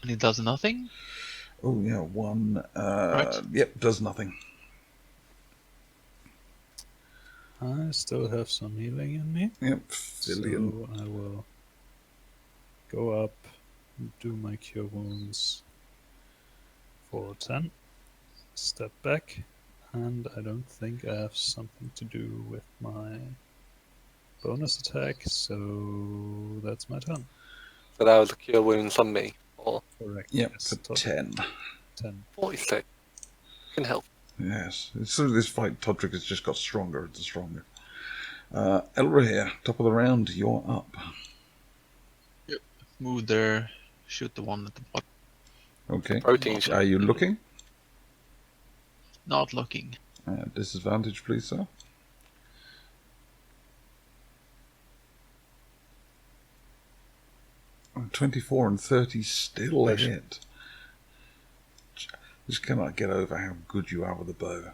And he does nothing? Oh, yeah, 1. Right. Yep, does nothing. I still have some healing in me. Yep, Fillion. So I will go up, do my cure wounds for 10, step back, and I don't think I have something to do with my bonus attack, so that's my turn. So that was a cure wounds on me. Or Correct. Yep, yes, for 10. 10. 46. Can help. Yes, so this fight, Todric has just got stronger and stronger. Elra here, top of the round, you're up. Yep. Move there. Shoot the one at the bottom. Okay. Protein shot. Are you looking? Not looking. Disadvantage, please, sir. Oh, 24 and 30 still a hit. Just cannot get over how good you are with the bow.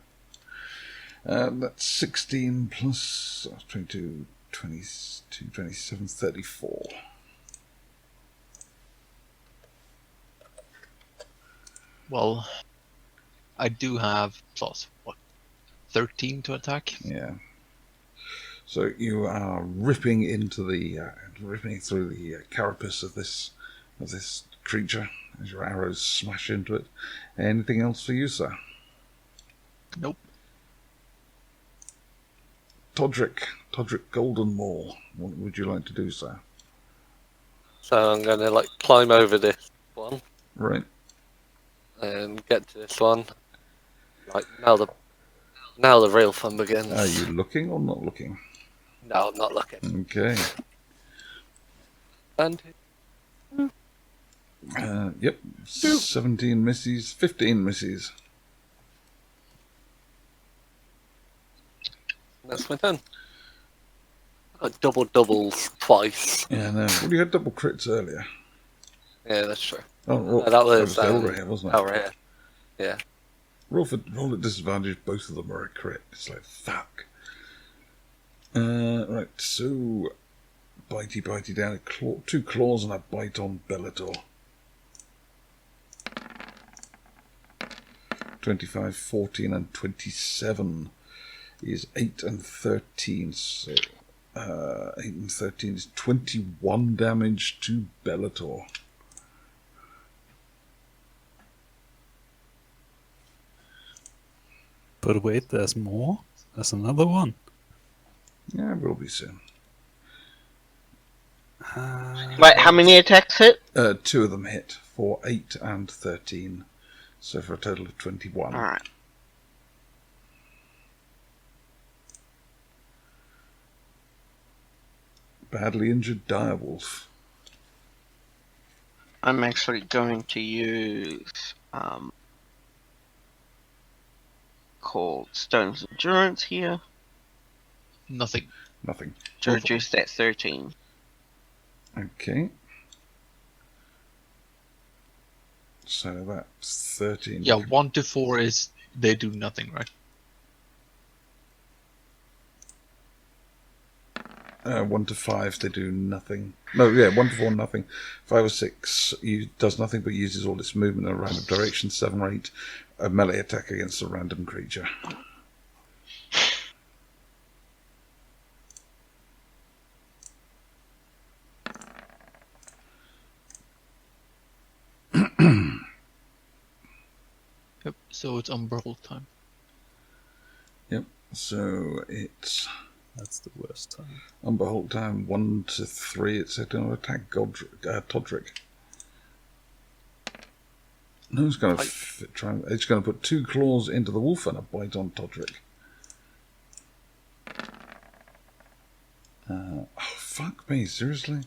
That's 16 plus 22, 22, 27, 34. Well, I do have plus, 13 to attack? Yeah. So you are ripping through the carapace of this creature as your arrows smash into it. Anything else for you, sir? Nope. Todric Goldenmaul, what would you like to do, sir? So I'm gonna like climb over this one Right. and get to this one. Like now the real fun begins. Are you looking or not looking? No, I'm not looking. Okay. And Yep. 17 misses, 15 misses. that's my turn. I got double doubles twice. Yeah, no. Well, you had double crits earlier. Yeah, that's true. Oh, well, That was Elrahir, wasn't it? Elrahir. Yeah. Roll at disadvantage, both of them are a crit. It's like, fuck. Right, so bitey down, two claws and a bite on Bellator. 25, 14 and 27 is 8 and 13, so 8 and 13 is 21 damage to Bellator. But wait, there's more. There's another one. Yeah, will be soon. Wait, how many attacks hit? 2 of them hit for 8 and 13, so for a total of 21. Alright. Badly injured direwolf. I'm actually going to use called Stone's Endurance here Nothing. Nothing. to reduce that 13. Okay. So that's 13. Yeah, 1 to 4 is they do nothing, right? 1 to 5, they do nothing. No, yeah, 1 to 4, nothing. 5 or 6 does nothing but uses all its movement in a random direction. 7 or 8, a melee attack against a random creature. Yep. So it's Umbral time. Yep, so it's That's the worst time. Umberholt time 1 to 3. It's going to attack Todric. No, it's going to it's going to put 2 claws into the wolf and a bite on Todric. Oh, fuck me, seriously?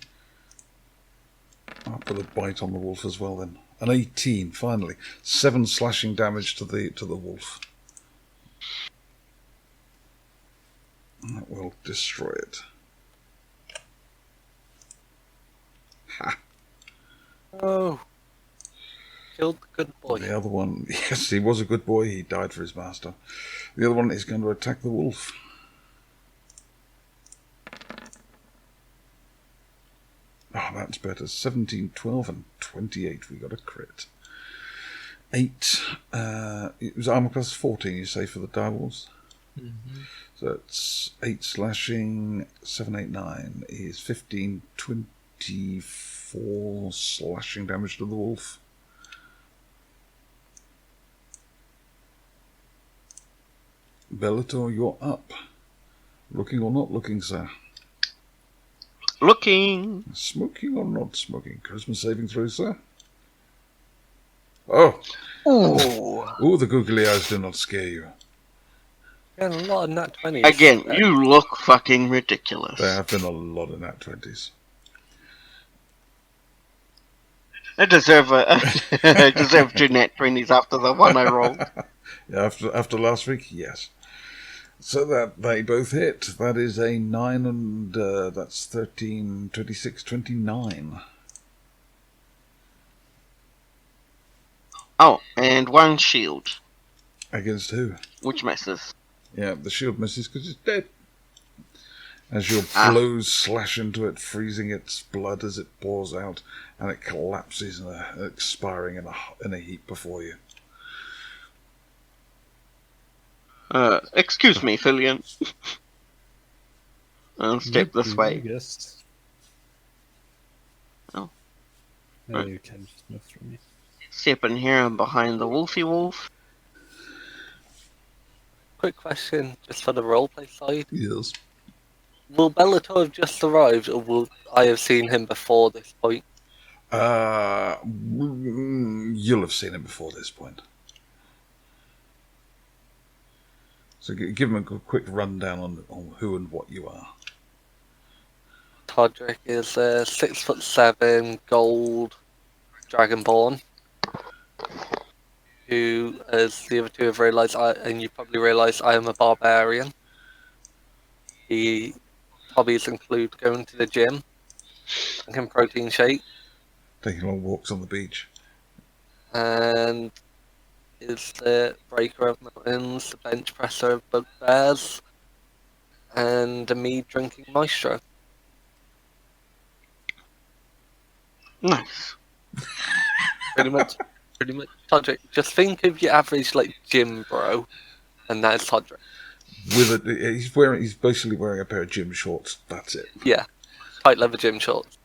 I'll put a bite on the wolf as well then. An 18, finally. 7 slashing damage to the wolf. That will destroy it. Ha! Oh. Killed the good boy. The other one, yes, he was a good boy. He died for his master. The other one is going to attack the wolf. Oh, that's better. 17, 12, and 28. We got a crit. 8. It was armor class 14, you say, for the direwolves? Mm-hmm. So it's 8 slashing, 7, 8, 9 is 15, 24 slashing damage to the wolf. Bellator, you're up. Looking or not looking, sir? Looking! Smoking or not smoking? Charisma saving throw, sir? Oh! Ooh. Oh, the googly eyes do not scare you. Getting a lot of nat 20s. Again, you look fucking ridiculous. There have been a lot of nat 20s. I deserve I deserve 2 nat 20s after the one I rolled. Yeah, after last week, yes. So that they both hit. That is a 9 and that's 13, 26, 29. Oh, and 1 shield, Against who? which misses. Yeah, the shield misses because it's dead. As your blows slash into it, freezing its blood as it pours out, and it collapses, expiring in a heap before you. Excuse me, Fillion. I'll step this way. Guessed. Oh. Yeah, you can just move through me. Step in here and behind the wolfy wolf. Quick question, just for the roleplay side. Yes. Will Bellator have just arrived, or will I have seen him before this point? You'll have seen him before this point. So give him a quick rundown on who and what you are. Todric is a 6'7" gold Dragonborn, who, as the other two have realised, and you probably realised, I am a barbarian. His hobbies include going to the gym, drinking protein shake, Taking long walks on the beach. and is the breaker of mountains, the bench presser of bugbears, and a mead drinking maestro. Nice. Pretty much. Todric. Just think of your average gym bro, and that's Todric. He's basically wearing a pair of gym shorts. That's it. Yeah, tight leather gym shorts.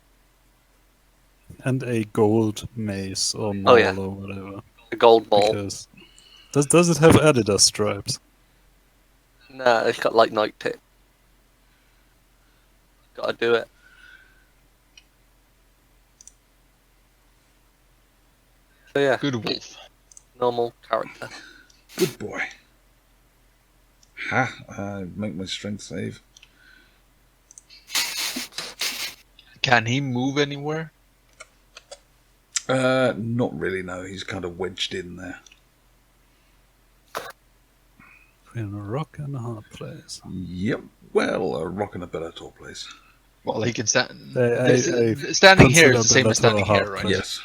And a gold mace or Oh, maul yeah. or whatever. A gold ball. Because does it have Adidas stripes? Nah, it's got Nike tip. Gotta do it. So yeah, Good wolf. normal character. Good boy. I make my strength save. Can he move anywhere? Not really, no. He's kind of wedged in there. In a rock and a hard place. Yep. Well, a rock and a Bellator place. Well, he can stand. I Standing here is consider the same as Bellator standing a hard here, right? place. Yes.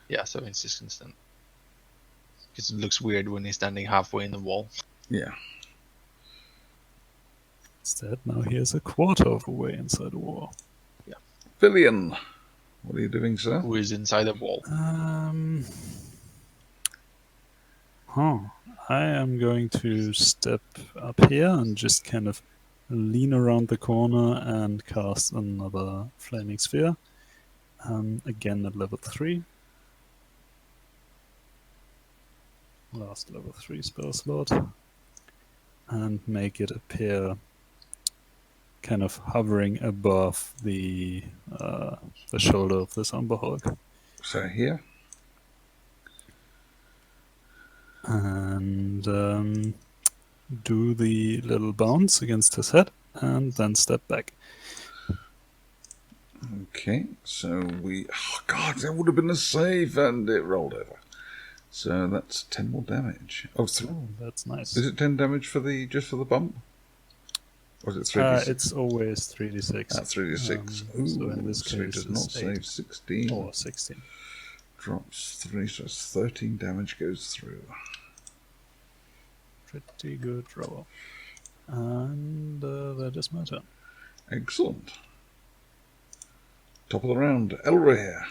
Yeah, so it's just instant. Because it looks weird when he's standing halfway in the wall. Yeah. Instead, now he is a quarter of the way inside the wall. Villian, what are you doing, sir? Who is inside the wall? I am going to step up here and just kind of lean around the corner and cast another flaming sphere. Again at level 3. Last level 3 spell slot. And make it appear kind of hovering above the shoulder of this Umber Hulk. So here. And do the little bounce against his head, and then step back. Okay, so oh god, that would have been a save, and it rolled over. So that's 10 more damage. Oh, That's nice. is it 10 damage just for the bump? Or is it 3d6? It's always 3d6. 3d6. Ooh, so in this so it case, does not it's save 8 16. or 16. Drops 3, so it's 13 damage goes through. Pretty good roll. And that is my turn. Excellent. Top of the round, Elrahir.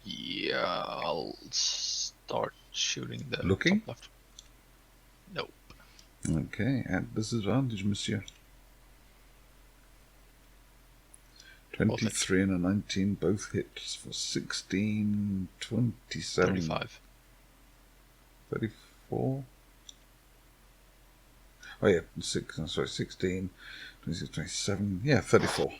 Yeah, I'll start shooting the Looking? top left. Nope. Okay, at disadvantage, monsieur. 23 and a 19, both hits for 16, 27, 35. 34. Oh yeah, 16, 26, 27, yeah, 34.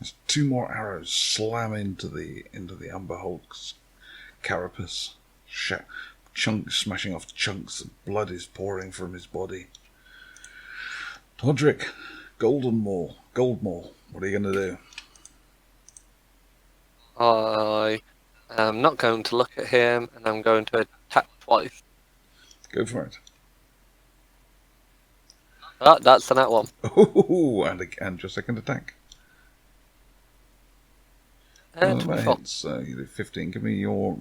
There's 2 more arrows slam into the Umber Hulk's carapace. Chunks smashing off chunks, and blood is pouring from his body. Todric, Goldenmaul, what are you going to do? I am not going to look at him, and I'm going to attack twice. Go for it. Ah, that's the net one. Oh, and your second attack. And That 24. hits. You did 15. Give me your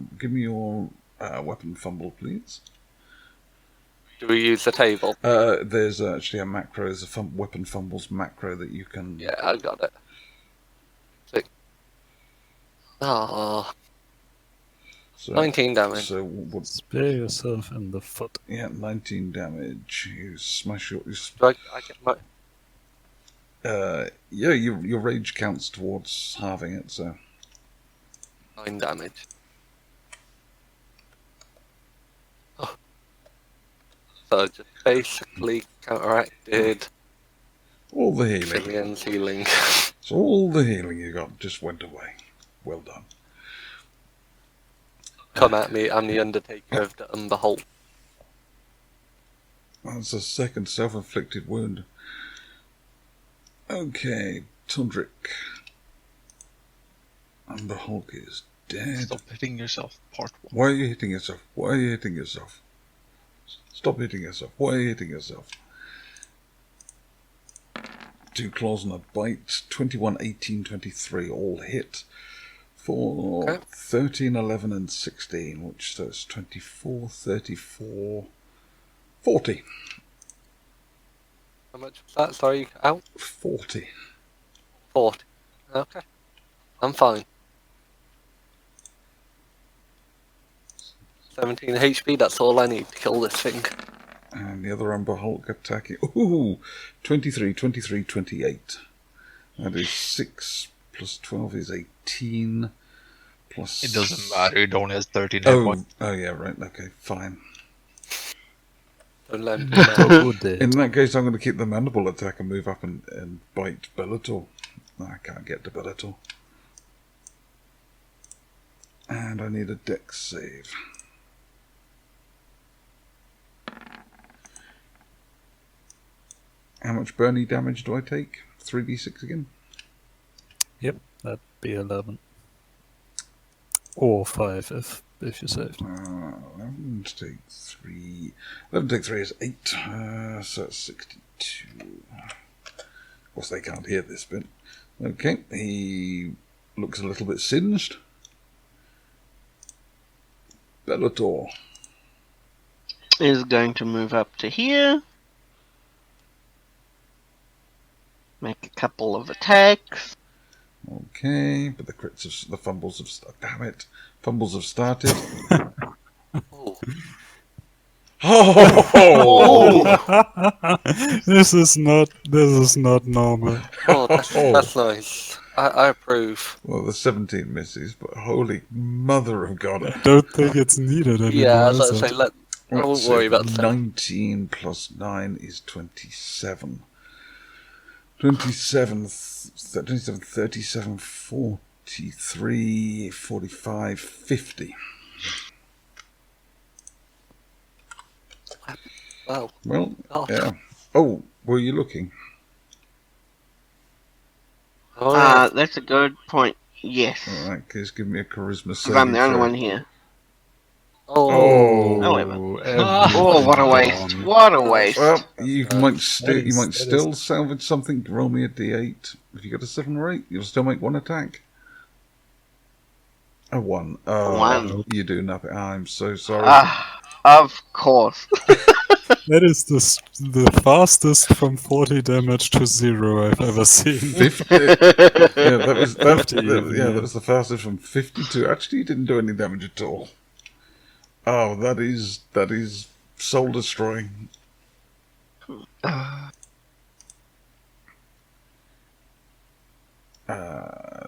weapon fumble, please. Do we use the table? There's actually a macro. There's a weapon fumbles macro that you can. Yeah, I got it. Oh, So, 19 damage. So, what, Spear yourself in the foot. yeah, 19 damage. You smash your. Do I get my... Yeah, your rage counts towards halving it, so. 9 damage. Oh. So just basically counteracted All the healing. Cillian's healing. So all the healing you got just went away. Well done. Come at me, I'm the Undertaker of the Umberholt. That's a second self-inflicted wound. Okay, Tundrick. And the Hulk is dead. Stop hitting yourself. Part 1. Why are you hitting yourself? Why are you hitting yourself? Stop hitting yourself. Why are you hitting yourself? 2 claws and a bite. 21, 18, 23 all hit. For Okay. 13, 11 and 16, which does 24, 34, 40. How much was that? Sorry, out? 40. 40. Okay. I'm fine. 17 HP, that's all I need to kill this thing. And the other Umber Hulk attacking. Ooh! 23, 23, 28. That is 6 plus 12 is 18. Plus. It doesn't matter. It only has 13 hit points. Oh, yeah, right. Okay, fine. Don't let me know. In that case, I'm going to keep the mandible attack and move up and bite Bellator. No, I can't get to Bellator. And I need a dex save. How much burny damage do I take? 3d6 again? Yep, that'd be 11. Or 5 if you saved. 11 to take 3. 11 to take 3 is 8. So that's 62. Of course, they can't hear this bit. Okay, he looks a little bit singed. Bellator. Is going to move up to here. Make a couple of attacks. Okay, but the fumbles have started. Damn it. Fumbles have started. Oh. Oh! This is not normal. Oh, that's nice. I approve. Well, the 17 misses, but holy mother of God. I don't think it's needed anymore. Yeah, as I is say, it? I won't worry about that. 19 plus 9 is 27. 27, 37, 43, 45, 50. Wow. Well, Oh. yeah. Oh, were you looking? Oh, yeah. That's a good point. Yes. Alright, just give me a charisma 'Cause saving I'm the only throw. one here. Oh. Oh, everything what a waste. gone. What a waste. Well, you might that still is- salvage something. Roll me a d8. If you get a 7 or 8, you'll still make 1 attack. A 1. Oh, 1. you do nothing. I'm so sorry. Of course. That is the fastest from 40 damage to 0 I've ever seen. 50. Yeah, that was 50 even, yeah, yeah. that was the fastest from 50 to. Actually, you didn't do any damage at all. Oh, that is soul destroying.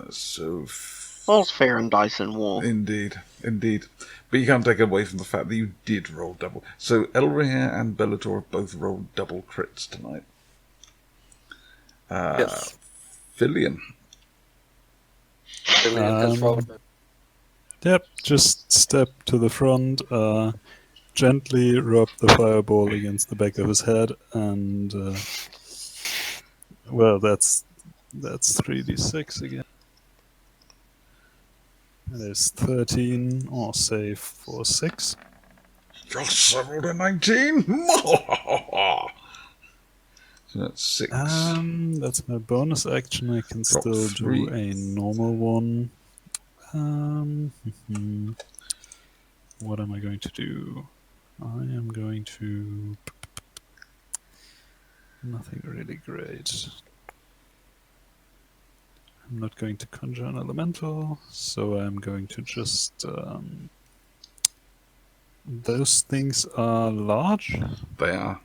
So. All's fair in dice and war. Indeed. But you can't take away from the fact that you did roll double. So Elrihir and Bellator have both rolled double crits tonight. Yes. Fillion. Cillian has rolled. Yep, just step to the front, gently rub the fireball against the back of his head, and well, that's 3d6 again. There's 13, or save for 6. Yes, I rolled a 19. So that's 6. That's my bonus action. I can Drop still 3. do a normal one. What am I going to do? I am going to... Nothing really great. I'm not going to conjure an elemental, so I'm going to just... those things are large? They are.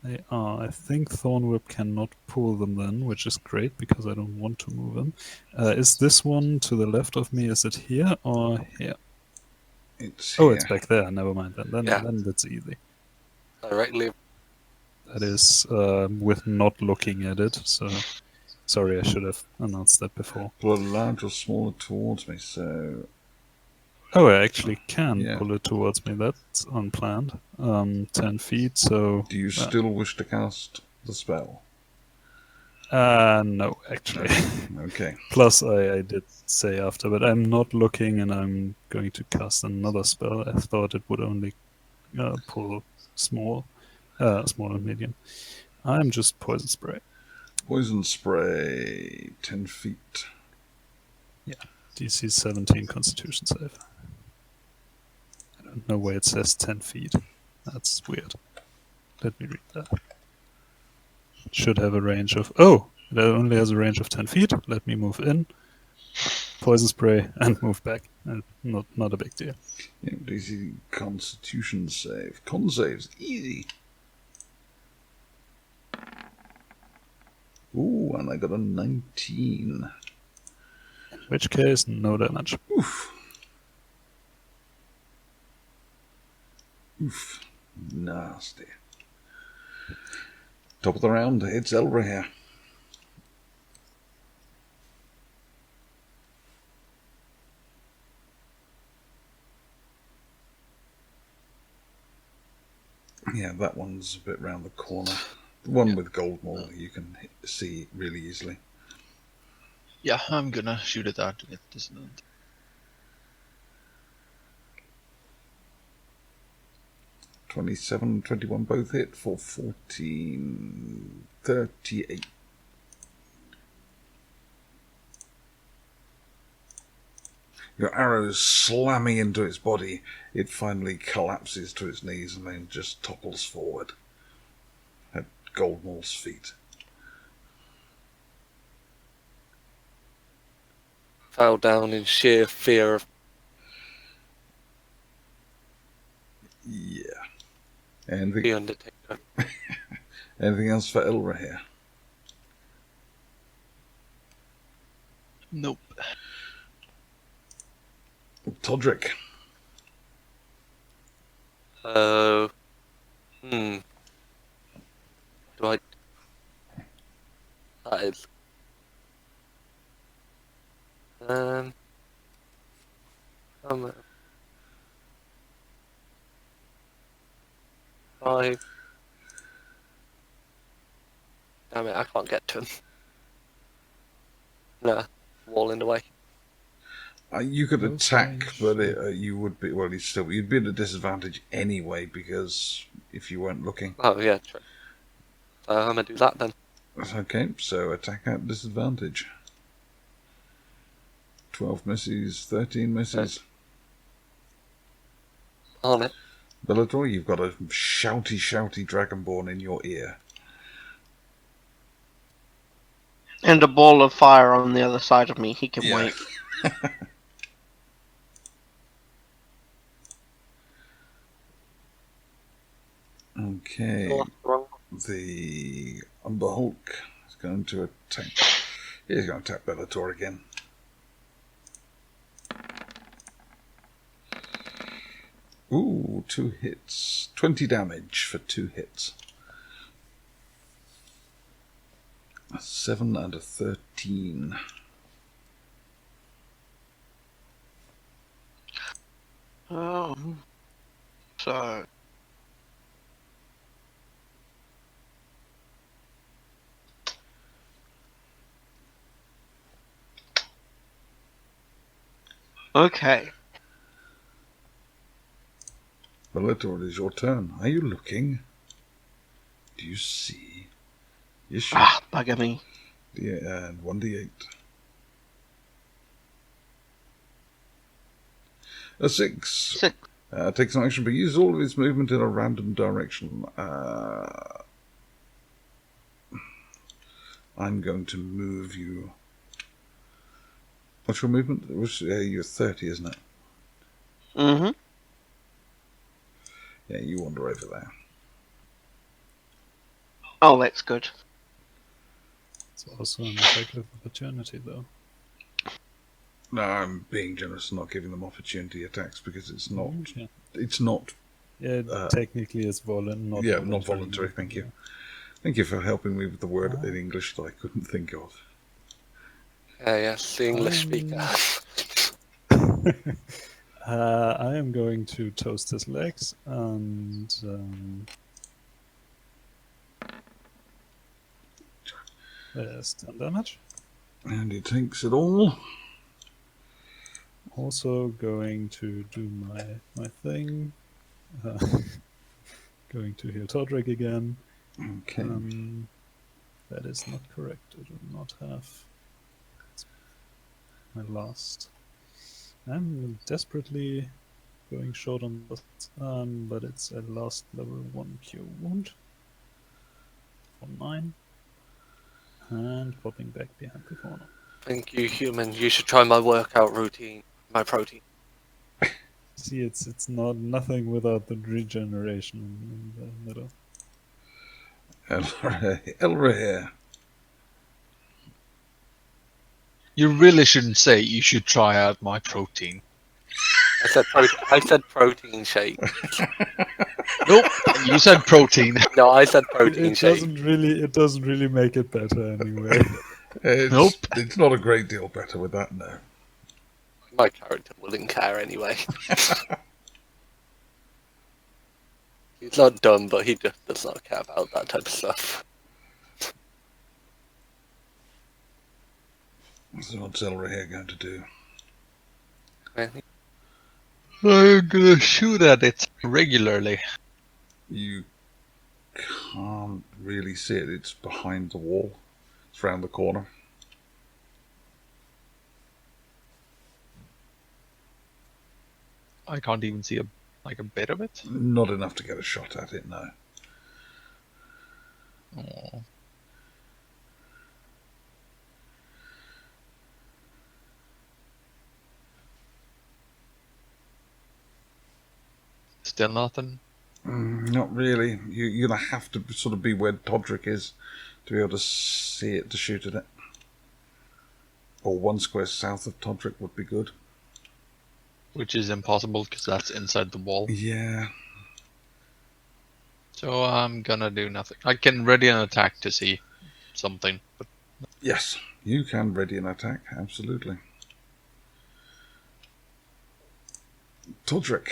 They are. I think Thornwhip cannot pull them then, which is great because I don't want to move them. Is this one to the left of me? Is it here or here? It's Oh, here. it's back there. Never mind. Then Yeah. that's easy. Directly. That is with not looking at it. So sorry, I should have announced that before. Pull it large or smaller towards me, so... Oh, I actually can Yeah. pull it towards me. That's unplanned. 10 feet, so... Do you still wish to cast the spell? No, actually. Okay. Plus, I did say after, but I'm not looking and I'm going to cast another spell. I thought it would only pull small and medium. I'm just Poison Spray. Poison spray, 10 feet. DC 17 Constitution save. I don't know why it says 10 feet. That's weird. Let me read that. It should have a range of... Oh! It only has a range of 10 feet. Let me move in. Poison Spray and move back. Not a big deal. Yeah, DC Constitution save. Con saves, easy. Ooh, and I got a 19. In which case, no damage. Oof. Oof. Nasty. Top of the round, it's Elra here. Yeah, that one's a bit round the corner. The one with Goldmaul you can see really easily. Yeah, I'm gonna shoot at that to get disadvantage. $27, $21 both hit for 14, 38. Your arrows slamming into its body, it finally collapses to its knees and then just topples forward at Goldmaul's feet. Fell down in sheer fear of... Yeah. the Anything, Undertaker. anything else for Elra here? Nope. Todric. Do I... That is... Five... Damn it, I can't get to him. Nah, wall in the way. You could Okay. attack, but you would be you'd be at a disadvantage anyway because if you weren't looking. Oh yeah, true. So I'm gonna do that then. Okay, so attack at disadvantage. 12 misses, 13 misses. On it. Bellator, you've got a shouty Dragonborn in your ear. And a ball of fire on the other side of me. He can Yeah. wait. Okay, Oh, wrong. the Umber Hulk is going to attack. He's going to attack Bellator again. Ooh, 2 hits. 20 damage for 2 hits. A 7 and a 13. Oh. So. Okay. Bellator, it is your turn. Are you looking? Do you see? Yes, you Ah, bugger me. and 1d8. A 6. 6. Takes an action, but uses all of its movement in a random direction. I'm going to move you What's your movement? It was you're 30, isn't it? Mm-hmm. Yeah, you wander over there. Oh, that's good. It's also an attack of opportunity, though. No, I'm being generous and not giving them opportunity attacks because it's not. Okay. It's not. Yeah, technically it's not Not voluntary. Thank you. Thank you for helping me with the word in English that I couldn't think of. Yes, the English speaker. I am going to toast his legs and there's 10 damage. And he takes it all. Also going to do my thing. Going to heal Todric again. Okay. That is not correct. I do not have my last. I'm desperately going short on this, but it's a last level 1 cure wound. For 9. And popping back behind the corner. Thank you, human. You should try my workout routine. My protein. See, it's nothing without the regeneration in the middle. Elray. You really shouldn't say you should try out my protein. I said protein shake. Nope, you said protein. No, I said protein It shake. doesn't really make it better anyway. Nope. It's not a great deal better with that, no. My character wouldn't care anyway. He's not dumb, but he just does not care about that type of stuff. So what's Elray going to do? I'm gonna shoot at it regularly. You can't really see it. It's behind the wall. It's round the corner. I can't even see a bit of it. Not enough to get a shot at it, no. Oh. Still nothing. Not really. You're going to have to sort of be where Todric is to be able to see it, to shoot at it. Or 1 square south of Todric would be good. Which is impossible because that's inside the wall. Yeah. So I'm gonna do nothing. I can ready an attack to see something. But Yes, you can ready an attack, absolutely. Todric.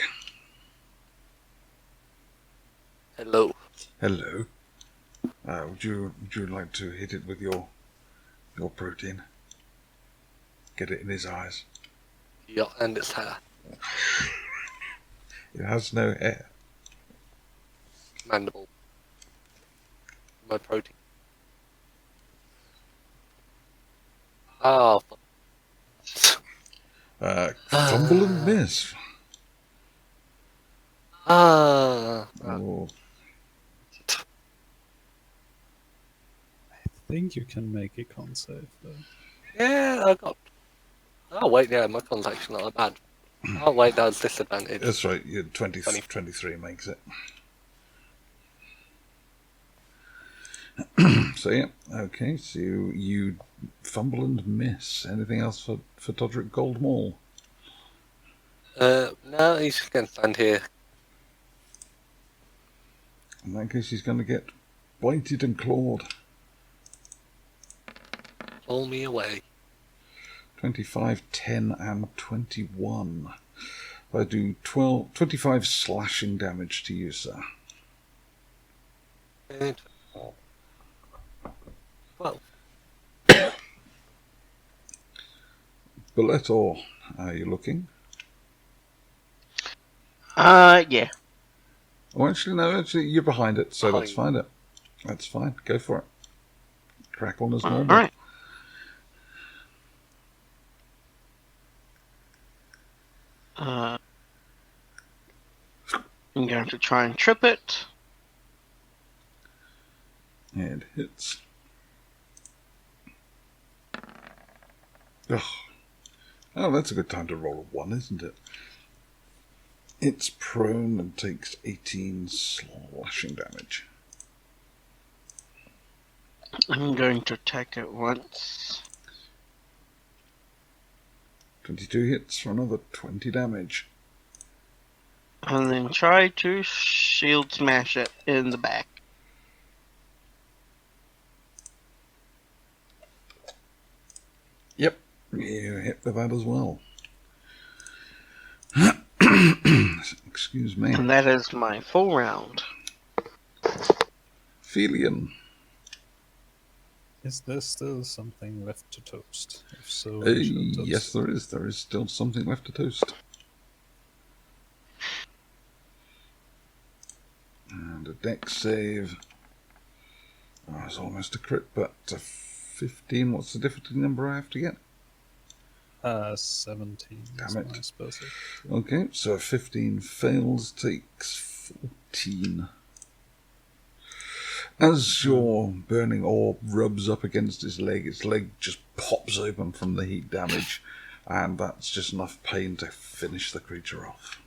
Hello. Hello. Would you like to hit it with your protein? Get it in his eyes. Yeah, and its hair. It has no hair. Mandible. My protein. Oh, Fumble and miss. Ah. Oh, I think you can make a con save, though. Yeah, I got. Oh, wait, yeah, my con's actually not that bad. Oh, wait, that's disadvantage. that's right. 23 makes it. So yeah, okay. So you fumble and miss. Anything else for Todric Goldenmaul? No, he's just going to stand here. In that case, he's going to get bited and clawed. Pull me away. 25, 10, and 21. I do 25 slashing damage to you, sir. Well, Bulletor, are you looking? Yeah. Oh, actually, no, you're behind it, so let's Behind. find it. That's fine, go for it. Crack on as normal. Alright. I'm going to try and trip it. And hits. Ugh. Oh, that's a good time to roll a 1, isn't it? It's prone and takes 18 slashing damage. I'm going to attack it once. 22 hits for another 20 damage. And then try to shield smash it in the back. Yep, you hit with that as well. Excuse me. And that is my full round. Felian. Is there still something left to toast? If so, we shall toast. Yes, there is. There is still something left to toast. And a dex save. Oh, it's almost a crit, but a 15. What's the difficulty number I have to get? 17. Damn is it. my spell save. Okay, so 15 fails, takes 14. As your burning orb rubs up against his leg just pops open from the heat damage, and that's just enough pain to finish the creature off.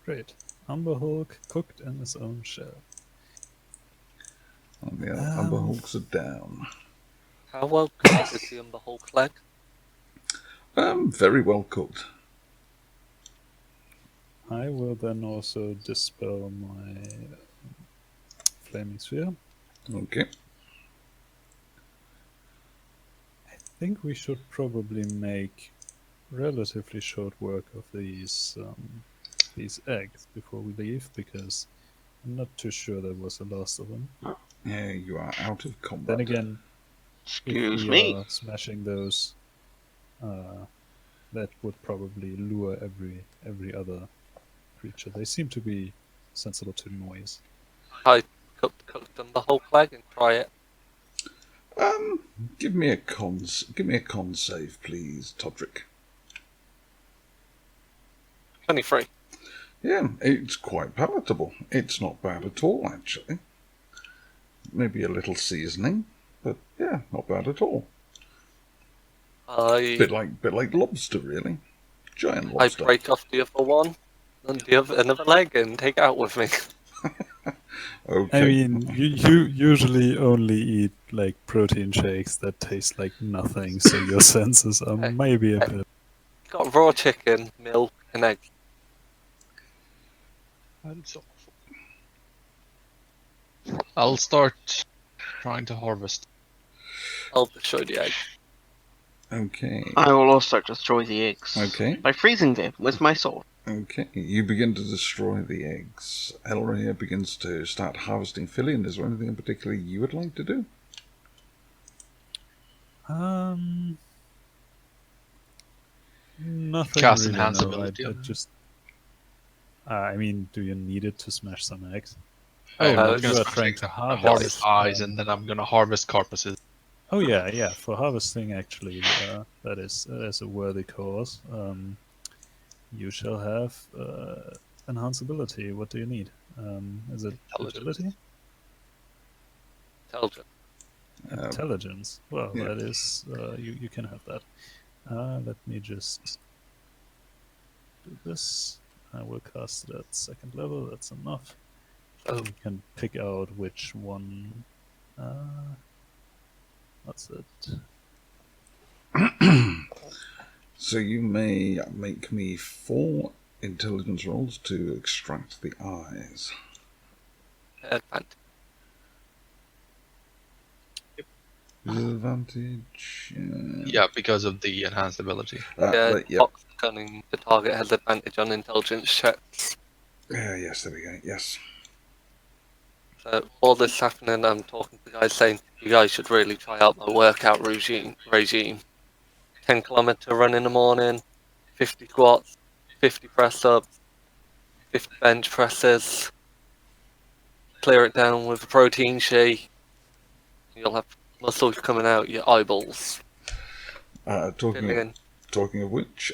Great. Umber Hulk cooked in his own shell. And the other Umber Hulks are down. How well cooked is the Umber Hulk leg? Very well cooked. I will then also dispel my flaming sphere. Okay. I think we should probably make relatively short work of these eggs before we leave, because I'm not too sure that was the last of them. Yeah, you are out of combat. Then again, Excuse if we me. are smashing those, that would probably lure every other creature. They seem to be sensible to noise. I cooked Umber Hulk leg and try it. Give me a con save, please, Todric. 23. Yeah, it's quite palatable. It's not bad at all, actually. Maybe a little seasoning, but yeah, not bad at all. Bit like lobster, really. Giant I lobster. break off the other one and another leg and take it out with me. Okay. I mean, you usually only eat like protein shakes that taste like nothing, so your senses are maybe a bit. Got raw chicken, milk, and eggs. That's awful. I'll start trying to harvest. I'll destroy the egg. Okay. I will also destroy the eggs. Okay. By freezing them with my sword. Okay. You begin to destroy the eggs. Elria begins to start harvesting Filian. Is there anything in particular you would like to do? Nothing Cast really. enhance No, ability I on it. just. I mean, do you need it to smash some eggs? Oh, Oh, I'm no, gonna it's you are smash trying eggs, to I'm gonna harvest. harvest eyes, and then I'm gonna harvest carcasses. Oh yeah. For harvesting, actually, that is a worthy cause. You shall have enhanceability. What do you need? Is it Intelligence. agility? Intelligent. Intelligence. Well, yeah. that is you can have that. Let me just do this. I will cast it at second level. That's enough. Oh. You can pick out which one. What's it? So you may make me 4 intelligence rolls to extract the eyes. Advantage. Disadvantage. Yeah, because of the enhanced ability. Yep. Fox cunning. The target has advantage on intelligence checks. Yes, there we go. Yes. So all this happening, I'm talking to guys saying, you guys should really try out my workout regime. 10-kilometer run in the morning, 50 squats, 50 press ups, 50 bench presses. Clear it down with a protein shake. You'll have muscles coming out your eyeballs. Talking of which,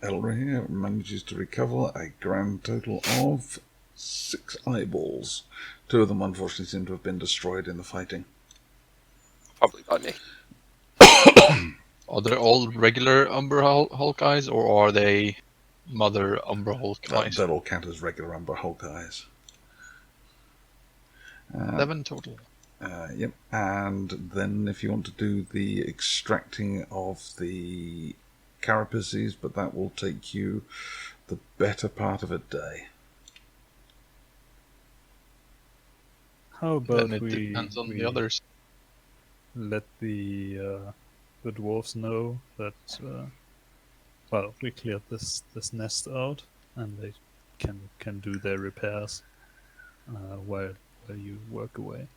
Elra manages to recover a grand total of 6 eyeballs. 2 of them, unfortunately, seem to have been destroyed in the fighting. Probably by me. Are they all regular Umber Hulk eyes, or are they Mother Umber Hulk eyes? That all count as regular Umber Hulk eyes. 7 total. Yep. And then if you want to do the extracting of the carapaces, but that will take you the better part of a day. How about Then it we depends on the others. let the dwarves know that well, we cleared this nest out, and they can do their repairs while you work away.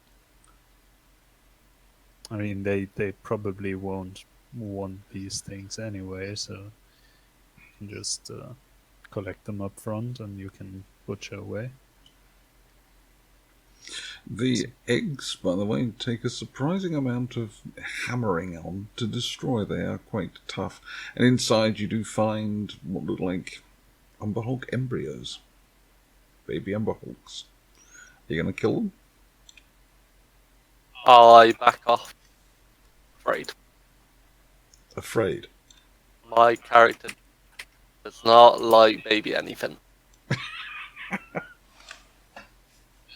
I mean, they probably won't want these things anyway, so you can just collect them up front, and you can butcher away. The eggs, by the way, take a surprising amount of hammering on to destroy. They are quite tough. And inside you do find what look like Umber Hulk embryos. Baby Umber Hulks. Are you going to kill them? I back off. Afraid. Afraid. My character does not like baby anything.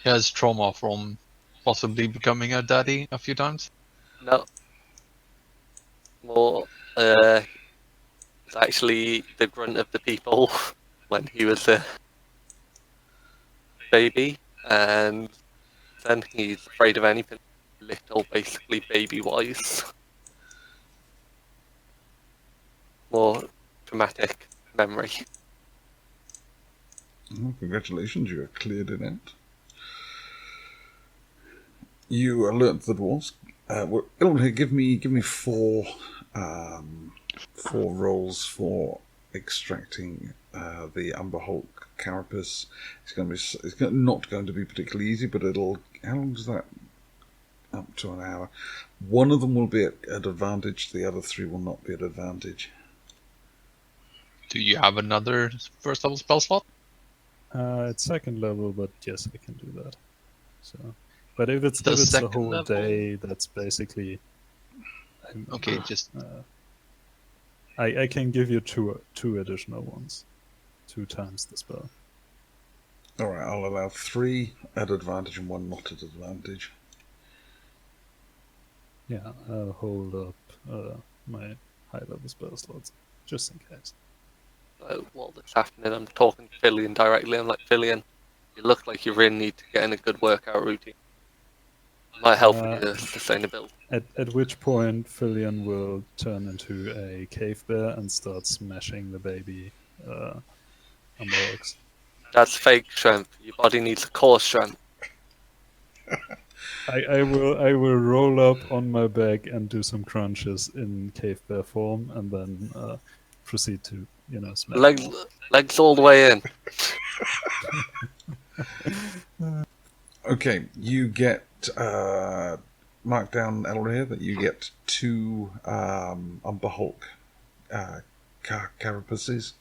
He has trauma from possibly becoming a daddy a few times. No. More, it's actually the grunt of the people when he was a baby, and then he's afraid of anything little, basically baby-wise. More traumatic memory. Oh, congratulations, you are cleared in it. You alert the dwarves. Give me four rolls for extracting the Umber Hulk carapace. It's not going to be particularly easy, but it'll. How long is that? Up to an hour. One of them will be at advantage. The other 3 will not be at advantage. Do you have another first level spell slot? It's second level, but yes, I can do that. So, but if it's The a second whole level? day, that's basically. Okay, just I can give you two additional ones, 2 times the spell. All right, I'll allow 3 at advantage and 1 not at advantage. Yeah, I'll hold up my high level spell slots just in case. Well, this afternoon I'm talking to Fillion directly. I'm like, Fillion, you look like you really need to get in a good workout routine. Might help with your sustainability. At which point, Fillion will turn into a cave bear and start smashing the baby Umberhawks. That's fake strength. Your body needs a core strength. I will roll up on my back and do some crunches in cave bear form, and then proceed to smash. Legs all the way in. Okay, you get marked down Elrond that you get 2 Umber Hulk carapaces,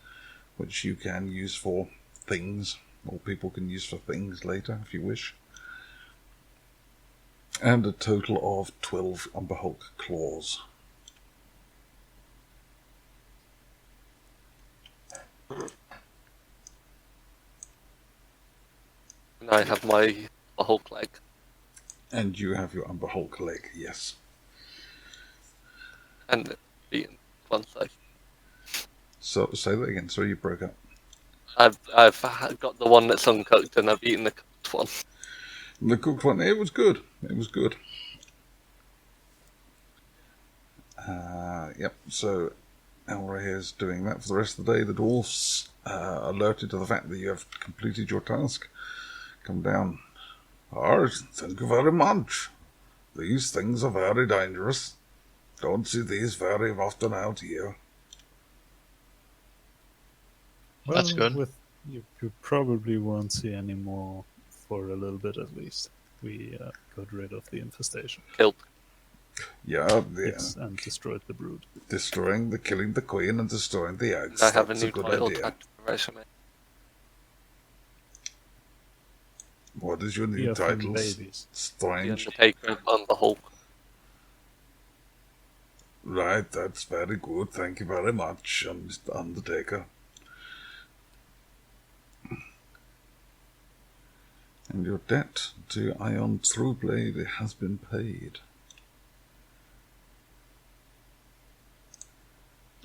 which you can use for things, or people can use for things later if you wish. And a total of 12 Umber Hulk claws. And I have my Hulk leg. And you have your Umber Hulk leg, yes. And beaten one side. So say that again. Sorry, you broke up. I've got the one that's uncooked, and I've eaten the cooked one. The cooked one, it was good. It was good. Yep, so Elrond is doing that for the rest of the day. The dwarfs, alerted to the fact that you have completed your task, come down. Thank you very much. These things are very dangerous. Don't see these very often out here. Well, That's good. You probably won't see any more for a little bit at least. We got rid of the infestation. Killed. Yeah, And destroyed the brood. killing the queen and destroying the eggs. I have That's a new good title idea. to add to the resume. What is your new Here from title? babies. The Strange. Undertaker and the Hulk. Right, that's very good. Thank you very much, Mr. Undertaker. And your debt to Ion Trueblade has been paid.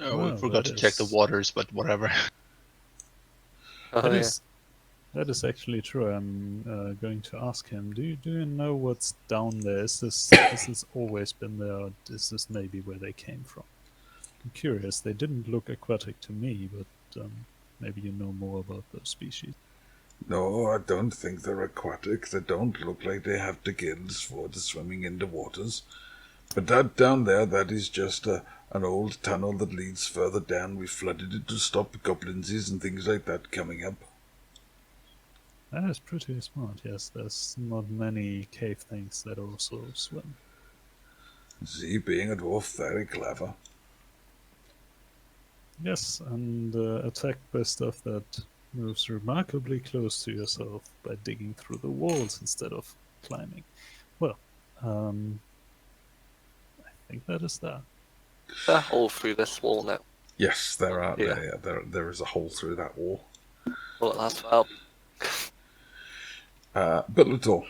Oh, Wow, we forgot that to check the is- waters, but whatever. Oh, That yeah. is that is actually true. I'm going to ask him. Do you know what's down there? Is this always been there? Or is this maybe where they came from? I'm curious. They didn't look aquatic to me, but maybe you know more about those species. No, I don't think they're aquatic. They don't look like they have the gills for the swimming in the waters. But that down there, that is just an old tunnel that leads further down. We flooded it to stop goblinses and things like that coming up. That is pretty smart. Yes, there's not many cave things that also swim. See, being a dwarf, very clever. Yes, and attacked by stuff that moves remarkably close to yourself by digging through the walls instead of climbing. Well, I think that is that. They're all through this wall now. Yes, there are. Yeah. There is a hole through that wall. Well, that's well. But Luthor,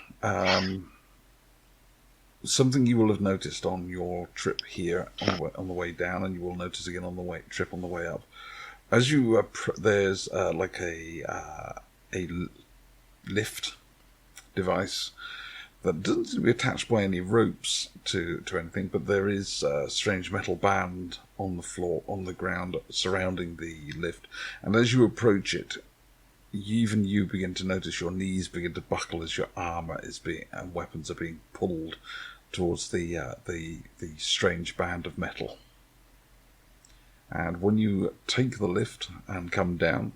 something you will have noticed on your trip here on the way down, and you will notice again on the trip on the way up. As you there's like a lift device that doesn't seem to be attached by any ropes to anything, but there is a strange metal band on the floor, on the ground, surrounding the lift. And as you approach it, even you begin to notice your knees begin to buckle as your armor is being and weapons are being pulled towards the strange band of metal. And when you take the lift and come down,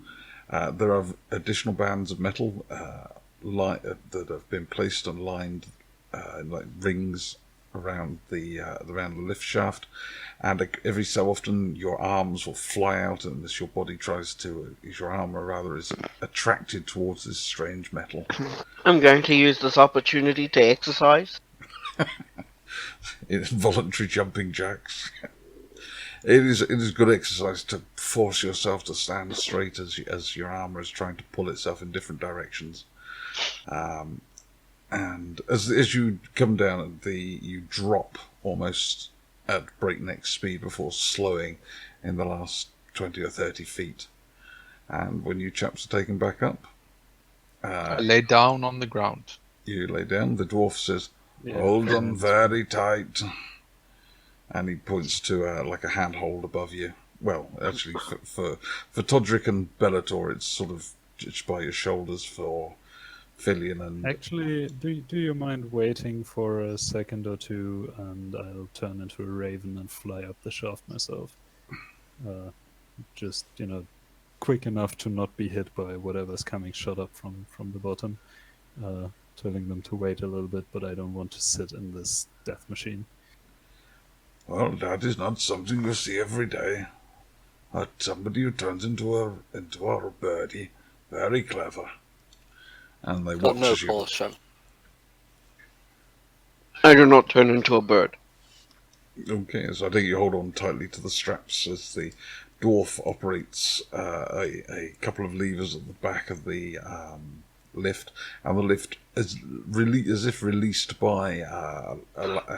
there are additional bands of metal that have been placed and lined like rings around the lift shaft, and every so often your arms will fly out, and as your body your armor rather is attracted towards this strange metal. I'm going to use this opportunity to exercise. Involuntary jumping jacks. It is good exercise to force yourself to stand straight as your armor is trying to pull itself in different directions. And as you come down, you drop almost at breakneck speed before slowing in the last 20 or 30 feet. And when you chaps are taken back up, I lay down on the ground. you lay down. The dwarf says, Yeah, "Hold on and- very tight," and he points to like a handhold above you. Well, actually, for Todric and Bellator, it's sort of just by your shoulders. For Filion and Actually, do you mind waiting for a second or two, and I'll turn into a raven and fly up the shaft myself? Just quick enough to not be hit by whatever's coming shot up from the bottom. Telling them to wait a little bit, but I don't want to sit in this death machine. well, that is not something you see every day. Somebody who turns into a birdie, very clever. And they Got watch no as you. portion. I do not turn into a bird. Okay, so I think you hold on tightly to the straps as the dwarf operates a couple of levers at the back of the lift, and the lift is as if released by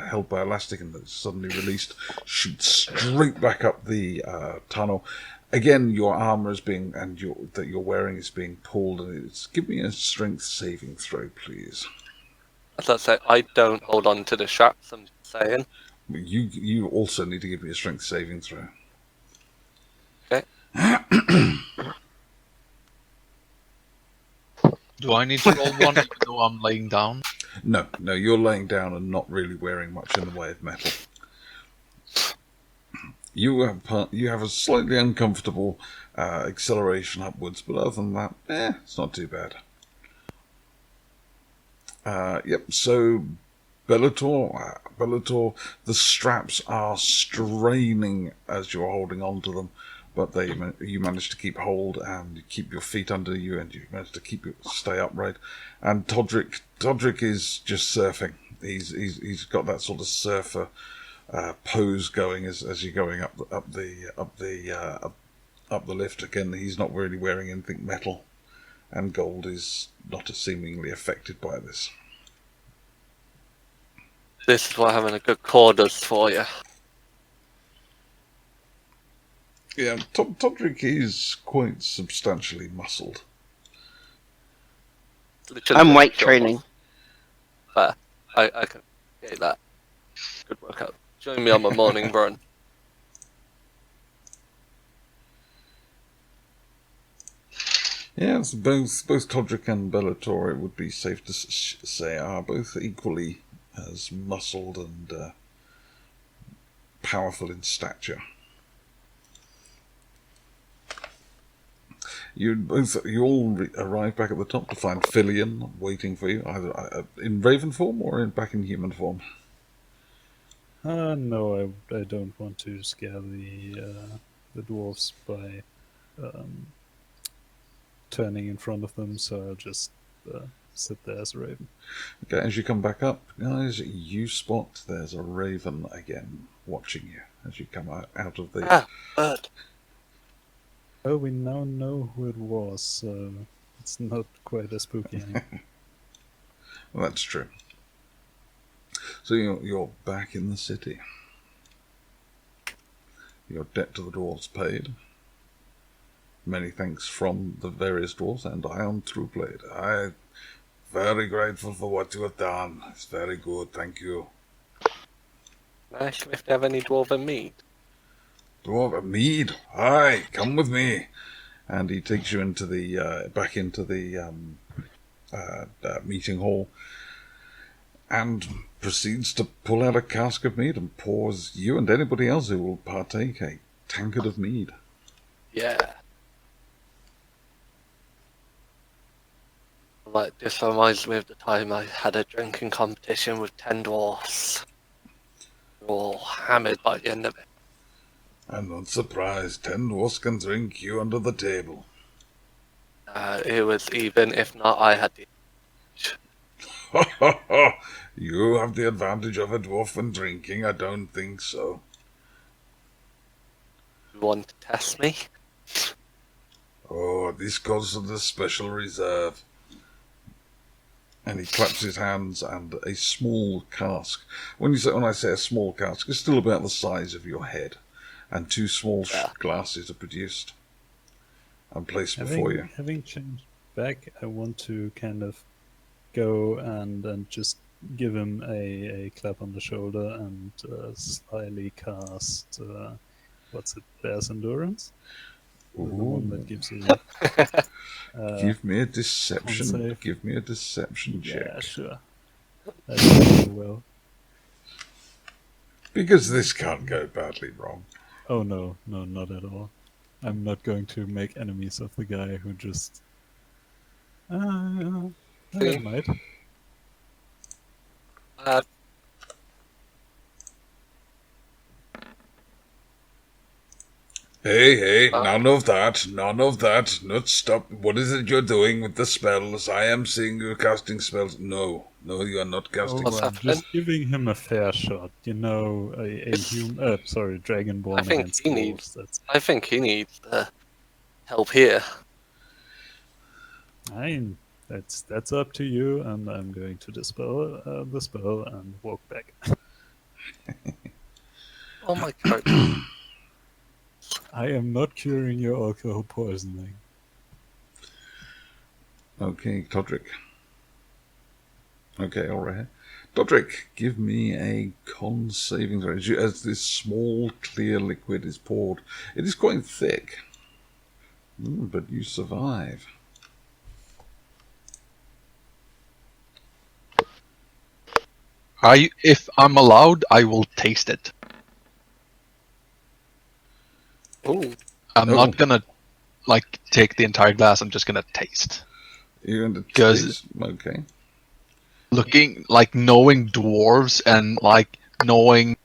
held by elastic, and it's suddenly released, shoots straight back up the tunnel. Again, your armor is being that you're wearing is being pulled, and it's give me a strength saving throw, please. As I say, I don't hold on to the straps. I'm just saying. You also need to give me a strength saving throw. Okay. Do I need to roll one even though I'm laying down? No, you're laying down and not really wearing much in the way of metal. You have a slightly uncomfortable acceleration upwards, but other than that, it's not too bad. Yep. So, Bellator, the straps are straining as you're holding on to them, but you manage to keep hold and keep your feet under you, and you manage to stay upright. And Todric is just surfing. He's got that sort of surfer pose going as you're going up the lift. Again, he's not really wearing anything metal, and Gold is not seemingly affected by this. This is what having a good core does for you. Yeah, Todric is quite substantially muscled. Literally I'm weight pure training. muscle. Fair. I can get that. Good workout. Join me on my morning run. Yes, both Todric and Bellator, it would be safe to say, are both equally as muscled and powerful in stature. You all arrive back at the top to find Filion waiting for you, either in Raven form or back in human form. No, I don't want to scare the dwarves by turning in front of them, so I'll just sit there as a raven. Okay, as you come back up, guys, you spot there's a raven again watching you as you come out of the... Bird. Oh, we now know who it was, so it's not quite as spooky anymore. Well, that's true. So you're back in the city. Your debt to the dwarves paid. Many thanks from the various dwarves, and Ion Trueblade. I'm very grateful for what you have done. It's very good, thank you. Nice if they have any dwarven mead. Dwarf mead, aye, come with me. And he takes you into the back into the meeting hall, and proceeds to pull out a cask of mead and pours you and anybody else who will partake a tankard of mead. Yeah. Like, this reminds me of the time I had a drinking competition with 10 dwarfs. We were all hammered by the end of it. I'm not surprised. 10 dwarfs can drink you under the table. It was even, if not, I had the... Ha ha ha! You have the advantage of a dwarf when drinking. I don't think so. You want to test me? Oh, this calls for the special reserve. And he claps his hands, and a small cask. When I say a small cask, it's still about the size of your head. And 2 small glasses are produced and placed before you. Having changed back, I want to kind of go and just give him a clap on the shoulder and slyly cast, what's it, Bear's Endurance? The one that gives you... Give me a deception. save. Give me a deception check. Yeah, sure. I don't know well. Because this can't go badly wrong. Oh no, not at all. I'm not going to make enemies of the guy who just... I might. Hey, none of that. Not stop. What is it you're doing with the spells? I am seeing you casting spells. No, you are not casting Oh, spells. I'm just giving him a fair shot. You know, Dragonborn I think against he dwarves. needs. I think he needs help here. That's up to you, and I'm going to dispel the spell and walk back. Oh my god. I am not curing your alcohol poisoning. Okay, Todric. Okay, alright. Todric, give me a con saving throw. As this small, clear liquid is poured, it is quite thick. But you survive. If I'm allowed, I will taste it. Ooh. I'm not gonna take the entire glass. I'm just gonna taste. You're going to taste? Okay. Knowing dwarves and knowing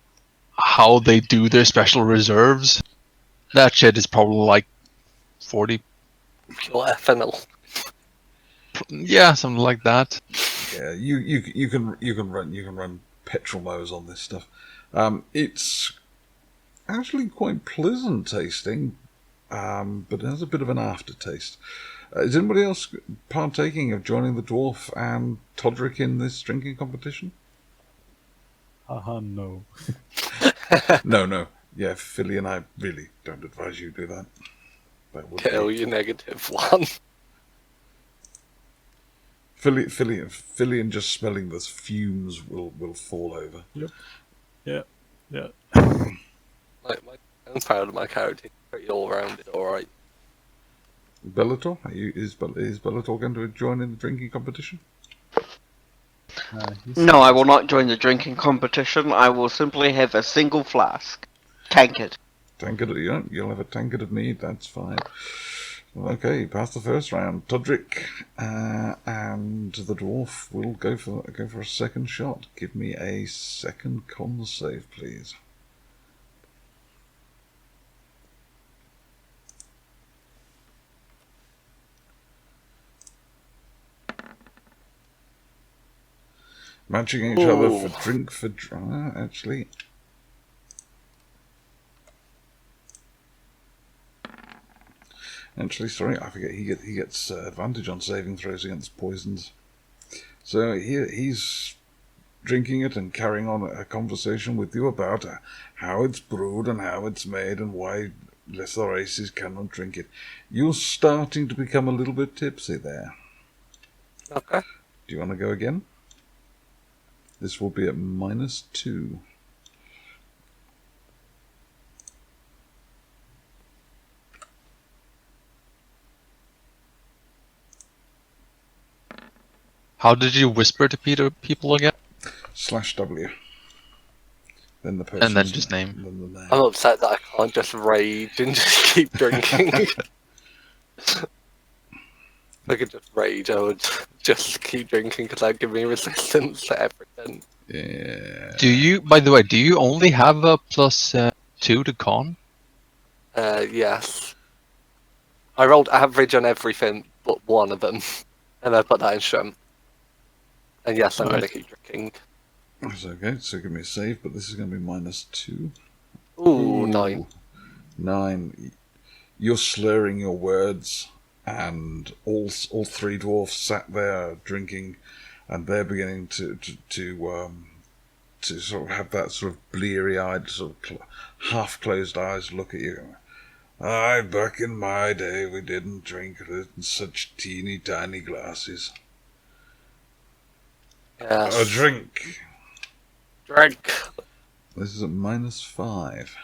how they do their special reserves, that shit is probably 40. Pure ethanol. Yeah, something like that. Yeah, you can run petrol nose on this stuff. It's actually quite pleasant tasting, but it has a bit of an aftertaste. Is anybody else partaking of joining the dwarf and Todric in this drinking competition? Haha, no. No. Yeah, Philly and I really don't advise you do that. That would Kill be... you -1. Philly and just smelling the fumes will fall over. Yeah. I'm proud of my character. Pretty all-rounded, alright. Bellator? Is Bellator going to join in the drinking competition? No, I will not join the drinking competition. I will simply have a single flask. Tankard. You'll have a tankard of mead, that's fine. Okay, past the first round. Todric and the dwarf will go for a second shot. Give me a second con save, please. Matching each other for drink for actually. Actually, sorry, I forget. He gets advantage on saving throws against poisons. So he's drinking it and carrying on a conversation with you about how it's brewed and how it's made and why lesser races cannot drink it. You're starting to become a little bit tipsy there. Okay. Do you want to go again? This will be at -2. How did you whisper to people again? /W. Then the person. And then just name. Then the name. I'm upset that I can't just rage and just keep drinking. If I could just rage, I would just keep drinking because that'd give me resistance to everything. Yeah. By the way, do you only have a +2 to con? Yes. I rolled average on everything but one of them, and I put that in strength. And yes, I'm going to keep drinking. That's okay, so give me a save, but this is going to be -2. Ooh, 9. 9. You're slurring your words, and all three dwarfs sat there drinking, and they're beginning to sort of have that sort of bleary-eyed, sort of half-closed eyes look at you. Aye, back in my day, we didn't drink it in such teeny tiny glasses. Yes. A drink. Drink. This is at -5.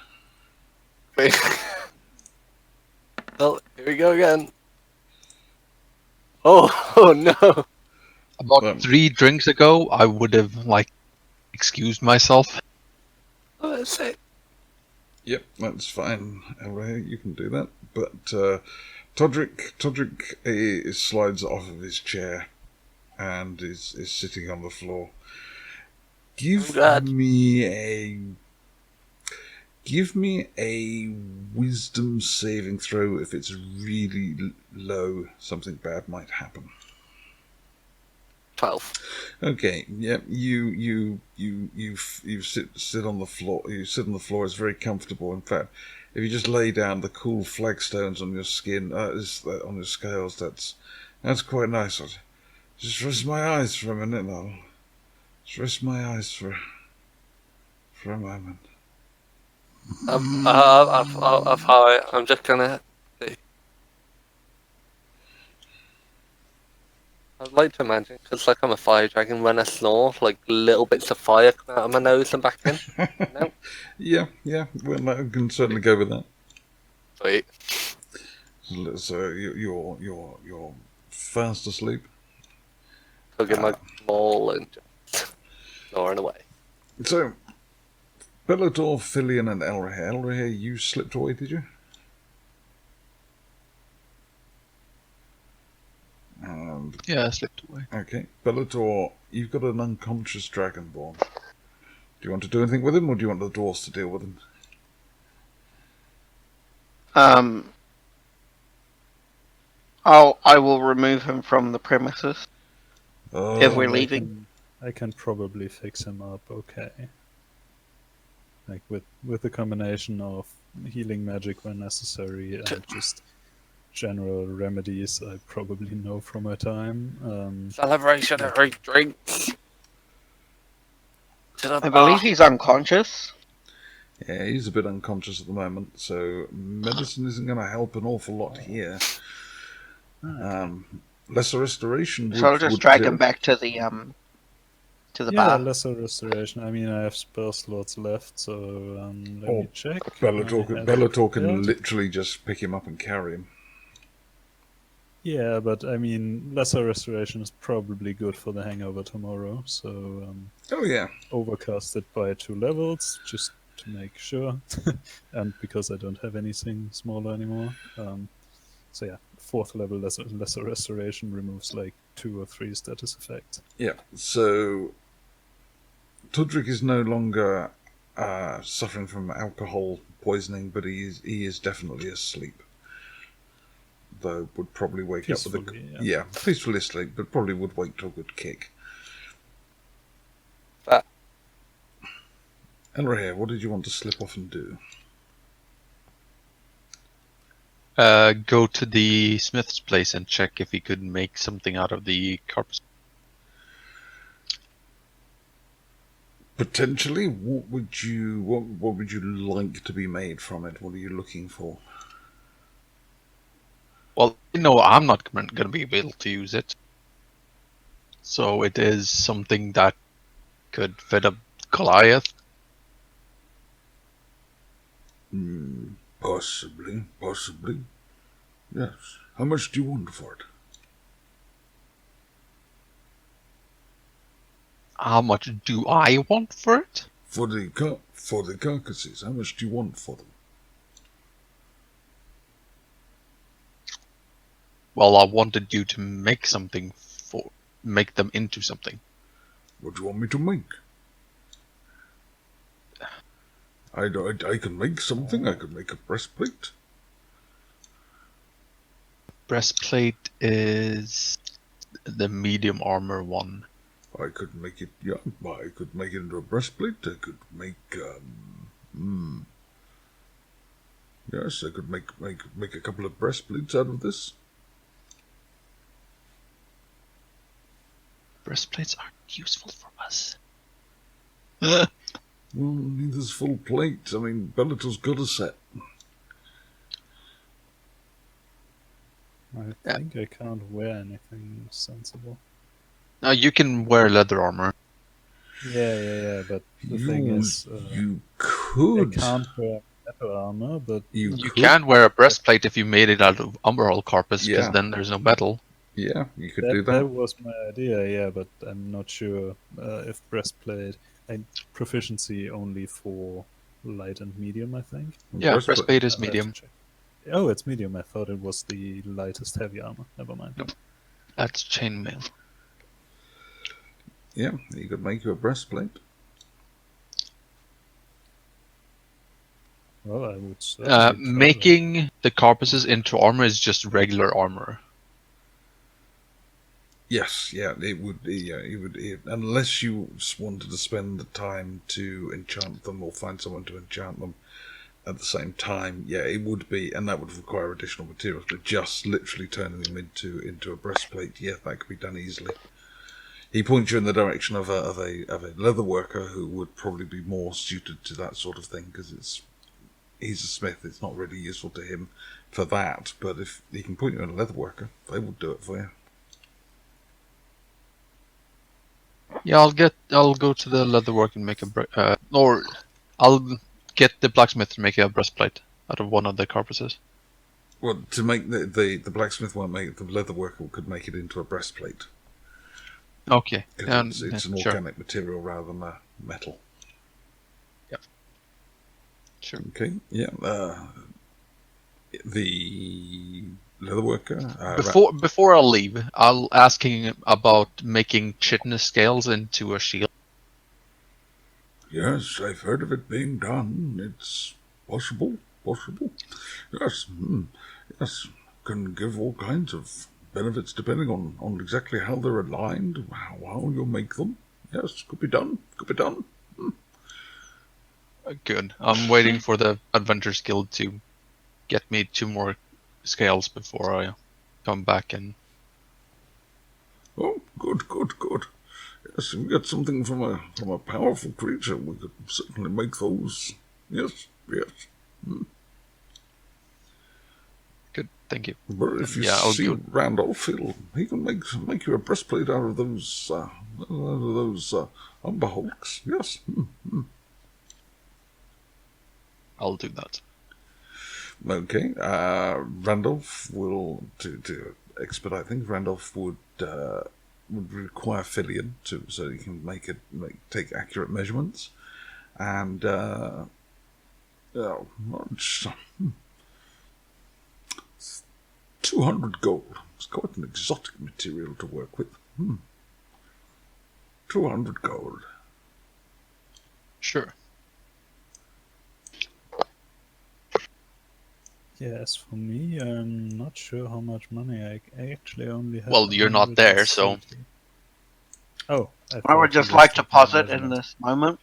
Well, here we go again. Oh no. About 3 drinks ago, I would have, excused myself. Oh, that's it. Yep, that's fine. Elray, you can do that. But Todric slides off of his chair and is sitting on the floor. Give me a wisdom saving throw. If it's really low, something bad might happen. 12. Okay. Yep. You sit on the floor. You sit on the floor. It's very comfortable. In fact, if you just lay down the cool flagstones on your skin, on your scales, that's quite nice. I'll just rest my eyes for a minute. I'll just rest my eyes for a moment. I'm just gonna see. I'd like to imagine, because I'm a fire dragon, when I snore, little bits of fire come out of my nose and back in. No? Yeah. Well, I can certainly go with that. Sweet. So you're fast asleep. Hugging my ball and just snoring away. So, Bellator, Filion, and Elraher. Elraher, you slipped away, did you? Yeah, I slipped away. Okay. Bellator, you've got an unconscious Dragonborn. Do you want to do anything with him, or do you want the dwarves to deal with him? I will remove him from the premises if we're I leaving. can I can probably fix him up okay. Like with a combination of healing magic when necessary and just general remedies I probably know from my time. Celebration of free drinks. To the I bar. believe he's unconscious. Yeah, he's a bit unconscious at the moment, so medicine isn't going to help an awful lot here. Lesser restoration So I'll just drag him back to the Yeah, bar. lesser restoration. I mean, I have spell slots left, so let me check. Bellator can literally just pick him up and carry him. Yeah, but I mean, lesser restoration is probably good for the hangover tomorrow, so Oh yeah. overcast it by 2 levels, just to make sure. And because I don't have anything smaller anymore. So yeah, 4th level lesser restoration removes like 2 or 3 status effects. Yeah, so Todric is no longer suffering from alcohol poisoning, but he is definitely asleep. Though would probably wake peacefully, up with peacefully asleep, but probably would wake to a good kick. Elrahir, what did you want to slip off and do? Go to the smith's place and check if he could make something out of the corpse. Potentially, what would you like to be made from it? What are you looking for? Well, I'm not going to be able to use it. So it is something that could fit a Goliath. Possibly. Yes. How much do you want for it? How much do I want for it? For the carcasses, how much do you want for them? Well, I wanted you to make make them into something. What do you want me to make? I can make something. I could make a breastplate. Breastplate is the medium armor one. I could make it. Yeah, I could make it into a breastplate. I could make. Yes, I could make a couple of breastplates out of this. Breastplates aren't useful for us. Well, neither's full plate. I mean, Bellator's got a set. I think I can't wear anything sensible. No, you can wear leather armor. Yeah, but the thing is... you could... I can't wear metal armor, but... You can wear a breastplate if you made it out of Umberall Corpus, because then there's no metal. Yeah, you could do that. That was my idea, yeah, but I'm not sure if breastplate... proficiency only for light and medium, I think. Yeah, breastplate is medium. Oh, it's medium. I thought it was the lightest heavy armor. Never mind. Nope. That's chainmail. Yeah, you could make you a breastplate. Well, I would certainly making the corpuses into armor is just regular armor. Yes, yeah, it would. Yeah, it would. Unless you just wanted to spend the time to enchant them or find someone to enchant them at the same time, yeah, it would be, and that would require additional materials. But just literally turning them into a breastplate, yeah, that could be done easily. He points you in the direction of a leather worker who would probably be more suited to that sort of thing because he's a smith. It's not really useful to him for that. But if he can point you in a leather worker, they will do it for you. Yeah, I'll go to the leatherwork and make or I'll get the blacksmith to make a breastplate out of one of the corpuses. Well, to make the blacksmith won't make it, the leather worker could make it into a breastplate. Okay. It's an organic material rather than a metal. Yeah. Sure. Okay. Yeah. The leather worker. Before I leave, I'll ask him about making chitinous scales into a shield. Yes, I've heard of it being done. It's possible. Yes. Yes. Can give all kinds of benefits depending on exactly how they're aligned, how you make them. Yes, could be done. Could be done. Good. I'm waiting for the Adventurers Guild to get me 2 more scales before I come back and... Oh, good, good, good. Yes, if we get something from a powerful creature, we could certainly make those. Yes, yes. Good, thank you. But if you Yeah, I'll see go. Randolph, he can make you a breastplate out of those umber hulks. Yes. I'll do that. Okay. Randolph will to expedite things. Randolph would require Fillion so he can take accurate measurements, and 200 gold. It's quite an exotic material to work with. 200 gold. Sure. Yes, for me, I'm not sure how much money I actually only have. Well, you're not there, so... 130. Oh, I thought would you just were like to taking the posit in measurement. this moment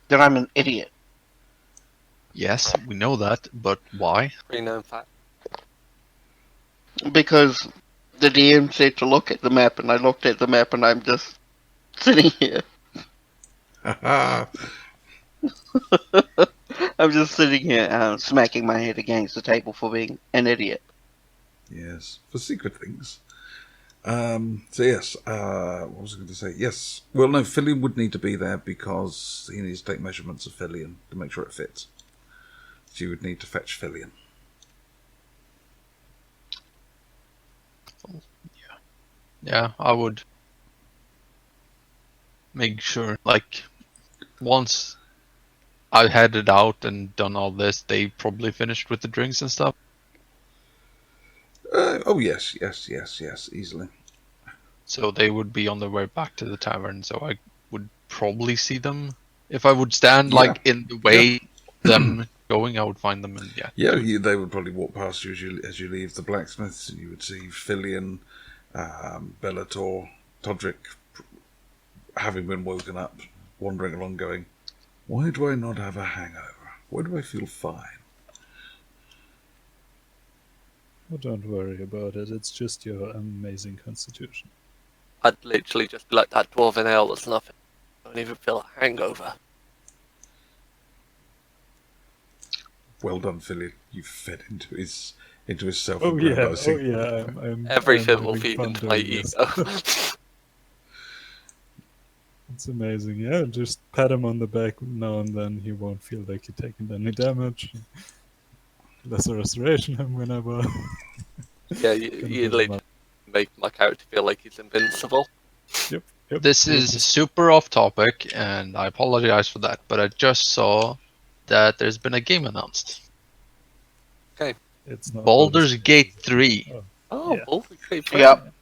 that I'm an idiot. Yes, we know that, but why? We know that. Because the DM said to look at the map, and I looked at the map, and I'm just sitting here. I'm just sitting here smacking my head against the table for being an idiot. Yes, for secret things. So yes, what was I going to say? Yes. Well, no, Fillion would need to be there because he needs to take measurements of Fillion to make sure it fits. So you would need to fetch Fillion. Yeah, I would make sure, like, once I headed out and done all this, they probably finished with the drinks and stuff. Oh yes, easily. So they would be on their way back to the tavern, so I would probably see them. If I would stand, like, in the way of them going, I would find them, and They would probably walk past you as you leave the blacksmiths, and you would see Fillion, Bellator, Todric, having been woken up, wandering along going, why do I not have a hangover? Why do I feel fine? Oh, don't worry about it. It's just your amazing constitution. I'd literally just be like, that dwarven ale was nothing. I don't even feel a hangover. Well done, Fillion. You fed into his Oh self-aggrandizing. yeah. I'm Everything will having feed fun into my doing this. ego. It's amazing. Yeah, just pat him on the back now and then. He won't feel like he's taking any damage. Lesser restoration him whenever. Yeah, you literally make my character feel like he's invincible. Yep. This is super off topic, and I apologize for that, but I just saw that there's been a game announced. Okay. It's not Baldur's Gate 3. Oh, Yeah. Baldur's Gate 3. Yep.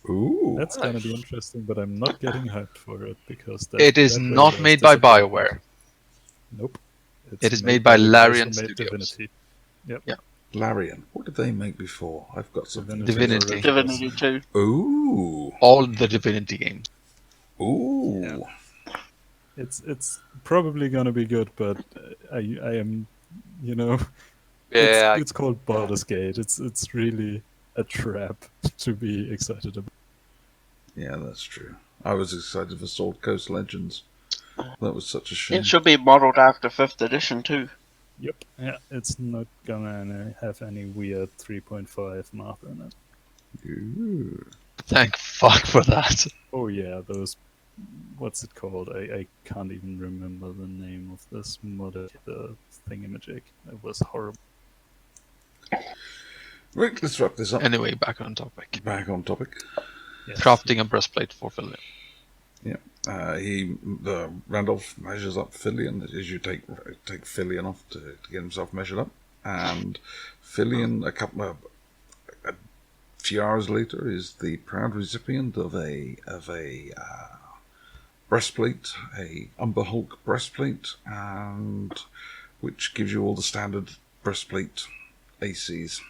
Ooh. That's gonna be interesting, but I'm not getting hyped for it because It is that not trailer made by disappointed. BioWare. Nope. It is made by the guys who Larian made Studios. Divinity. Yep. Yeah. Larian. What did they make before? I've got something. Divinity. Divinity 2. Ooh. All the Divinity games. Ooh. Yeah. It's probably gonna be good, but I am, Yeah, it's called Baldur's Gate. It's really a trap to be excited about. Yeah, that's true. I was excited for Sword Coast Legends. That was such a shame. It should be modelled after 5th edition too. Yep. Yeah, it's not gonna have any weird 3.5 map in it. Ooh. Thank fuck for that. Oh yeah, those. What's it called? I can't even remember the name of this mod. The thingamajig. It was horrible. Right, let's wrap this up. Anyway, back on topic. Back on topic. Yes. Crafting a breastplate for Philip. Randolph measures up Fillion as you take Fillion off to get himself measured up, and Fillion a few hours later is the proud recipient of a breastplate, a Umber Hulk breastplate, and which gives you all the standard breastplate ACs.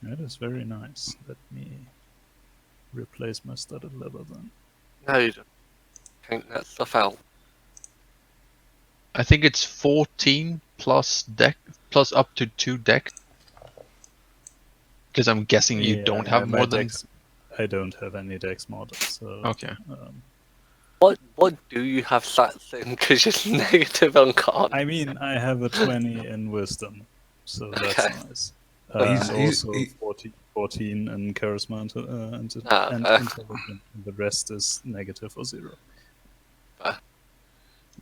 That is very nice. Let me replace my studded leather then. no, you don't. count that stuff out. I think it's 14 plus deck, plus up to 2 deck. Because I'm guessing you don't have my more than. decks, I don't have any dex mod, so Okay. What do you have stats in? Because you're negative on con. I mean, I have a 20 in wisdom, so that's Okay. nice. He's- And he's- also he- 14 in charisma and okay. intelligence. The rest is negative or 0.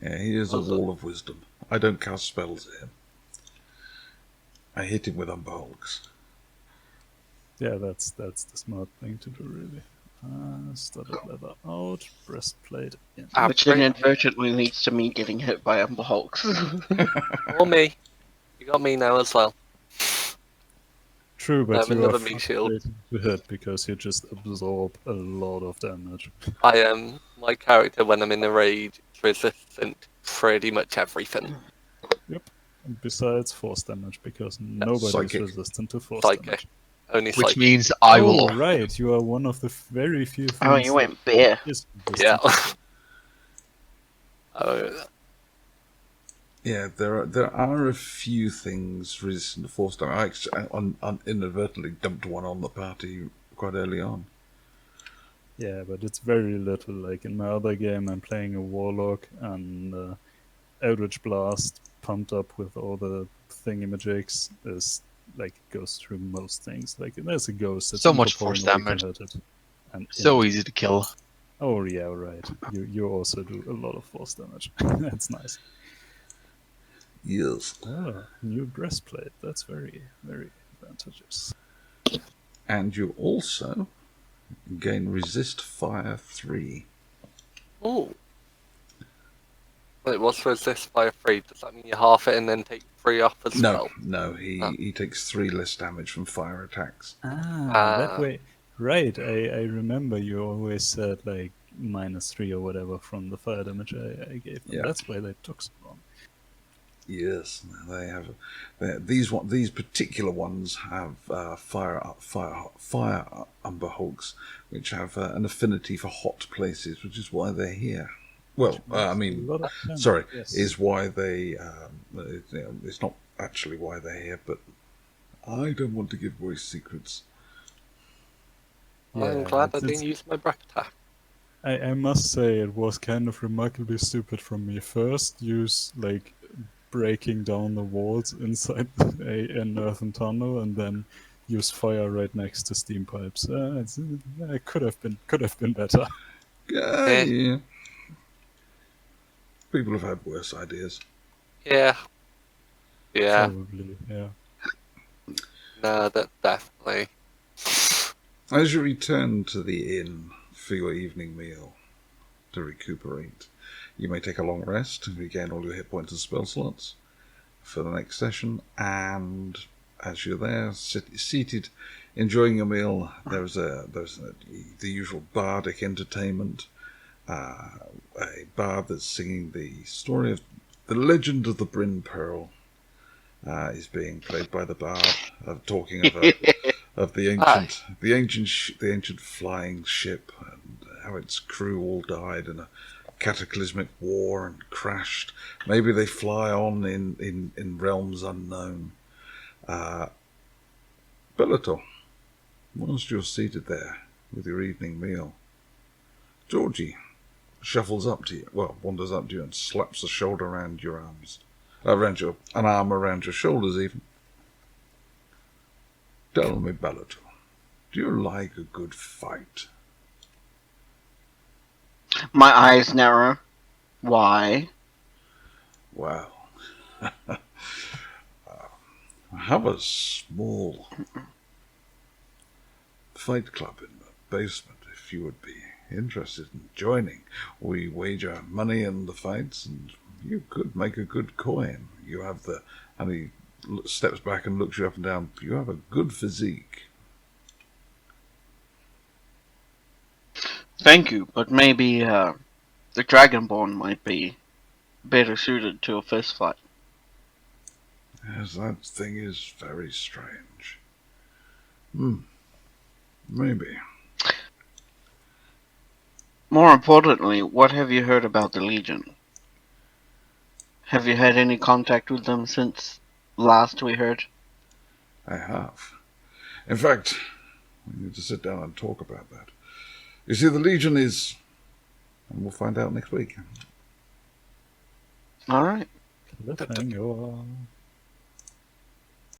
Yeah, he is a wall of wisdom. I don't cast spells at him. I hit him with Umberhulks. Yeah, that's the smart thing to do, really. Studded leather out, breastplate in. Which inadvertently leads to me getting hit by Umberhulks. Or me. You got me now as well. True, but I have you are another meat shield. frustrated to hit because you just absorb a lot of damage. I am my character when I'm in a rage is resistant to pretty much everything. Yep. And besides force damage, because nobody's Psychic. resistant to force Psychic. damage. Only Which psychic. means I will. Oh, right. You are one of the very few things. Oh, you went bear. that is Yeah. resistant. Oh, Yeah, there are a few things resistant to force damage. I inadvertently dumped one on the party quite early on. Yeah, but it's very little. Like in my other game, I'm playing a warlock, and Eldritch Blast pumped up with all the thingamajigs is like goes through most things. Like there's a ghost. That's So much force incorporeal, you damage. can hit it. And So easy to kill. Oh yeah, right. You also do a lot of force damage. That's nice. Yes. Oh, new breastplate. That's very, very advantageous. And you also gain resist fire 3. oh. Wait, what's resist by 3? Does that mean you half it and then take 3 off as well? No, he Oh. he takes 3 less damage from fire attacks. That way. Right, I remember you always said like -3 or whatever from the fire damage I gave them. Yeah. That's why they took so long. Yes, they have. These particular ones have fire Umberhulks, which have an affinity for hot places, which is why they're here. Well, I A mean, lot of damage, sorry, yes. is why they. It's not actually why they're here, but I don't want to give away secrets. I'm Yeah, glad I it's- didn't use my breath attack. I must say it was kind of remarkably stupid from me. First, use like breaking down the walls inside an earthen tunnel, and then use fire right next to steam pipes. It could have been better. Yeah. People have had worse ideas. Yeah. Yeah. Probably, yeah. No, that definitely. As you return to the inn for your evening meal to recuperate, you may take a long rest and regain all your hit points and spell slots for the next session. And as you're there, seated, enjoying your meal, there's the usual bardic entertainment. A bard that's singing the story of the legend of the Bryn Pearl is being played by the bard, talking of the ancient flying ship and how its crew all died in a cataclysmic war and crashed. Maybe they fly on in realms unknown. Bellator, whilst you're seated there with your evening meal, Georgie shuffles up to you, wanders up to you and slaps a shoulder around your arms. An arm around your shoulders even. Tell me, Bellator, do you like a good fight? My eyes narrow. Why? Well, I have a small fight club in the basement if you would be interested in joining. We wager money in the fights and you could make a good coin. You have and he steps back and looks you up and down. You have a good physique. Thank you, but maybe the Dragonborn might be better suited to a fist fight. Yes, that thing is very strange. Maybe. More importantly, what have you heard about the Legion? Have you had any contact with them since last we heard? I have. In fact, we need to sit down and talk about that. You see, the Legion is... And we'll find out next week. All right. Cliffhanger.